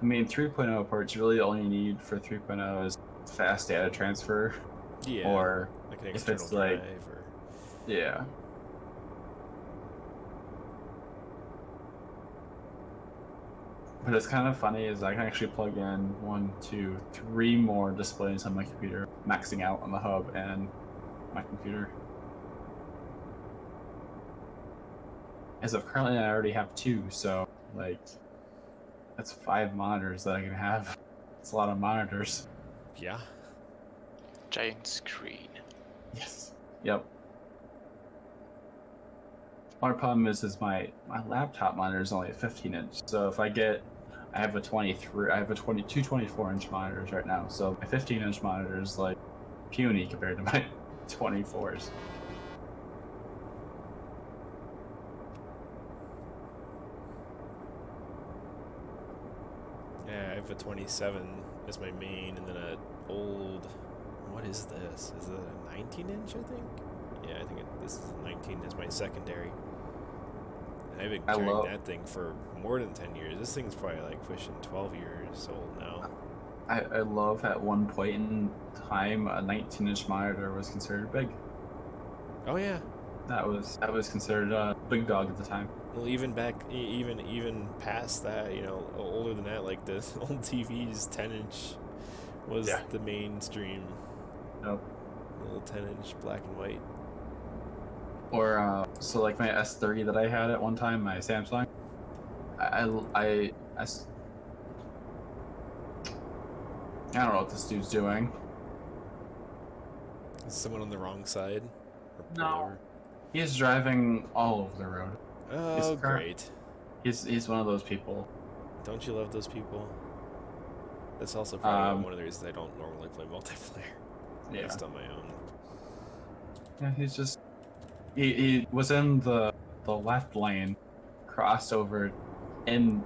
I mean, 3.0 ports really all you need for 3.0 is fast data transfer. Yeah, Or like an if external it's drive like, or... yeah. But it's kind of funny is I can actually plug in 1, 2, 3 more displays on my computer, maxing out on the hub and my computer. As of currently, I already have 2, so like that's 5 monitors that I can have. It's a lot of monitors. Yeah. Giant screen. Yes. Yep. Only problem is my laptop monitor is only a 15-inch. So if I have a 23, I have a 22 24-inch monitors right now. So my 15-inch monitor is like puny compared to my 24s. Yeah, I have a 27 as my main, and then a old... What is this? Is it a 19-inch, I think? Yeah, I think this is a 19 as my secondary. And I've been carrying that thing for more than 10 years. This thing's probably like pushing 12 years old now. I love at one point in time a 19-inch monitor was considered big. Oh yeah. That was considered a big dog at the time. Well, even back, even past that, you know, older than that, like the old TVs, 10-inch was the mainstream. Nope. Little 10-inch black and white. Or so like my S30 that I had at one time, my Samsung. I don't know what this dude's doing. Is someone on the wrong side? No. He's driving all over the road. Oh, great. He's one of those people. Don't you love those people? That's also probably one of the reasons I don't normally play multiplayer. Based on my own. Yeah, he's just... He was in the left lane, crossed over in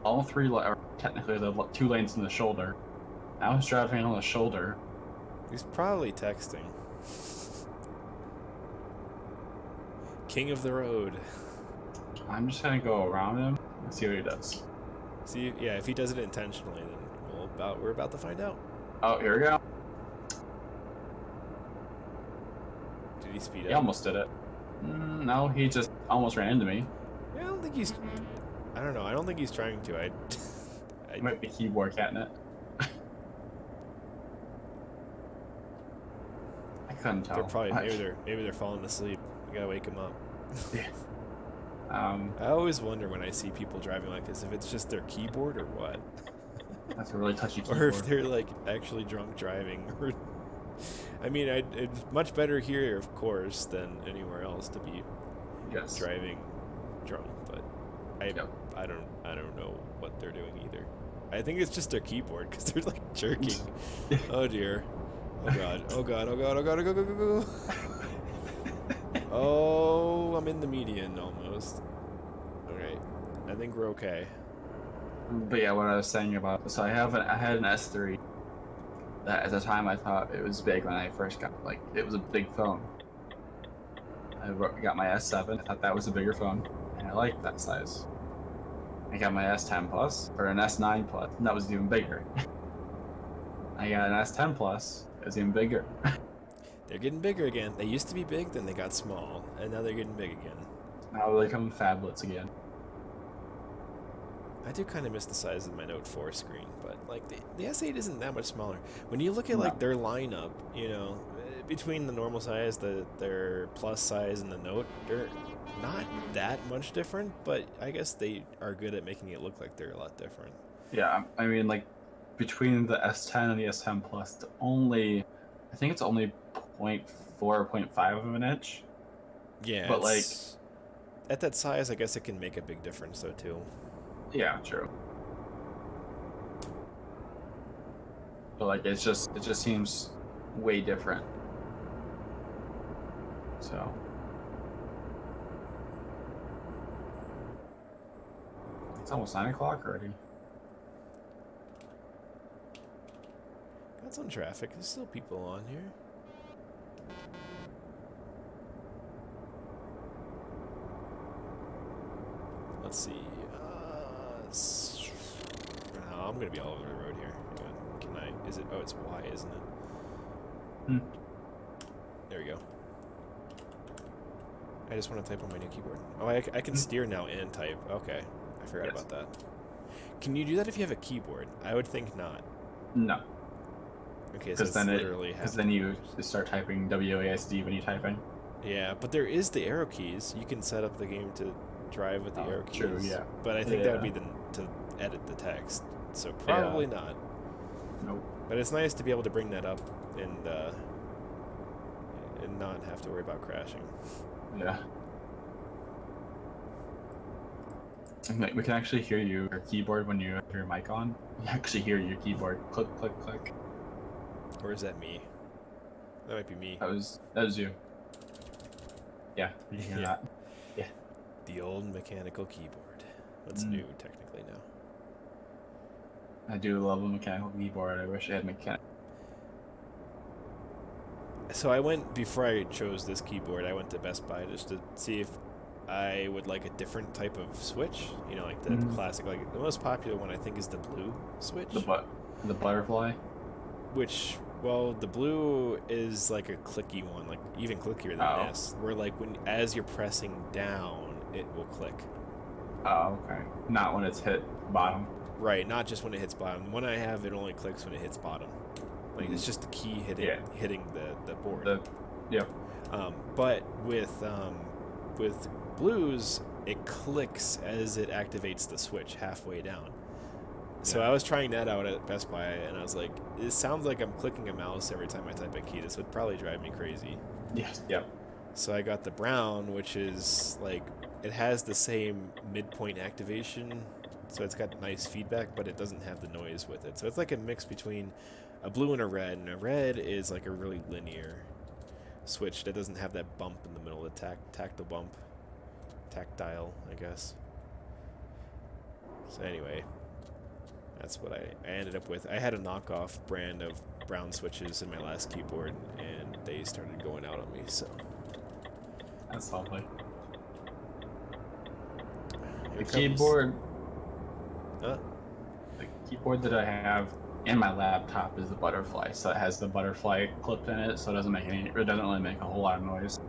all 3, or technically the 2 lanes in the shoulder. I was driving on the shoulder. He's probably texting. King of the road. I'm just gonna go around him and see what he does. See, yeah, if he does it intentionally, then we're about to find out. Oh, here we go. Did he speed up? He almost did it. No, he just almost ran into me. Yeah, I don't think he's... I don't know. I don't think he's trying to. I might be keyboard catting it. I couldn't tell. They're probably maybe they're falling asleep. You gotta wake them up. Yeah. I always wonder when I see people driving like this if it's just their keyboard or what. That's a really touchy keyboard. Or if they're like actually drunk driving. I mean, it's much better here, of course, than anywhere else to be driving drunk. But I don't know what they're doing either. I think it's just their keyboard because they're like jerking. Oh dear. Oh god. Oh god. Oh god. Oh god. Go go go go go. Oh, I'm in the median almost. Alright. I think we're okay. But yeah, what I was saying about... So I had an S3 that at the time I thought it was big when I first got... Like, it was a big phone. I got my S7. I thought that was a bigger phone. And I liked that size. I got my S10 Plus, or an S9 Plus, and that was even bigger. I got an S10 Plus. It was even bigger. They're getting bigger again. They used to be big, then they got small, and now they're getting big again. Now they come phablets again. I do kind of miss the size of my Note 4 screen, but like the S8 isn't that much smaller. When you look at like their lineup, you know, between the normal size, their plus size, and the Note, they're not that much different, but I guess they are good at making it look like they're a lot different. Yeah, I mean, like between the S10 and the S10 Plus, I think it's only 0.4 or 0.5 of an inch. Yeah, but like at that size, I guess it can make a big difference though too. Yeah, true. but like it just seems way different. So it's almost 9 o'clock already. Got some traffic. There's still people on here. Let's see. No, I'm gonna be all over the road here. Can I? Is it? Oh, it's Y, isn't it? Hmm. There we go. I just want to type on my new keyboard. Oh, I can steer now and type. Okay, I forgot about that. Can you do that if you have a keyboard? I would think not. No. Okay, so it's then literally because then you start typing WASD when you typing. Yeah, but there is the arrow keys. You can set up the game to drive with the arrow keys. True, yeah. But I think that would be to edit the text. So probably not. Nope. But it's nice to be able to bring that up and not have to worry about crashing. Yeah. We can actually hear your keyboard when you have your mic on. You actually hear your keyboard click, click, click. Or is that me? That might be me. That was you. Yeah, you hear that. Yeah. The old mechanical keyboard. That's new technically now. I do love a mechanical keyboard. I wish I had mechanical. So I went, before I chose this keyboard, I went to Best Buy just to see if I would like a different type of switch. You know, like the classic, like the most popular one I think is the blue switch. The butterfly? Which, well, the blue is like a clicky one, like even clickier than this, where like as you're pressing down, it will click. Oh, okay. Not when it's hit bottom. Right, not just when it hits bottom. The one I have, it only clicks when it hits bottom. Like it's just the key hitting the board. But with blues, it clicks as it activates the switch halfway down. So I was trying that out at Best Buy, and I was like, it sounds like I'm clicking a mouse every time I type a key. This would probably drive me crazy. Yes. Yep. So I got the brown, which is like, it has the same midpoint activation, so it's got nice feedback, but it doesn't have the noise with it. So it's like a mix between a blue and a red red is like a really linear switch that doesn't have that bump in the middle, the tactile bump. Tactile, I guess. So anyway, that's what I ended up with. I had a knockoff brand of brown switches in my last keyboard, and they started going out on me, so. That's lovely. The keyboard... The keyboard that I have in my laptop is the butterfly, so it has the butterfly clip in it, so it doesn't really make a whole lot of noise.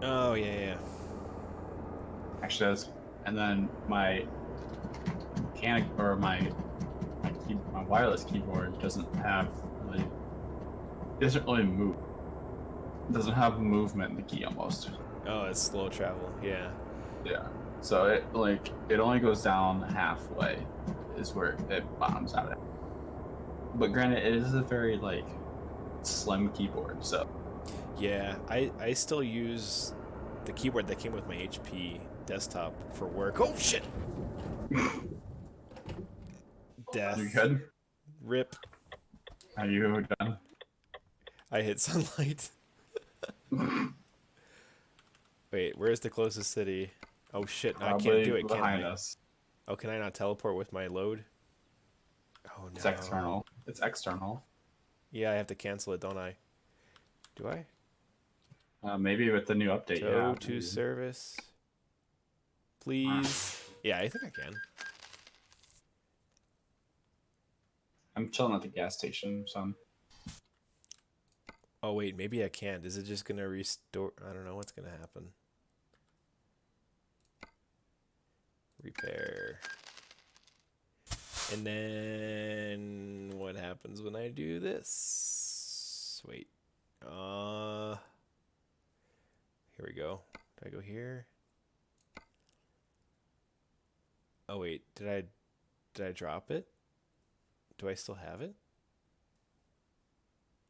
Oh, yeah. Actually, that's, and then my mechanic, or my wireless keyboard doesn't really move. It doesn't have movement in the key almost. Oh, it's slow travel, yeah. Yeah. So it only goes down halfway is where it bottoms out at. But granted, it is a very slim keyboard, so. Yeah, I still use the keyboard that came with my HP desktop for work. Oh shit! Death. You good? Rip. Are you done? I hit sunlight. Wait, where's the closest city? Oh shit, no, I can't do it, can I? Us. Oh, can I not teleport with my load? Oh no. It's external. It's external. Yeah, I have to cancel it, don't I? Do I? Maybe with the new update, Go to service. Please. Yeah, I think I can. I'm chilling at the gas station, son. Oh wait, maybe I can't. Is it just gonna restore? I don't know what's gonna happen. Repair. And then what happens when I do this? Wait. Here we go. Do I go here? Oh wait, did I drop it? Do I still have it?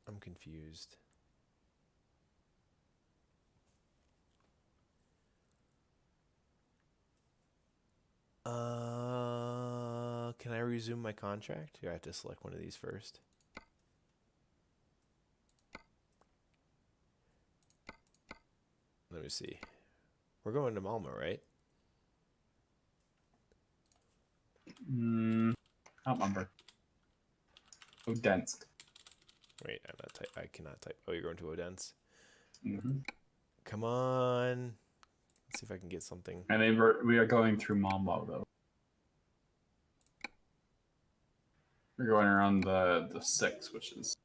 I'm confused. Can I resume my contract? Here, I have to select one of these first. me see. We're going to Malmo, right? I don't remember. Odense. Wait, I'm not type. I cannot type. Oh, you're going to Odense. Mm-hmm. Come on. Let's see if I can get something. And then we are going through Malmo though. We're going around the 6, which is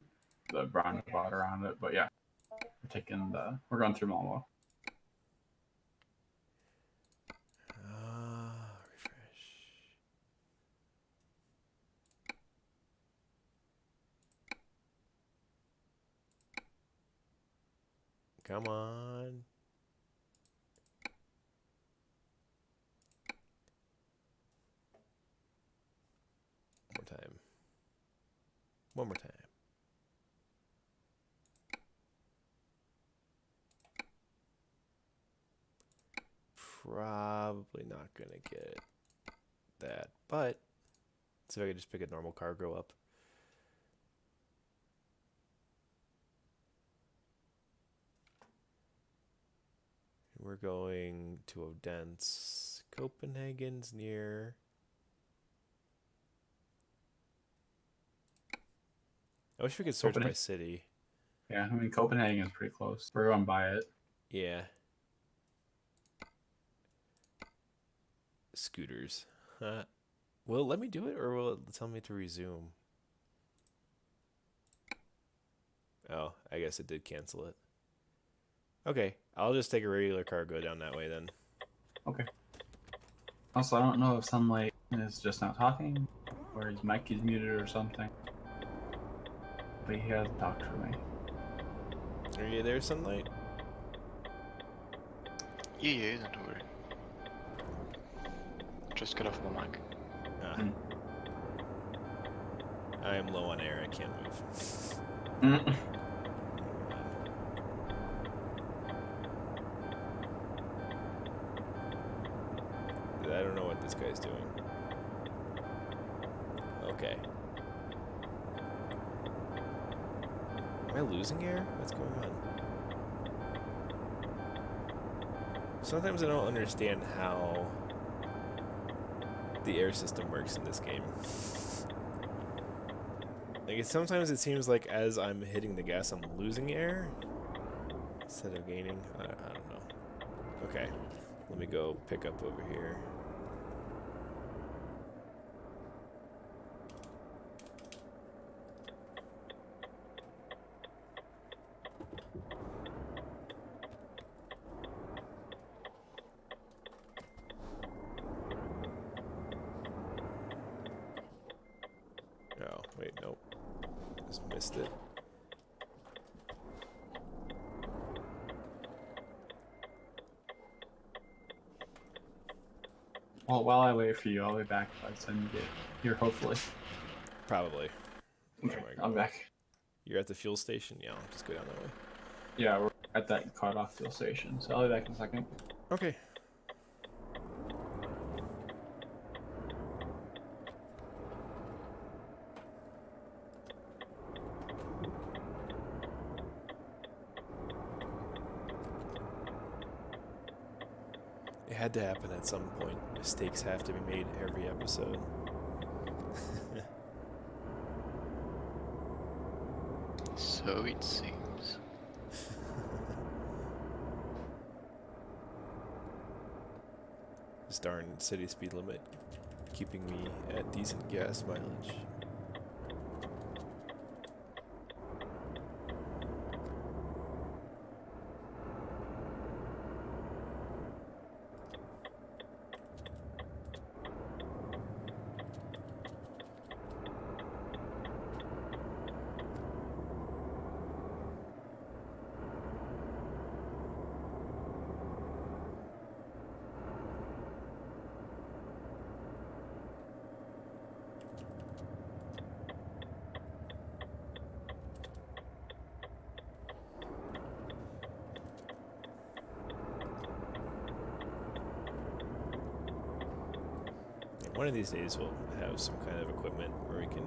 the roundabout around it. But yeah, we're going through Malmo. Refresh. Come on. One more time. One more time. Probably not gonna get that, but let's see if I can just pick a normal cargo up. We're going to Odense. Copenhagen's near. I wish we could search by city. Yeah, I mean Copenhagen is pretty close. We're going by it. Yeah. Scooters. Will it let me do it, or will it tell me to resume? Oh, I guess it did cancel it. Okay, I'll just take a regular cargo down that way then. Okay. Also, I don't know if Sunlight is just not talking, or his mic is muted or something. But he hasn't talked for me. Are you there, Sunlight? Yeah, don't worry. Just got off my mic. I am low on air. I can't move. I don't know what this guy's doing. Okay. Am I losing air? What's going on? Sometimes I don't understand how the air system works in this game. Like, sometimes it seems like as I'm hitting the gas, I'm losing air instead of gaining. I don't know. Okay, let me go pick up over here. Oh, wait, nope. Just missed it. Well, while I wait for you, I'll be back by the time you get here, hopefully. Probably. Okay, I'm back. You're at the fuel station? Yeah, I'll just go down that way. Yeah, we're at that cut-off fuel station, so I'll be back in a second. Okay. It had to happen at some point. Mistakes have to be made every episode. So it seems. This darn city speed limit keeping me at decent gas mileage. One of these days we'll have some kind of equipment where we can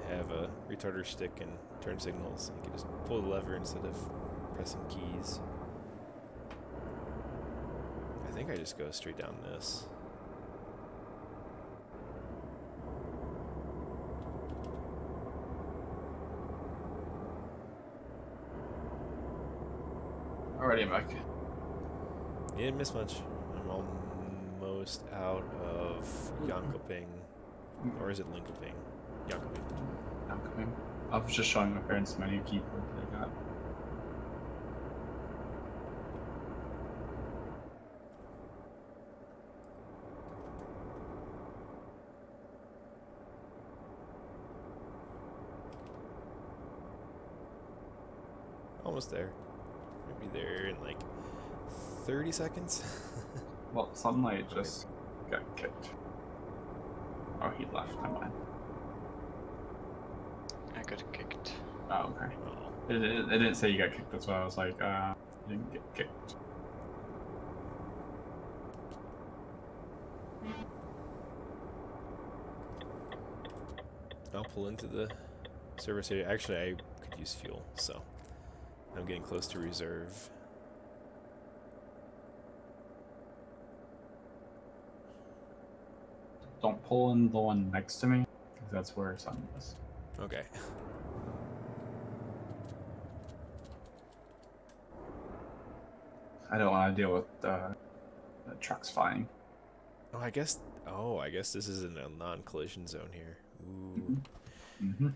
have a retarder stick and turn signals. You can just pull the lever instead of pressing keys. think I just go straight down this. Alrighty, I'm back. You didn't miss much. I'm almost out of Yonkoping. Or is it Linkoping? Yonkoping. I'm coming. I was just showing my parents the menu keyboard that I got. Almost there. Maybe there in like 30 seconds. Well, Sunlight just got kicked. Oh, he left. Never mind. I got kicked. Oh, okay. Oh. It didn't say you got kicked. That's why I was like, you didn't get kicked. I'll pull into the service area. Actually, I could use fuel, so I'm getting close to reserve. Don't pull in the one next to me, because that's where Sun is. Okay. I don't want to deal with the trucks flying. Oh, I guess this is in a non-collision zone here. Ooh. Mm-hmm.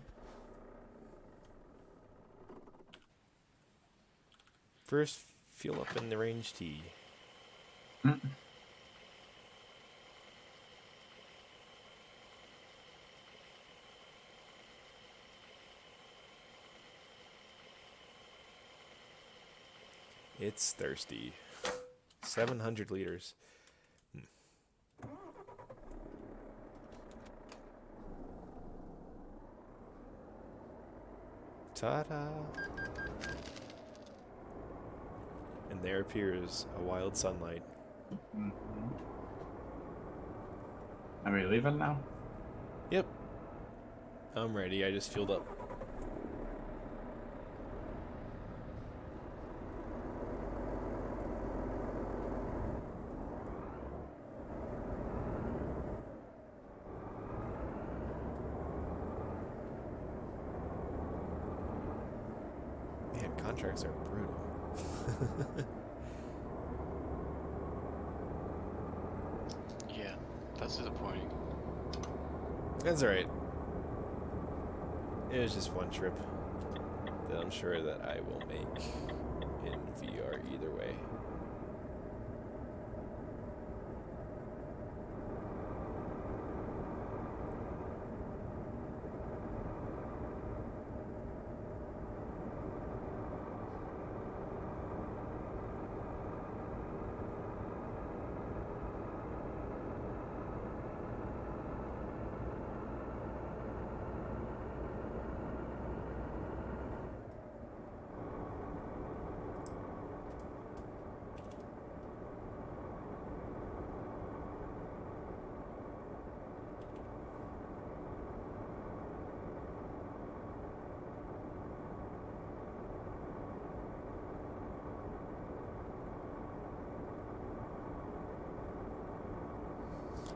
First, fuel up in the range T. Mm. It's thirsty. 700 liters. Ta-da! And there appears a wild sunlight. Mm-hmm. Are we leaving now? Yep. I'm ready. I just fueled up. Man, contracts are brutal. Yeah, that's disappointing. That's alright. It was just one trip that I'm sure that I will make in VR either way.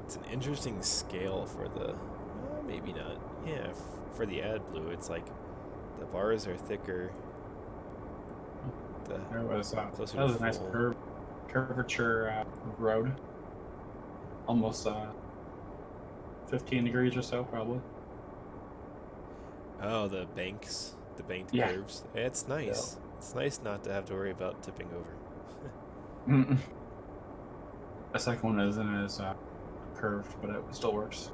It's an interesting scale for the... maybe not. Yeah, for the AdBlue, it's like the bars are thicker. There was closer that was to a nice full. curvature road. Almost 15 degrees or so, probably. Oh, the banks, the banked Yeah. curves. It's nice. Yeah. It's nice not to have to worry about tipping over. Mm-mm. The second one isn't as curved, but it still works.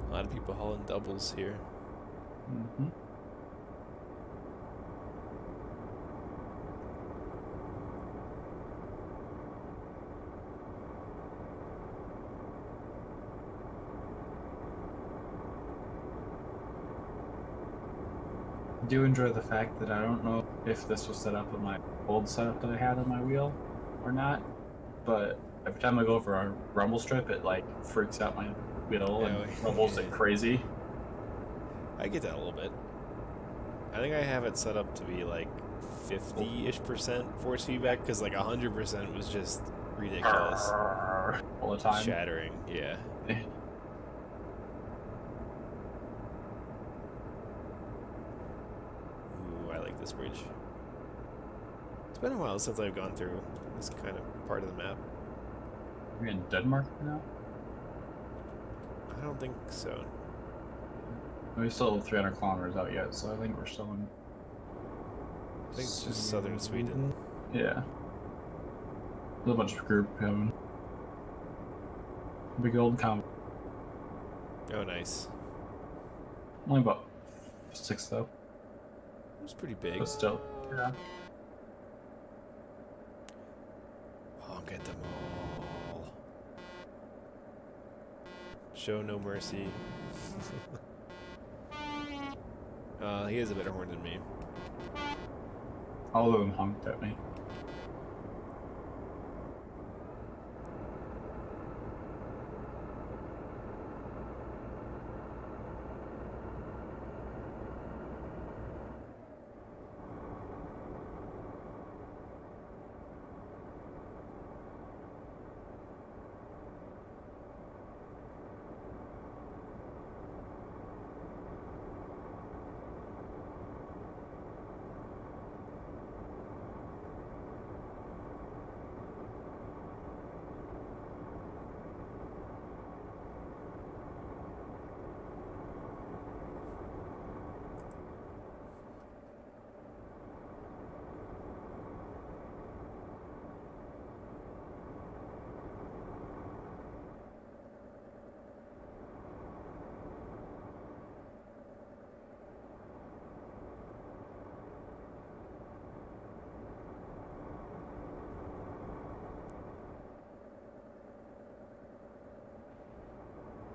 A lot of people hauling doubles here. Mm-hmm. do enjoy the fact that I don't know if this was set up in my old setup that I had on my wheel or not, but every time I go over a rumble strip, it like freaks out my wheel and rumbles yeah. like crazy. I get that a little bit. I think I have it set up to be like 50-ish% force feedback because like 100% was just ridiculous. All the time. Shattering, yeah. Ooh, I like this bridge. It's been a while since I've gone through this kind of part of the map. Are we in Denmark now? I don't think so. We still have 300 kilometers out yet, so I think we're still in. I think it's just southern Sweden. Yeah. There's a bunch of group coming. Big old combo. Oh, nice. Only about 6 though. It was pretty big. But still. Yeah. Honk at them all. Show no mercy. He has a better horn than me. All of them honked at me.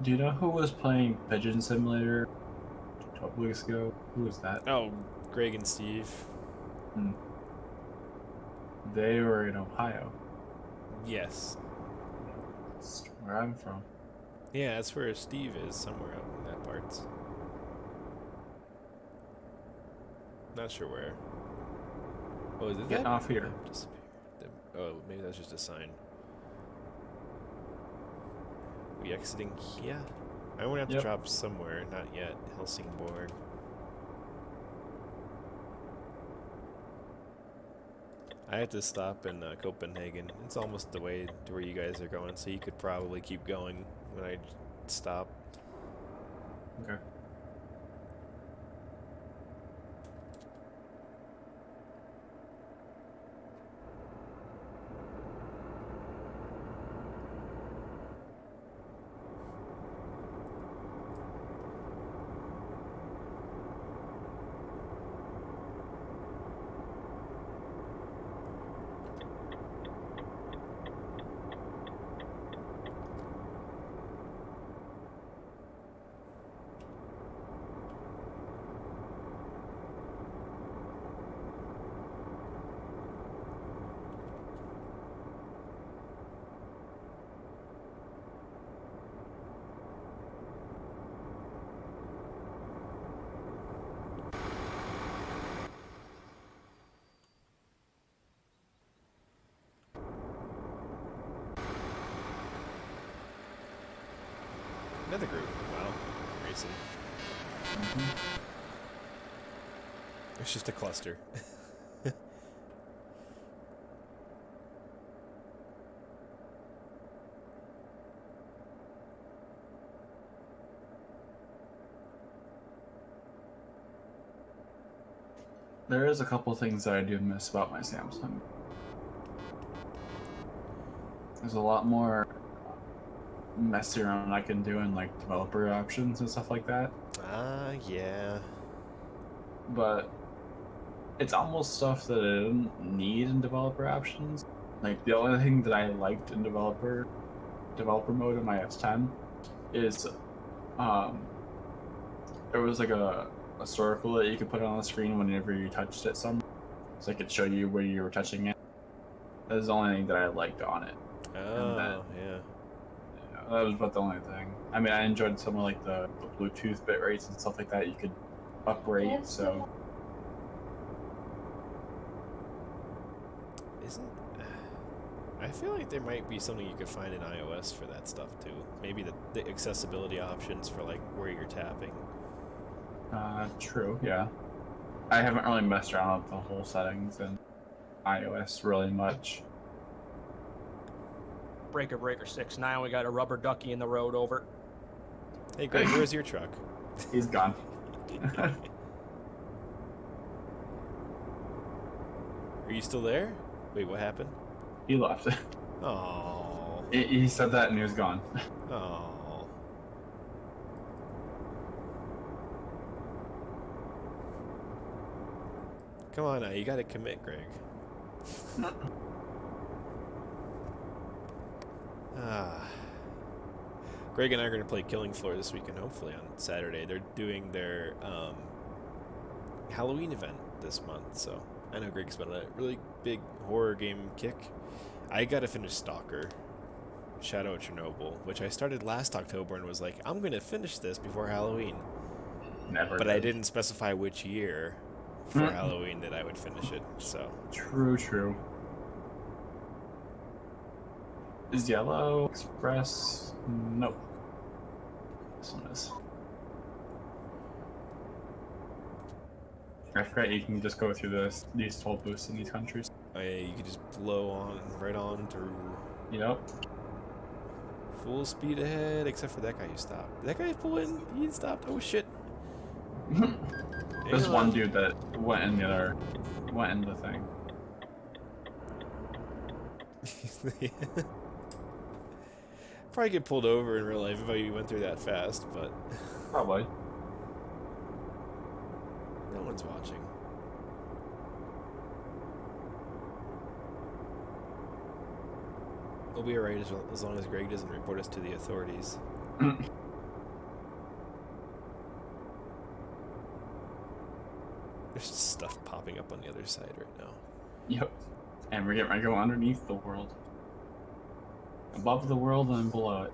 Do you know who was playing Pigeon Simulator a couple weeks ago? Who was that? Oh, Greg and Steve. They were in Ohio. Yes. That's where I'm from. Yeah, that's where Steve is, somewhere out in that parts. Not sure where. Oh, is it Getting that? off here. Oh, maybe that's just a sign. We exiting here? I won't have to Yep. drop somewhere, not yet. Helsingborg. I had to stop in Copenhagen. It's almost the way to where you guys are going, so you could probably keep going when I stop. Okay. Another group. Wow. Racing. It's just a cluster. There is a couple things that I do miss about my Samsung. There's a lot more messing around I can do in like developer options and stuff like that. Yeah. But it's almost stuff that I didn't need in developer options. Like the only thing that I liked in developer mode in my S10 is there was like a a circle that you could put on the screen whenever you touched it some, so it could show you where you were touching it. That was the only thing that I liked on it. Oh, yeah. That was about the only thing. I mean, I enjoyed some of like the Bluetooth bit rates and stuff like that. You could uprate, so Isn't... I feel like there might be something you could find in iOS for that stuff too. Maybe the accessibility options for like where you're tapping. true, yeah. I haven't really messed around with the whole settings in iOS really much. Breaker 6. Now we got a rubber ducky in the road. Over. Hey Greg, where's your truck? He's gone. Are you still there? Wait, what happened? He left. Oh. He said that and he was gone. Oh. Come on now, you gotta commit, Greg. Ah. Greg and I are gonna play Killing Floor this weekend, hopefully on Saturday. They're doing their Halloween event this month, so I know Greg's been on a really big horror game kick. I gotta finish Stalker, Shadow of Chernobyl, which I started last October and was like, I'm gonna finish this before Halloween. Never. But I didn't specify which year for Halloween that I would finish it, so. True. Is Yellow Express? Nope. This one is. I forgot you can just go through these toll booths in these countries. You could just blow on, right on through. Yep. Full speed ahead, except for that guy who stopped. Did that guy pull in? He stopped. Oh shit. There's one dude that went in the thing. Probably get pulled over in real life if I went through that fast, but Probably. no one's watching. We'll be alright as long as Greg doesn't report us to the authorities. There's stuff popping up on the other side right now. Yep. And we're getting ready to go underneath the world. Above the world and below it.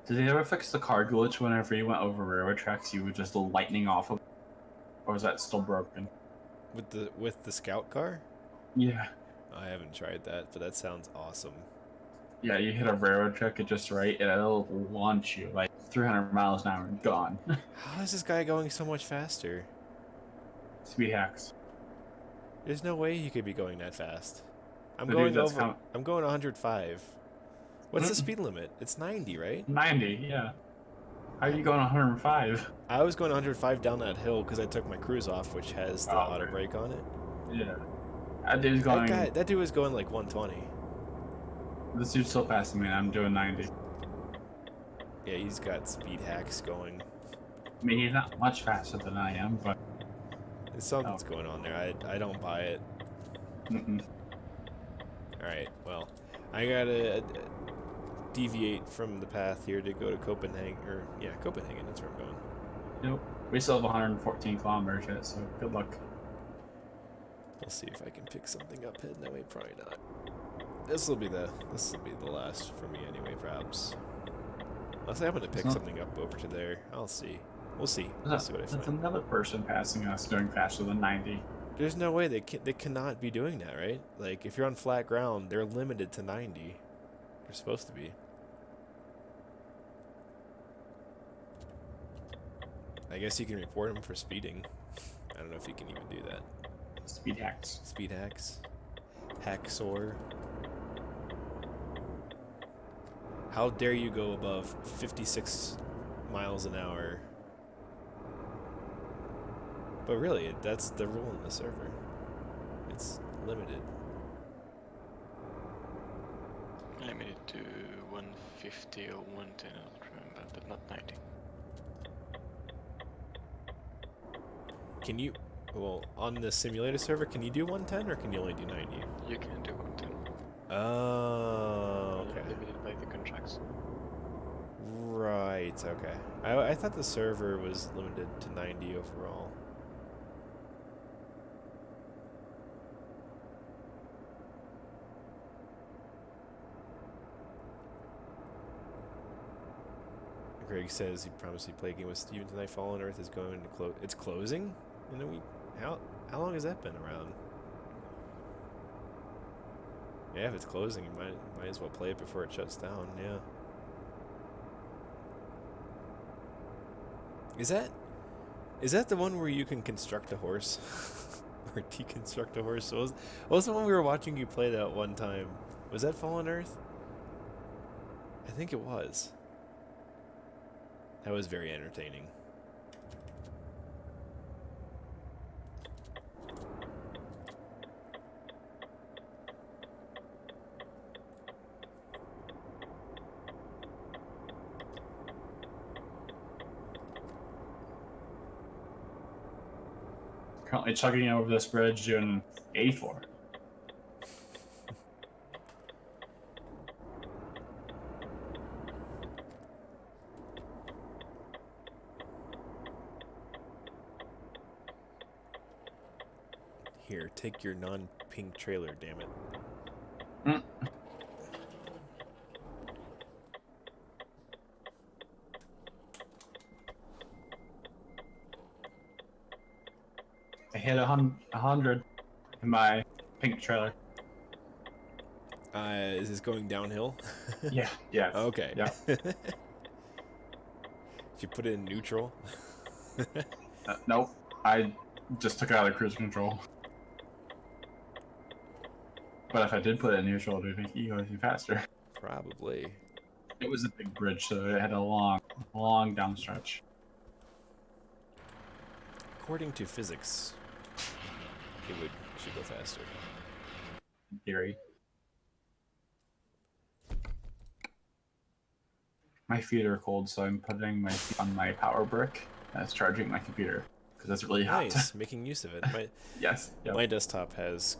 Did they ever fix the car glitch whenever you went over railroad tracks, you were just lightning off of? Or is that still broken? With the scout car? Yeah. I haven't tried that, but that sounds awesome. Yeah, you hit a railroad track at just right, and it'll launch you like 300 miles an hour and gone. How is this guy going so much faster? Speed hacks. There's no way he could be going that fast. I'm The going dude that's over. I'm going 105. What's the speed limit? It's 90, right? 90, yeah. How are you going 105? I was going 105 down that hill because I took my cruise off, which has the auto right. brake on it. Yeah. That dude's going. That dude was going like 120. This dude's still passing me, and I'm doing 90. Yeah, he's got speed hacks going. I mean, he's not much faster than I am, but. There's something's going on there. I don't buy it. Alright, well, I gotta deviate from the path here to go to Copenhagen. Copenhagen, that's where I'm going. Nope. We still have 114 kilometers yet, so good luck. I'll see if I can pick something up heading that way. Probably not. This will be the last for me anyway, perhaps. Unless I'm gonna pick something up over to there. I'll see. We'll see. We'll see what I find. There's another person passing us doing faster than 90. There's no way they cannot be doing that, right? Like if you're on flat ground, they're limited to 90. They're supposed to be. I guess you can report them for speeding. I don't know if you can even do that. Speed hacks. Speed hacks. Hacksaw. How dare you go above 56 miles an hour? But really, that's the rule in the server. It's limited. Limited to 150 or 110, I don't remember, but not 90. Can you, well, on the simulator server, can you do 110 or can you only do 90? You can do 110. Oh, okay. Limited by the contracts. Right. right. Okay. I thought the server was limited to 90 overall. Greg says he promised he'd play a game with Steven tonight. Fallen Earth is going to close. It's closing in a week. How long has that been around? Yeah, if it's closing, you might as well play it before it shuts down. Yeah. Is that the one where you can construct a horse or deconstruct a horse? Was the one we were watching you play that one time? Was that Fallen Earth? I think it was. That was very entertaining. Currently chugging over this bridge doing 84. Here, take your non-pink trailer, damn it. Mm. I hit 100 in my pink trailer. Is this going downhill? Yeah. Yeah. Okay. Yeah. Did you put it in neutral? Nope. I just took it out of cruise control. But if I did put it in neutral, it would make you go even faster. Probably. It was a big bridge, so it had a long downstretch. According to physics, it should go faster. In theory. My feet are cold, so I'm putting my feet on my power brick as charging my computer because it's really hot. Nice, making use of it. Yes. Yep. My desktop has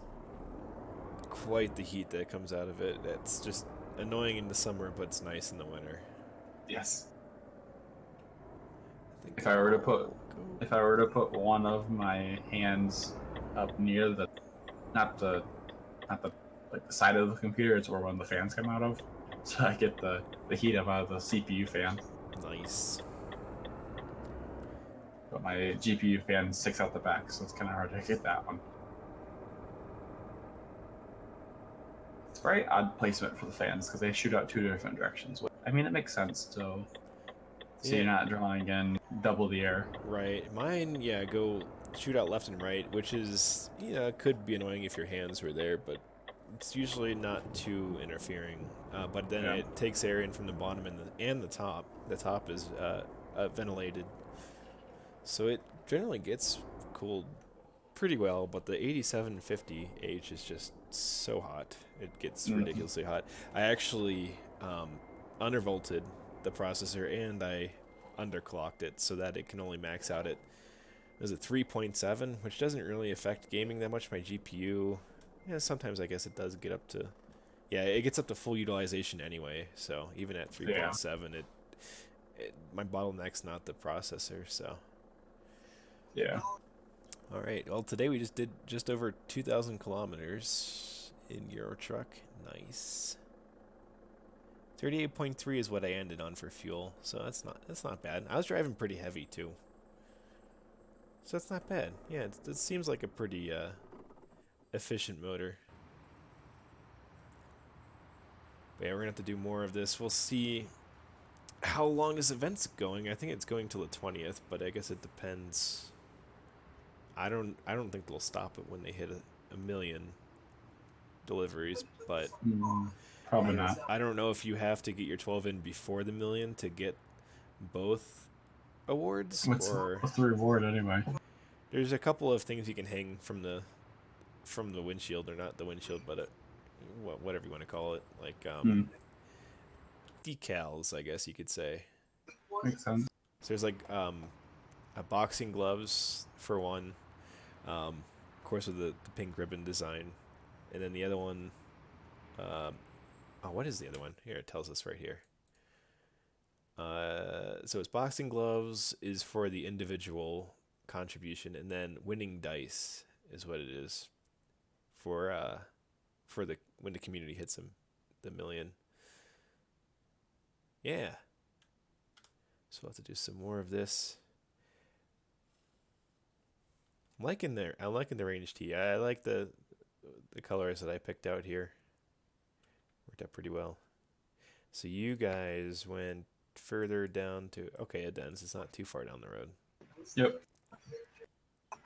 quite the heat that comes out of it. It's just annoying in the summer, but it's nice in the winter. Yes. think If I were to put one of my hands up near the, not the like the side of the computer, it's where one of the fans come out of, so I get the heat up out of the CPU fan. Nice. But my GPU fan sticks out the back, so it's kind of hard to get that one. It's very odd placement for the fans because they shoot out 2 different directions. I mean, it makes sense, so Yeah. you're not drawing in double the air. Right. Mine, yeah, go shoot out left and right, which is, could be annoying if your hands were there, but it's usually not too interfering. But then Yeah. it takes air in from the bottom and the top. The top is ventilated, so it generally gets cooled pretty well. But the 8750H is just so hot; it gets ridiculously hot. I actually undervolted the processor and I underclocked it so that it can only max out at 3.7, which doesn't really affect gaming that much. My GPU, sometimes I guess it does get up to, it gets up to full utilization anyway. So even at 3.7, my bottleneck's not the processor. So Yeah. all right. Well, today we just did just over 2,000 kilometers in Euro truck. Nice. 38.3 is what I ended on for fuel, so that's not bad. I was driving pretty heavy too, so it's not bad. Yeah, it seems like a pretty efficient motor. But yeah, we're gonna have to do more of this. We'll see how long this event's going. I think it's going till the 20th, but I guess it depends. I don't think they'll stop it when they hit a million deliveries, but Probably not. I don't know if you have to get your 12 in before the million to get both awards. What's the reward anyway? There's a couple of things you can hang from the windshield, or not the windshield, but whatever you want to call it, like decals, I guess you could say. Makes sense. So there's like a boxing gloves for one, of course with the pink ribbon design, and then the other one. What is the other one? Here, it tells us right here. So it's boxing gloves is for the individual contribution, and then winning dice is what it is for the when the community hits the million. Yeah. So we'll have to do some more of this. I'm liking the range tee. I like the colors that I picked out here. Worked out pretty well. So you guys went further down to Edens. It's not too far down the road. Yep.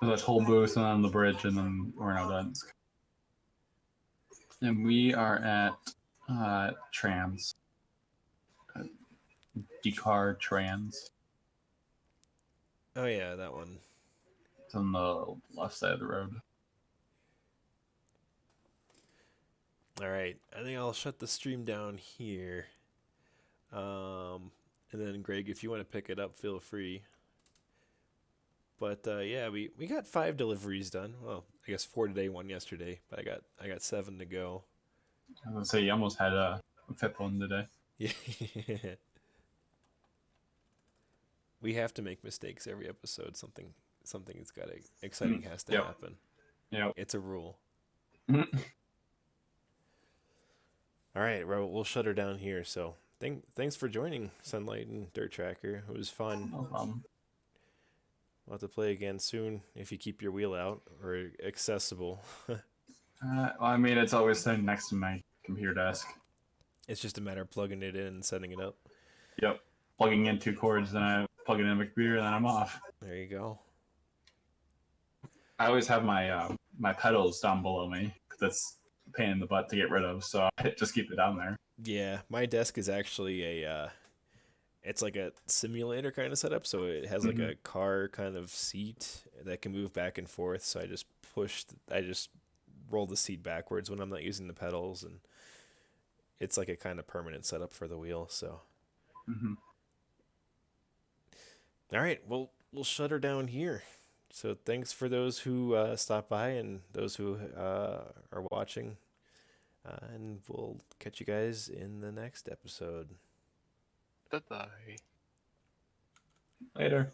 There's a toll booth and on the bridge, and then we're in Odensk. And we are at Trans. Decar Trans. Oh yeah, that one. It's on the left side of the road. All right, I think I'll shut the stream down here. And then Greg, if you want to pick it up, feel free. But yeah, we got 5 deliveries done. Well, I guess 4 today, 1 yesterday, but I got 7 to go. I was gonna say you almost had a 5th one today. Yeah. We have to make mistakes every episode. Something's got exciting has to happen. Yeah, it's a rule. All right, we'll shut her down here. So thanks for joining Sunlight and Dirt Tracker. It was fun. No problem. We'll have to play again soon if you keep your wheel out or accessible. Well, I mean, it's always sitting next to my computer desk. It's just a matter of plugging it in and setting it up. Yep. Plugging in 2 cords, then I plug it in my computer, and then I'm off. There you go. I always have my my pedals down below me because that's a pain in the butt to get rid of, so I just keep it down there. Yeah, my desk is actually it's like a simulator kind of setup, so it has like a car kind of seat that can move back and forth. So I just roll the seat backwards when I'm not using the pedals, and it's like a kind of permanent setup for the wheel. So, all right, well, we'll shut her down here. So thanks for those who stopped by and those who are watching. And we'll catch you guys in the next episode. Bye-bye. Later.